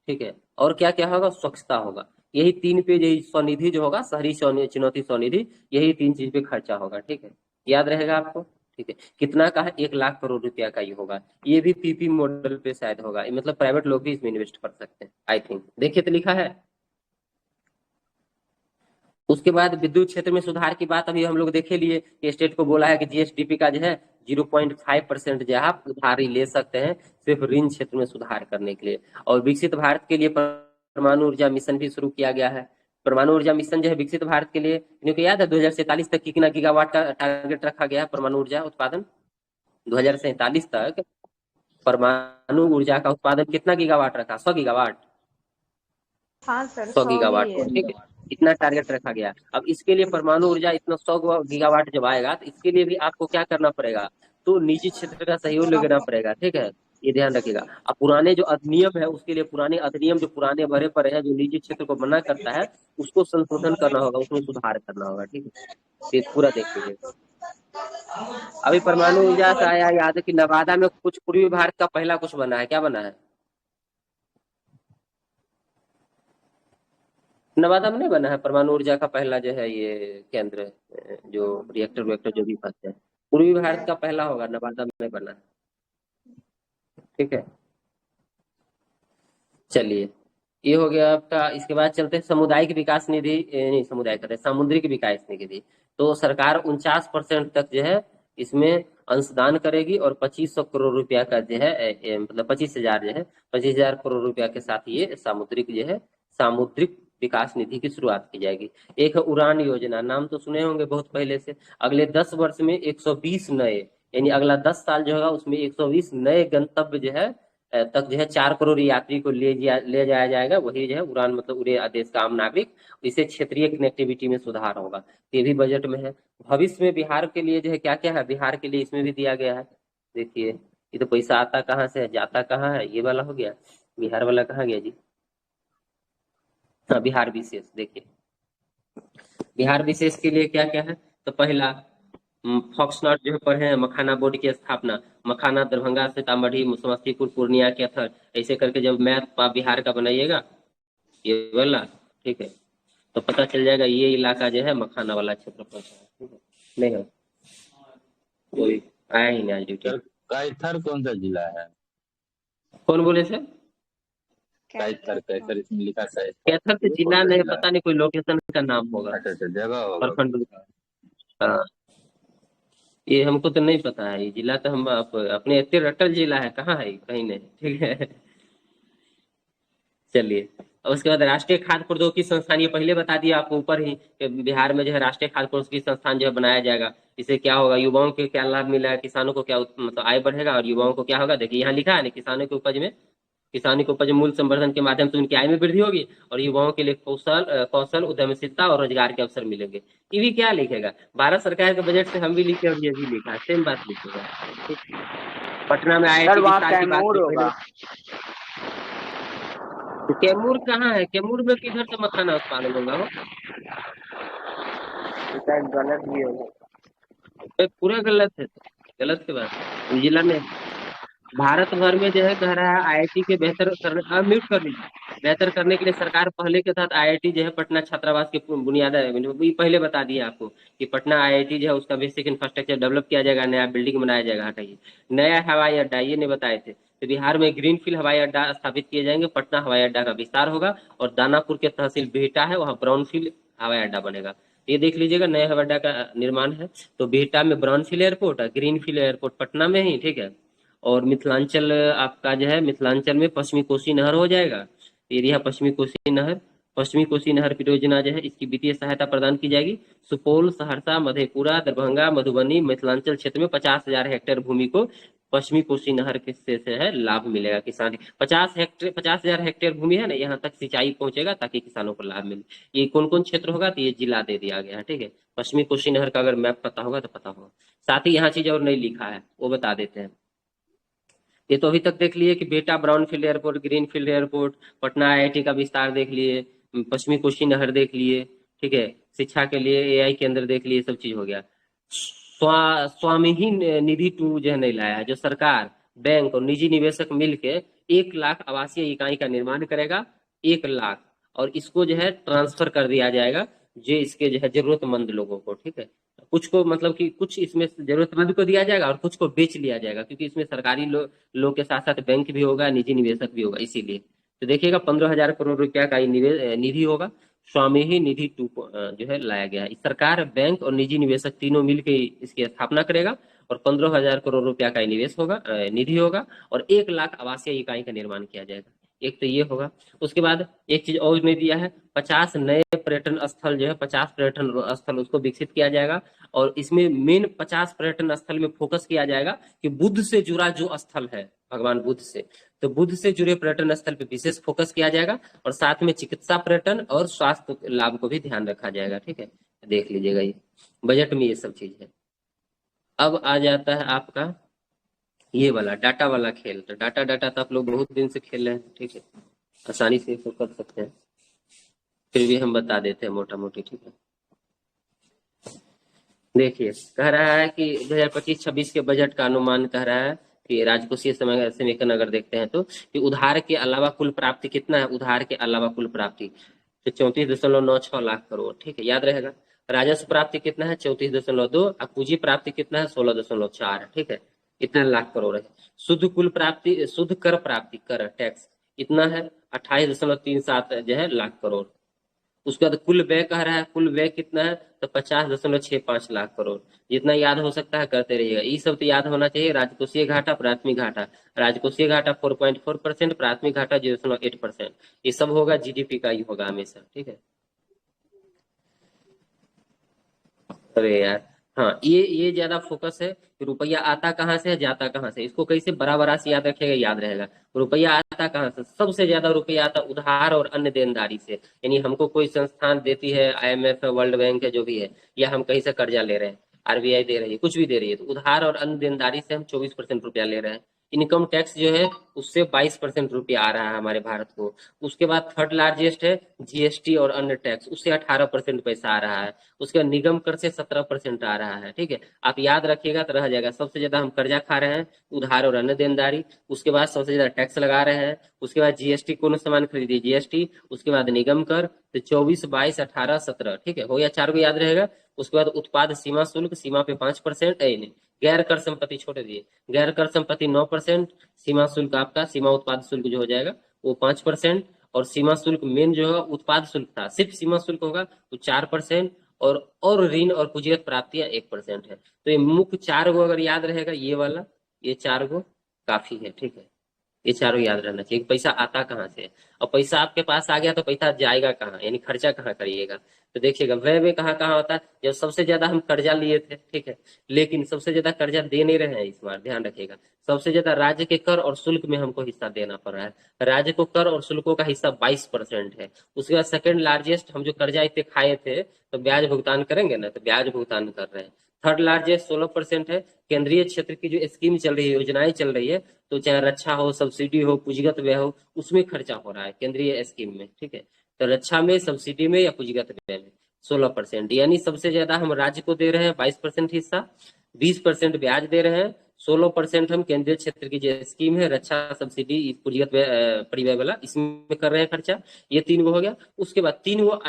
ठीक है, और क्या क्या होगा, स्वच्छता होगा। यही 3 पे यही स्वनिधि जो होगा, शहरी चुनौती स्वनिधि, यही 3 चीज पे खर्चा होगा, ठीक है, याद रहेगा आपको, ठीक है। कितना का है, 1 लाख करोड़ रुपया का ये होगा। ये भी पीपी मॉडल पे शायद होगा, मतलब प्राइवेट लोग भी इसमें इन्वेस्ट कर सकते हैं आई थिंक, देखिए तो लिखा है। उसके बाद विद्युत क्षेत्र में सुधार की बात अभी हम लोग देखे लिए कि स्टेट को बोला है कि जीएसडीपी का जो है 0.5% जो है आप उधारी ले सकते हैं सिर्फ ऋण क्षेत्र में सुधार करने के लिए। और विकसित भारत के लिए परमाणु ऊर्जा मिशन भी शुरू किया गया है। परमाणु ऊर्जा मिशन जो है विकसित भारत के लिए, क्योंकि याद है 2047 तक कितना गीगावाट का टारगेट रखा गया है परमाणु ऊर्जा उत्पादन। 2047 तक परमाणु ऊर्जा का उत्पादन कितना गीगावाट रखा, 100 गीगावाट, हाँ सर, 100 100 गीगावाट ही को, है। ठीक है, इतना टारगेट रखा गया। अब इसके लिए परमाणु ऊर्जा इतना 100 गीगावाट जब आएगा तो इसके लिए भी आपको क्या करना पड़ेगा, तो निजी क्षेत्र का सहयोग लेना पड़ेगा, ठीक है, ये ध्यान रखिएगा। अब पुराने जो अधिनियम है उसके लिए पुराने अधिनियम जो पुराने भरे पड़े हैं जो निजी क्षेत्र को मना करता है उसको संशोधन करना होगा, उसमें सुधार करना होगा, ठीक है, ये पूरा देख लीजिए। अभी परमाणु ऊर्जा से आया याद है कि नवादा में कुछ पूर्वी भारत का पहला कुछ बना है, क्या बना है, नवादा में नहीं बना है परमाणु ऊर्जा का पहला जो है ये केंद्र, जो रिएक्टर जो भी फंसते हैं, पूर्वी भारत का पहला होगा, नवादा में बना है, ठीक है। चलिए ये हो गया आपका। इसके बाद चलते हैं सामुदायिक विकास निधि, नहीं समुदाय कहते हैं सामुद्रिक विकास निधि। तो सरकार 49% तक जो है इसमें अंशदान करेगी और 2500 करोड़ रुपया का जो है मतलब 25,000 जो है 25,000 करोड़ रुपया के साथ ये सामुद्रिक जो है सामुद्रिक विकास निधि की शुरुआत की जाएगी। एक है उड़ान योजना, नाम तो सुने होंगे बहुत पहले से। अगले 10 वर्ष में 120 नए, यानी अगला 10 साल जो होगा उसमें 120 नए गंतव्य जो है तक जो है 4 करोड़ यात्री को ले जाया जाएगा। वही जो है उड़ान मतलब उड़े देश का आम नागरिक। इससे क्षेत्रीय कनेक्टिविटी में सुधार होगा, ये भी बजट में है। भविष्य में बिहार के लिए जो है क्या क्या है, बिहार के लिए इसमें भी दिया गया है। देखिए ये तो पैसा आता कहाँ से है, जाता कहाँ है, ये वाला हो गया। बिहार वाला कहाँ गया जी? हाँ, बिहार विशेष। देखिए बिहार विशेष के लिए क्या क्या है, तो पहला फॉक्सनॉट जो है पढ़े हैं, मखाना बोर्ड की स्थापना। मखाना दरभंगा, सीतामढ़ी, समस्तीपुर, पूर्णिया, कैथर, ऐसे करके जब मैप आप बिहार का बनाइएगा ये वाला, ठीक है, तो पता चल जाएगा ये इलाका जो है मखाना वाला क्षेत्र पर है, ठीक है। नहीं है कोई आया ही नहीं आज ड्यूटी। सर कैथर कौन सा जिला है? कौन बोले सर? कैथर, कैथर इसमें लिखा है। कैथर से जिला नहीं, पता नहीं कोई लोकेशन का नाम होगा, अच्छा अच्छा, जगह होगा। प्रखंड। हाँ, ये हमको तो नहीं पता है। ये जिला तो हम अपने इतने रट्टल जिला है, कहाँ है कहीं नहीं, ठीक है। चलिए, और उसके बाद राष्ट्रीय खाद्य प्रौद्योगिकी संस्थान, ये पहले बता दिया आपको ऊपर ही कि बिहार में जो है राष्ट्रीय खाद्य प्रौद्योगिकी संस्थान जो है बनाया जाएगा। इससे क्या होगा, युवाओं के क्या लाभ मिला है, किसानों को क्या मतलब आय बढ़ेगा, और युवाओं को क्या होगा, देखिए यहाँ लिखा है ना, किसानों की उपज मूल्य संवर्धन के माध्यम से उनकी आय में वृद्धि होगी, और युवाओं के लिए कौशल उद्यमशीलता और रोजगार के अवसर मिलेंगे। ये भी क्या लिखेगा, भारत सरकार के बजट से हम भी लिखे और ये भी लिखा, सेम बात लिखेगा। पटना में आए सर वहाँ कैमूर होगा। कैमूर कहाँ है? कैमूर में किधर से मखाना उत्पादन होगा? हो शायद गलत भी होगा। पूरा गलत है, गलत के बात। जिला में भारत भर में जो है कह रहा है आईआईटी के म्यूट कर लीजिए। बेहतर करने के लिए सरकार पहले के तहत आईआईटी जो है पटना छात्रावास के बुनियादी पहले बता दिया आपको कि पटना आईआईटी जो है उसका बेसिक इंफ्रास्ट्रक्चर डेवलप किया जाएगा, नया बिल्डिंग बनाया जाएगा। हटाइए, नया हवाई अड्डा ये नहीं बताए थे। तो बिहार में ग्रीनफील्ड हवाई अड्डा स्थापित किए जाएंगे, पटना हवाई अड्डा का विस्तार होगा, और दानापुर के तहसील बिहटा है वहाँ ब्राउनफील्ड हवाई अड्डा बनेगा। ये देख लीजिएगा, नए हवाई अड्डा का निर्माण है। तो बिहटा में ब्राउनफील्ड एयरपोर्ट है, ग्रीनफील्ड एयरपोर्ट पटना में ही, ठीक है। और मिथिलांचल आपका जो है, मिथिलांचल में पश्चिमी कोसी नहर हो जाएगा। एरिया पश्चिमी कोसी नहर परियोजना जो है इसकी वित्तीय सहायता प्रदान की जाएगी। सुपौल, सहरसा, मधेपुरा, दरभंगा, मधुबनी, मिथिलांचल क्षेत्र में 50,000 हेक्टेयर भूमि को पश्चिमी कोसी नहर के से है लाभ मिलेगा। किसान 50,000 हेक्टेयर भूमि है ना, यहाँ तक सिंचाई पहुंचेगा ताकि किसानों को लाभ मिले। ये कौन कौन क्षेत्र होगा, तो ये जिला दे दिया गया है, ठीक है। पश्चिमी कोसी नहर का अगर मैप पता होगा तो पता होगा। साथ ही यहाँ चीज और नहीं लिखा है, वो बता देते हैं। ये तो अभी तक देख लिए कि बेटा brownfield airport, greenfield airport, Patna IIT का विस्तार देख लिए, पश्चिमी कोसी नहर देख लिए, ठीक है। शिक्षा के लिए एआई केंद्र देख लिए, सब चीज हो गया। स्वामी निधि 2 जो है नहीं लाया है, जो सरकार, बैंक और निजी निवेशक मिलके 1 लाख आवासीय इकाई का निर्माण करेगा, 1 लाख, और इसको जो है ट्रांसफर कर दिया जाएगा जो इसके जो है जरूरतमंद लोगों को, ठीक है। कुछ को मतलब कि कुछ इसमें जरूरतमंद को दिया जाएगा और कुछ को बेच लिया जाएगा, क्योंकि इसमें सरकारी लोग के साथ साथ बैंक भी होगा, निजी निवेशक भी होगा, इसीलिए। तो देखिएगा 15,000 करोड़ रुपया का निधि होगा। स्वामी ही निधि 2 जो है लाया गया है। सरकार, बैंक और निजी निवेशक तीनों मिलकर इसकी स्थापना करेगा, और 15,000 करोड़ रुपया का निवेश होगा, निधि होगा, और 1 लाख आवासीय इकाई का निर्माण किया जाएगा। एक तो ये होगा। उसके बाद एक चीज और नहीं दिया है, 50 नए पर्यटन स्थल जो है, 50 पर्यटन स्थल उसको विकसित किया जाएगा। और इसमें मेन 50 पर्यटन स्थल में फोकस किया जाएगा कि बुद्ध से जुड़ा जो स्थल है, भगवान बुद्ध से, तो बुद्ध से जुड़े पर्यटन स्थल पे विशेष फोकस किया जाएगा, और साथ में चिकित्सा पर्यटन और स्वास्थ्य लाभ को भी ध्यान रखा जाएगा, ठीक है। देख लीजिएगा, ये बजट में ये सब चीज है। अब आ जाता है आपका ये वाला डाटा वाला खेल। तो डाटा तो आप लोग बहुत दिन से खेल रहे हैं, ठीक है, आसानी से इसको कर सकते हैं, फिर भी हम बता देते हैं मोटा मोटी, ठीक है। देखिए, कह रहा है कि 2025-26 के बजट का अनुमान कह रहा है कि राजकोषीय समीकरण अगर देखते हैं तो कि उधार के अलावा कुल प्राप्ति कितना है, उधार के अलावा कुल प्राप्ति तो 34.96 लाख करोड़, ठीक है, याद रहेगा। राजस्व प्राप्ति कितना है, 34.2, और पूंजी प्राप्ति कितना है, 16.4, ठीक है, इतना लाख करोड़ है। शुद्ध कुल प्राप्ति, शुद्ध कर प्राप्ति, कर टैक्स इतना है 28.37 जो है लाख करोड़। उसके बाद कुल व्यय कह रहा है, कुल व्यय कितना है, तो 50.65 लाख करोड़। जितना याद हो सकता है करते रहिएगा। ये सब तो याद होना चाहिए। राजकोषीय घाटा, प्राथमिक घाटा। राजकोषीय घाटा 4.4%, प्राथमिक घाटा 0.8%। ये सब होगा, जीडीपी का ही होगा हमेशा, ठीक है। अरे यार, हाँ, ये ज्यादा फोकस है कि रुपया आता कहाँ से है, जाता कहाँ से। इसको कैसे बराबर से याद रखेगा, याद रहेगा। रुपया आता कहाँ से, सबसे ज्यादा रुपया आता उधार और अन्य देनदारी से। यानी हमको कोई संस्थान देती है, IMF है, वर्ल्ड बैंक है, जो भी है, या हम कहीं से कर्जा ले रहे हैं, RBI दे रही है, कुछ भी दे रही है, तो उधार और अन्य देनदारी से हम 24% रुपया ले रहे हैं। इनकम टैक्स जो है उससे 22% रुपया आ रहा है हमारे भारत को। उसके बाद थर्ड लार्जेस्ट है GST और अन्य टैक्स, उससे 18% पैसा आ रहा है। उसके बाद निगम कर से 17% आ रहा है, ठीक है। आप याद रखिएगा तो रह जाएगा। सबसे ज्यादा हम कर्जा खा रहे हैं, उधार और अन्य देनदारी। उसके बाद सबसे ज्यादा टैक्स लगा रहे हैं। उसके बाद GST, कोनो सामान खरीदिए GST। उसके बाद निगम कर, तो 24, 22, 18, 17, ठीक है, हो गया, 4 को याद रहेगा। उसके बाद उत्पाद सीमा शुल्क, सीमा पे 5%, नहीं, गैर कर संपत्ति छोड़ दिए, गैर कर संपत्ति 9%, सीमा शुल्क आपका, सीमा उत्पाद शुल्क जो हो जाएगा वो 5%, और सीमा शुल्क मेन जो है उत्पाद शुल्क था, सिर्फ सीमा शुल्क होगा तो 4%, और ऋण और पूंजीगत प्राप्तियां 1% है। तो ये मुख्य 4 गो अगर याद रहेगा, ये वाला, ये 4 गो काफी है, ठीक है। ये चारों याद रहना चाहिए। पैसा आता कहाँ से, और पैसा आपके पास आ गया तो पैसा जाएगा कहाँ, यानी खर्चा कहाँ करिएगा। तो देखिएगा व्यय में कहाँ कहाँ होता है। जब सबसे ज्यादा हम कर्जा लिए थे, ठीक है, लेकिन सबसे ज्यादा कर्जा दे नहीं रहे हैं इस बार, ध्यान रखिएगा। सबसे ज्यादा राज्य के कर और शुल्क में हमको हिस्सा देना पड़ रहा है। राज्य को कर और शुल्कों का हिस्सा 22% है। उसके बाद सेकंड लार्जेस्ट, हम जो कर्जा इतने खाए थे तो ब्याज भुगतान करेंगे ना, तो ब्याज भुगतान कर रहे हैं। थर्ड लार्जेस्ट 16% है। केंद्रीय क्षेत्र की जो स्कीम चल रही है, योजनाएं चल रही है, तो चाहे रक्षा हो, सब्सिडी हो, पूंजीगत व्यय हो, उसमें खर्चा हो रहा है केंद्रीय स्कीम में, ठीक है। तो रक्षा में, सब्सिडी में या पूंजीगत व्यय में 16%, यानी सबसे ज्यादा हम राज्य को दे रहे हैं 22% हिस्सा, 20% ब्याज दे रहे हैं, 16% हम केंद्रीय क्षेत्र की जो स्कीम है, रक्षा, सब्सिडी, पूंजीगत परिव्यय वाला, इसमें कर रहे हैं खर्चा। ये 3 गो हो गया। उसके बाद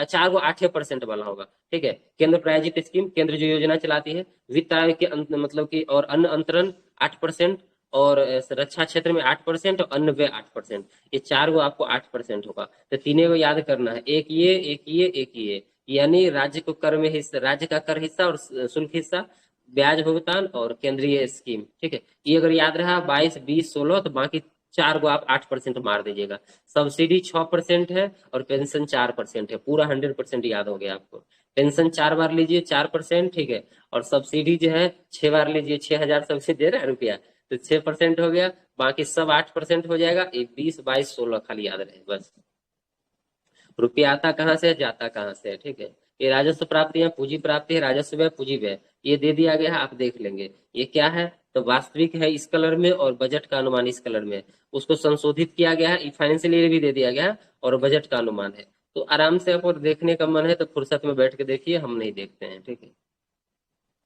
4 गो 8% वाला होगा, ठीक है। केंद्र प्रायोजित स्कीम, केंद्र जो योजना चलाती है, वित्त आयोग के मतलब की, और अन्य अंतरण 8%, और रक्षा क्षेत्र में 8%, और अन्य व्यय 8%। ये 4 गो आपको 8% होगा। तो 3 गो याद करना है, एक ये, एक ये, एक ये, यानी राज्य को कर में हिस्सा, राज्य का कर हिस्सा और शुल्क हिस्सा, ब्याज भुगतान और केंद्रीय स्कीम, ठीक है। ये अगर याद रहा 22, 20, 16, तो बाकी 4 गो आप 8% मार दीजिएगा। सब्सिडी 6% है और पेंशन 4% है। पूरा 100% याद हो गया आपको। पेंशन 4 बार लीजिए 4%, ठीक है, और सब्सिडी जो है 6 बार लीजिए, 6,000 सब्सिडी दे रहा है रुपया, तो 6% हो गया। बाकी सब 8% हो जाएगा। 20, 22, 16 खाली याद रहे बस। रुपया आता कहाँ से, जाता कहाँ से, ठीक है। ये राजस्व प्राप्ति है, पूंजी प्राप्ति है, राजस्व व्यय, पूंजी व्यय, ये दे दिया गया है, आप देख लेंगे। ये क्या है, तो वास्तविक है इस कलर में, और बजट का अनुमान इस कलर में। उसको संशोधित किया गया है, फाइनेंशियल ईयर भी दे दिया गया है, और बजट का अनुमान है। तो आराम से आपको देखने का मन है तो फुर्सत में बैठ के देखिए, हम नहीं देखते हैं, ठीक है।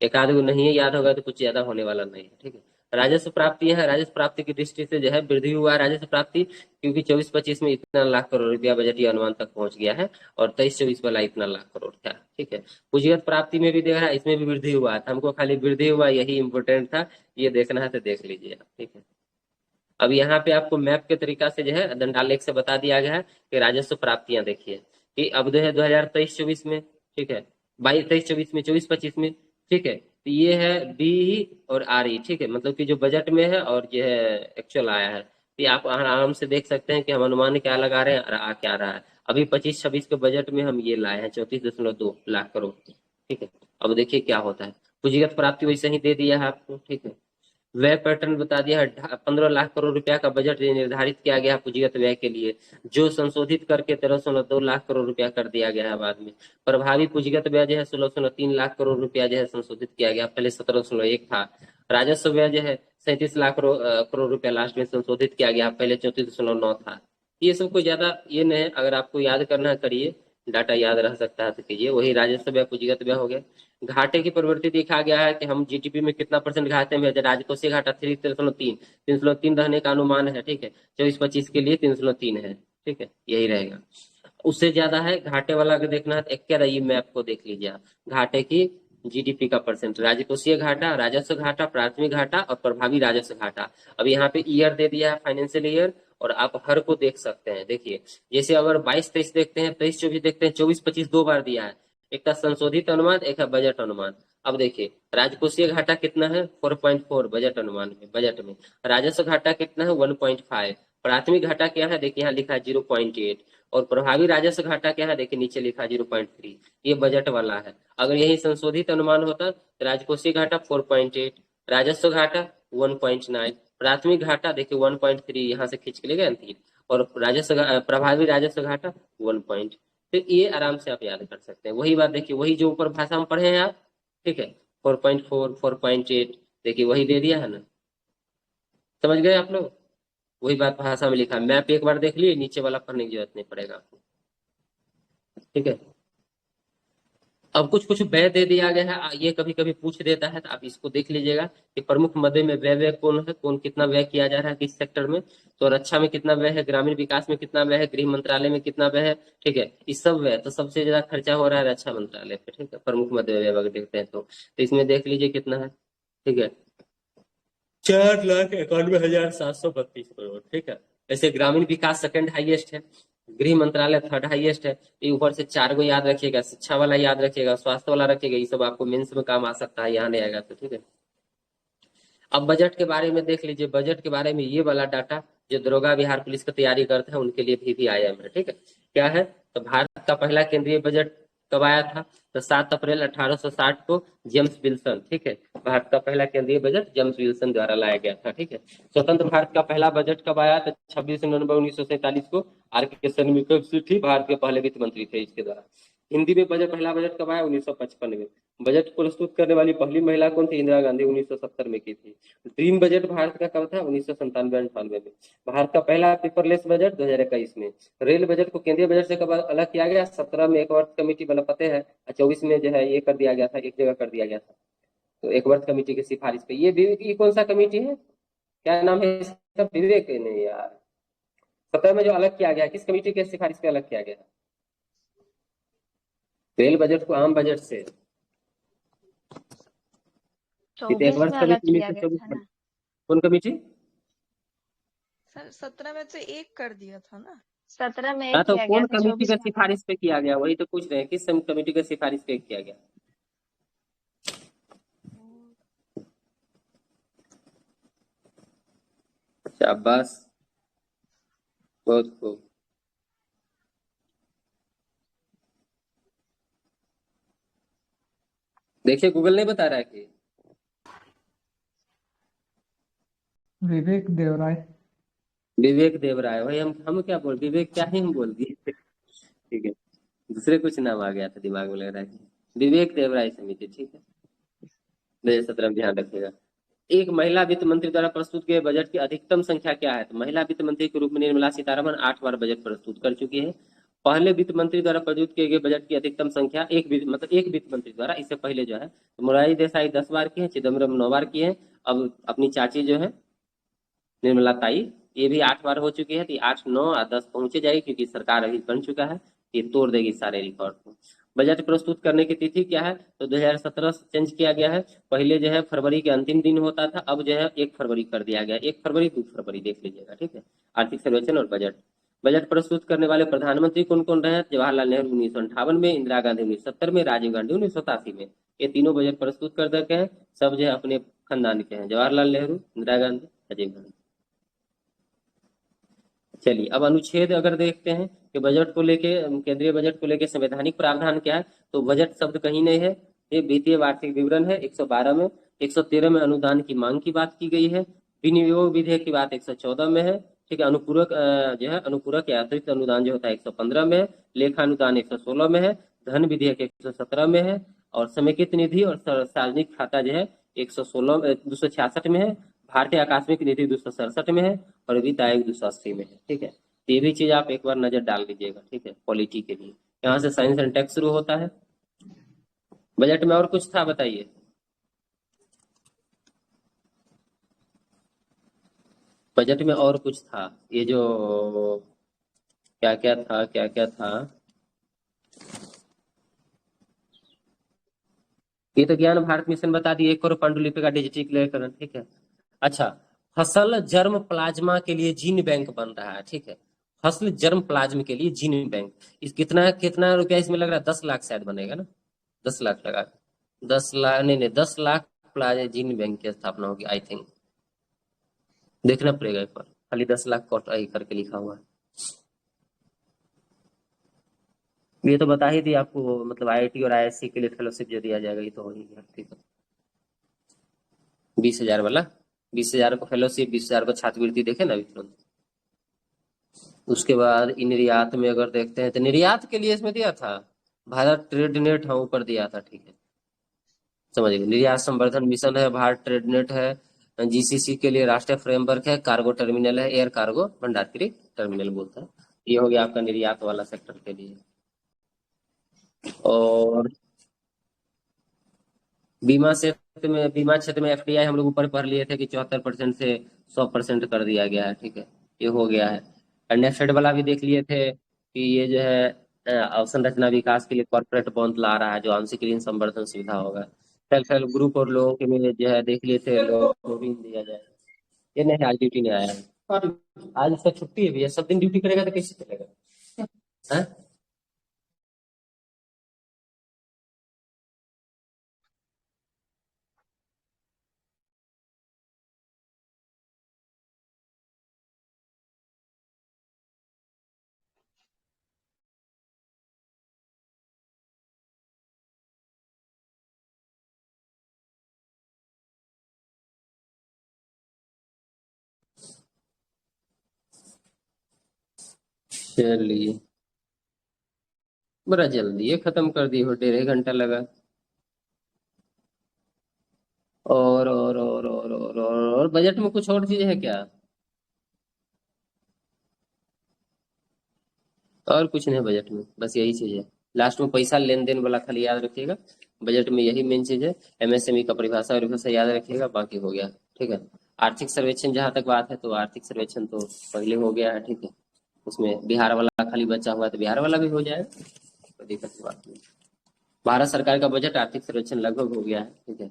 एक आध को नहीं याद होगा तो कुछ ज्यादा होने वाला नहीं है, ठीक है। राजस्व प्राप्ति है, राजस्व प्राप्ति की दृष्टि से जो है वृद्धि हुआ है राजस्व प्राप्ति, क्योंकि 24-25 में इतना लाख करोड़ रुपया बजटीय अनुमान तक पहुंच गया है, और 23-24 वाला इतना लाख करोड़ था, ठीक है। पूंजीगत प्राप्ति में भी देख रहा है, इसमें भी वृद्धि हुआ था। हमको खाली वृद्धि हुआ यही इंपोर्टेंट था, ये देखना है तो देख लीजिए आप, ठीक है। अब यहाँ पे आपको मैप के तरीका से जो है दंडालेख से बता दिया गया है कि राजस्व प्राप्तियां देखिए कि अब जो है 2023-24 में, ठीक है, 22-23-24 में, 24-25 में, ठीक है। तो ये है बी और आर ई, ठीक है, मतलब कि जो बजट में है और ये है एक्चुअल आया है। तो ये आप आराम से देख सकते हैं कि हम अनुमान क्या लगा रहे हैं और आ क्या रहा है। अभी 25-26 के बजट में हम ये लाए हैं 34.2 लाख करोड़, ठीक है। अब देखिए क्या होता है। पूंजीगत प्राप्ति वैसे ही दे दिया है आपको, ठीक है। व्यय पैटर्न बता दिया है। 15 लाख करोड़ रुपया का बजट निर्धारित किया गया पूंजीगत व्यय के लिए, जो संशोधित करके 13.2 लाख करोड़ रुपया कर दिया गया है बाद में। प्रभावी पूंजीगत व्यय जो है 16.3 लाख करोड़ रुपया जो है संशोधित किया गया, पहले 17.1 था। राजस्व व्यय जो है 37 लाख करोड़ रुपया लास्ट में संशोधित किया गया, पहले 34.9 था। ये सब कोई ज्यादा ये नहीं है, अगर आपको याद करना है करिए, डाटा याद रह सकता है तो कीजिए। वही राजस्व व्यय पूंजीगत व्यय हो गया। घाटे की प्रवृत्ति देखा गया है कि हम जीडीपी में कितना % घाटे में है। राजकोषीय घाटा 3.3 रहने का अनुमान है, ठीक है। 24-25 के लिए 3.3 है, ठीक है, यही रहेगा। उससे ज्यादा है घाटे वाला अगर देखना है तो एक क्या रही मैप को देख लीजिए आप। घाटे की जीडीपी का %, राजकोषीय घाटा, राजस्व घाटा, प्राथमिक घाटा और प्रभावी राजस्व घाटा। अब यहाँ पे ईयर दे दिया है फाइनेंशियल ईयर, और आप हर को देख सकते हैं। देखिए जैसे अगर 22-23 देखते हैं, 23-24 देखते हैं, 24-25 दो बार दिया है, एक था संशोधित अनुमान, एक है बजट अनुमान। अब देखिए राजकोषीय घाटा कितना है 4.4 बजट अनुमान में, बजट में। राजस्व घाटा कितना है 1.5। प्राथमिक घाटा क्या है देखिए यहाँ लिखा है 0.8, और प्रभावी राजस्व घाटा क्या है देखिए नीचे लिखा है 0.3। ये बजट वाला है। अगर यही संशोधित अनुमान होता तो राजकोषीय घाटा 4.8, राजस्व घाटा 1.9, प्राथमिक घाटा देखिए 1.3 यहाँ से खींच के ले गए ना, और राजस्व प्रभावी राजस्व घाटा 1 तो ये आराम से आप याद कर सकते हैं। वही बात देखिए, वही जो ऊपर भाषा में पढ़े हैं आप, ठीक है, 4.4 4.8 देखिए वही दे दिया है ना, समझ गए आप लोग। वही बात भाषा में लिखा है। मैप एक बार देख लिए, नीचे वाला पढ़ने की जरूरत नहीं पड़ेगा आपको, ठीक है। अब कुछ कुछ व्यय दे दिया गया है, ये कभी कभी पूछ देता है, तो आप इसको देख लीजिएगा कि प्रमुख मदे में व्यय कौन है, कौन कितना व्यय किया जा रहा है किस सेक्टर में। तो रक्षा में कितना व्यय है, ग्रामीण विकास में कितना व्यय है, गृह मंत्रालय में कितना व्यय है, ठीक है। इस सब व्यय तो सबसे ज्यादा खर्चा हो रहा है रक्षा मंत्रालय पे, ठीक है, प्रमुख मदे व्यय अगर देखते हैं तो इसमें देख लीजिए कितना है, ठीक है, 4,91,732 करोड़, ठीक है। ऐसे ग्रामीण विकास सेकंड हाईएस्ट है, गृह मंत्रालय थर्ड हाईएस्ट है। ये ऊपर से 4 को याद रखिएगा, शिक्षा वाला याद रखिएगा, स्वास्थ्य वाला रखिएगा, ये सब आपको मेंस में काम आ सकता है, यहाँ नहीं आएगा तो, ठीक है। अब बजट के बारे में देख लीजिए, बजट के बारे में ये वाला डाटा जो दरोगा बिहार पुलिस की तैयारी करते हैं उनके लिए भी आया है, ठीक है। क्या है तो भारत का पहला केंद्रीय बजट कब आया था, तो 7 अप्रैल 1860 को जेम्स विल्सन, ठीक है, भारत का पहला केंद्रीय बजट जेम्स विल्सन द्वारा लाया गया था, ठीक है। स्वतंत्र भारत का पहला बजट कब आया, तो 26 नवंबर 1947 को आर के शर्मा भारत के पहले वित्त मंत्री थे इसके द्वारा। हिंदी में बजट पहला बजट कब आया 1955 में। बजट प्रस्तुत करने वाली पहली महिला कौन थी, इंदिरा गांधी 1970 में की थी। ड्रीम बजट भारत का कब था 1997-98 में। भारत का पहला पेपरलेस बजट 2021 में। रेल बजट को केंद्रीय बजट से कब अलग किया गया, 17 में एक वर्ष कमेटी वाला पते है, 24 में जो है ये कर दिया गया था, एक जगह कर दिया गया था, तो एक वर्ष कमेटी की सिफारिश पे। ये कौन सा कमेटी है, क्या नाम है इसका, विवेक नहीं यार। 17 में जो अलग किया गया, किस कमेटी के सिफारिश पे अलग किया गया, रेल बजट को आम बजट से, एक 24 वर्ष में अलग कमेटी किया गया था ना कौन कमेटी, सर 17 में से एक कर दिया था ना, 17 में हाँ एक तो किया गया कौन था, कमेटी 24 का में अलग। सिफारिश पे किया गया, वही तो पूछ रहे हैं, किस कमेटी का सिफारिश पे किया गया। शाबाश, बहुत खूब। देखिए गूगल नहीं बता रहा है कि विवेक देवराय, विवेक देवराय, वही हम क्या बोल, विवेक क्या ही हम बोल दिए, ठीक है, दूसरे कुछ नाम आ गया था दिमाग में, लग रहा है विवेक देवराय समिति, ठीक है। 2017 में ध्यान रखिएगा। एक महिला वित्त मंत्री द्वारा प्रस्तुत किए बजट की अधिकतम संख्या क्या है, तो महिला वित्त मंत्री के रूप में निर्मला सीतारमण 8 बार बजट प्रस्तुत कर चुकी है। पहले वित्त मंत्री द्वारा प्रस्तुत किए गए बजट की अधिकतम संख्या एक वित्त मंत्री द्वारा, इससे पहले जो है तो मोरारजी देसाई 10 बार की है, चिदम्बरम 9 बार की है। अब अपनी चाची जो है निर्मला ताई, ये भी 8 बार हो चुकी है, तो 8, 9 और 10 पहुंचे जाएगी, क्योंकि सरकार अभी बन चुका है, ये तोड़ देगी सारे रिकॉर्ड को। बजट प्रस्तुत करने की तिथि क्या है, तो 2017 से चेंज किया गया है। पहले जो है फरवरी के अंतिम दिन होता था, अब जो है 1 फरवरी कर दिया गया, 1 फरवरी 2 फरवरी देख लीजिएगा, ठीक है। आर्थिक सर्वेक्षण और बजट प्रस्तुत करने वाले प्रधानमंत्री कौन कौन रहे, जवाहरलाल नेहरू 1958 में, इंदिरा गांधी 1970 में, राजीव गांधी 1987 में। ये तीनों बजट प्रस्तुत कर देते हैं, सब जो है अपने खानदान के हैं, जवाहरलाल नेहरू, इंदिरा गांधी, राजीव गांधी। चलिए अब अनुच्छेद अगर देखते हैं कि बजट को लेके, केंद्रीय बजट को लेके संवैधानिक प्रावधान क्या है, तो बजट शब्द कहीं नहीं है, ये वित्तीय वार्षिक विवरण है 112 में। 113 में अनुदान की मांग की बात की गई है। विनियोग विधेयक की बात 114 में है, ठीक है। अनुपूरक जो है, अनुपूरक या अतिरिक्त अनुदान जो होता है 115 में है। लेखा अनुदान 116 में है। धन विधेयक 117 में है। और समेकित निधि और सार्वजनिक खाता जो है 266 में है। भारतीय आकस्मिक निधि 267 में है। और वित्त आयोग 280 में है, ठीक है। तो ये भी चीज आप एक बार नजर डाल लीजिएगा, ठीक है, पॉलिटी के लिए। यहाँ से साइंस एंड टेक्स शुरू होता है। बजट में और कुछ था बताइए, बजट में और कुछ था, ये जो क्या क्या था, क्या क्या था, ये तो ज्ञान भारत मिशन बता दिए, 1 करोड़ पांडुलिपि का डिजिटलीकरण, ठीक है। अच्छा, फसल जर्म प्लाज्मा के लिए जीन बैंक बन रहा है, ठीक है। फसल जर्म प्लाज्मा के लिए जीन बैंक, इस कितना कितना रुपया इसमें लग रहा है? 10 लाख शायद बनेगा ना, 10 लाख लगा, 10 लाख नहीं 10 लाख प्लाज्मा जीन बैंक की स्थापना होगी आई थिंक, देखना पड़ेगा एक बार, खाली 10 लाख करके लिखा हुआ है। ये तो बता ही दी आपको, मतलब आईआईटी और आईएससी के लिए फेलोशिप जो दिया जाएगा ये तो हो ही गया, ठीक है। 20,000 वाला, 20,000 को फेलोशिप, 20,000 को छात्रवृत्ति, देखे ना अभी तुरंत। उसके बाद निर्यात में अगर देखते हैं तो निर्यात के लिए इसमें दिया था भारत ट्रेड नेट, हाँ ऊपर दिया था, ठीक है, समझिए। निर्यात संवर्धन मिशन है, भारत ट्रेड नेट है, जीसीसी के लिए राष्ट्रीय फ्रेमवर्क है, कार्गो टर्मिनल है, एयर कार्गो भंडारगिरी टर्मिनल बोलता है। ये हो गया आपका निर्यात वाला सेक्टर के लिए। और बीमा क्षेत्र में एफडीआई हम लोग ऊपर पढ़ लिए थे कि 74% से 100% कर दिया गया है, ठीक है, ये हो गया है। और नेफेड वाला भी देख लिए थे कि ये जो है अवसंरचना विकास के लिए कॉर्पोरेट बॉन्ड ला रहा है, जो आंशिक ऋण संवर्धन सुविधा होगा। सेल्फ हेल्प ग्रुप और लोगों के लिए जो है देख लिए थे, लोगों को ऋण दिया जाए। ये नहीं, आज ड्यूटी नहीं आया है, आज इसका छुट्टी है भैया, सब दिन ड्यूटी करेगा तो कैसे चलेगा, हाँ? चलिए, बड़ा जल्दी ये खत्म कर दी हो, 1.5 घंटा लगा। और बजट में कुछ और चीज है क्या? और कुछ नहीं बजट में, बस यही चीज है। लास्ट में पैसा लेन देन वाला खाली याद रखिएगा, बजट में यही मेन चीज है। एमएसएमई का परिभाषा और परिभाषा याद रखिएगा, बाकी हो गया, ठीक है। आर्थिक सर्वेक्षण जहां तक बात है, तो आर्थिक सर्वेक्षण तो पहले हो गया है, ठीक है। उसमें बिहार वाला खाली बचा हुआ है, तो बिहार वाला भी हो जाएगा, कोई दिक्कत की बात नहीं। भारत सरकार का बजट आर्थिक सर्वेक्षण लगभग हो गया है, ठीक है।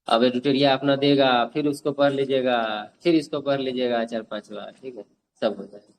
अब एडिटोरिया अपना देगा, फिर उसको पढ़ लीजिएगा, फिर इसको पढ़ लीजिएगा 4-5 बार, ठीक है, सब हो जाएगा।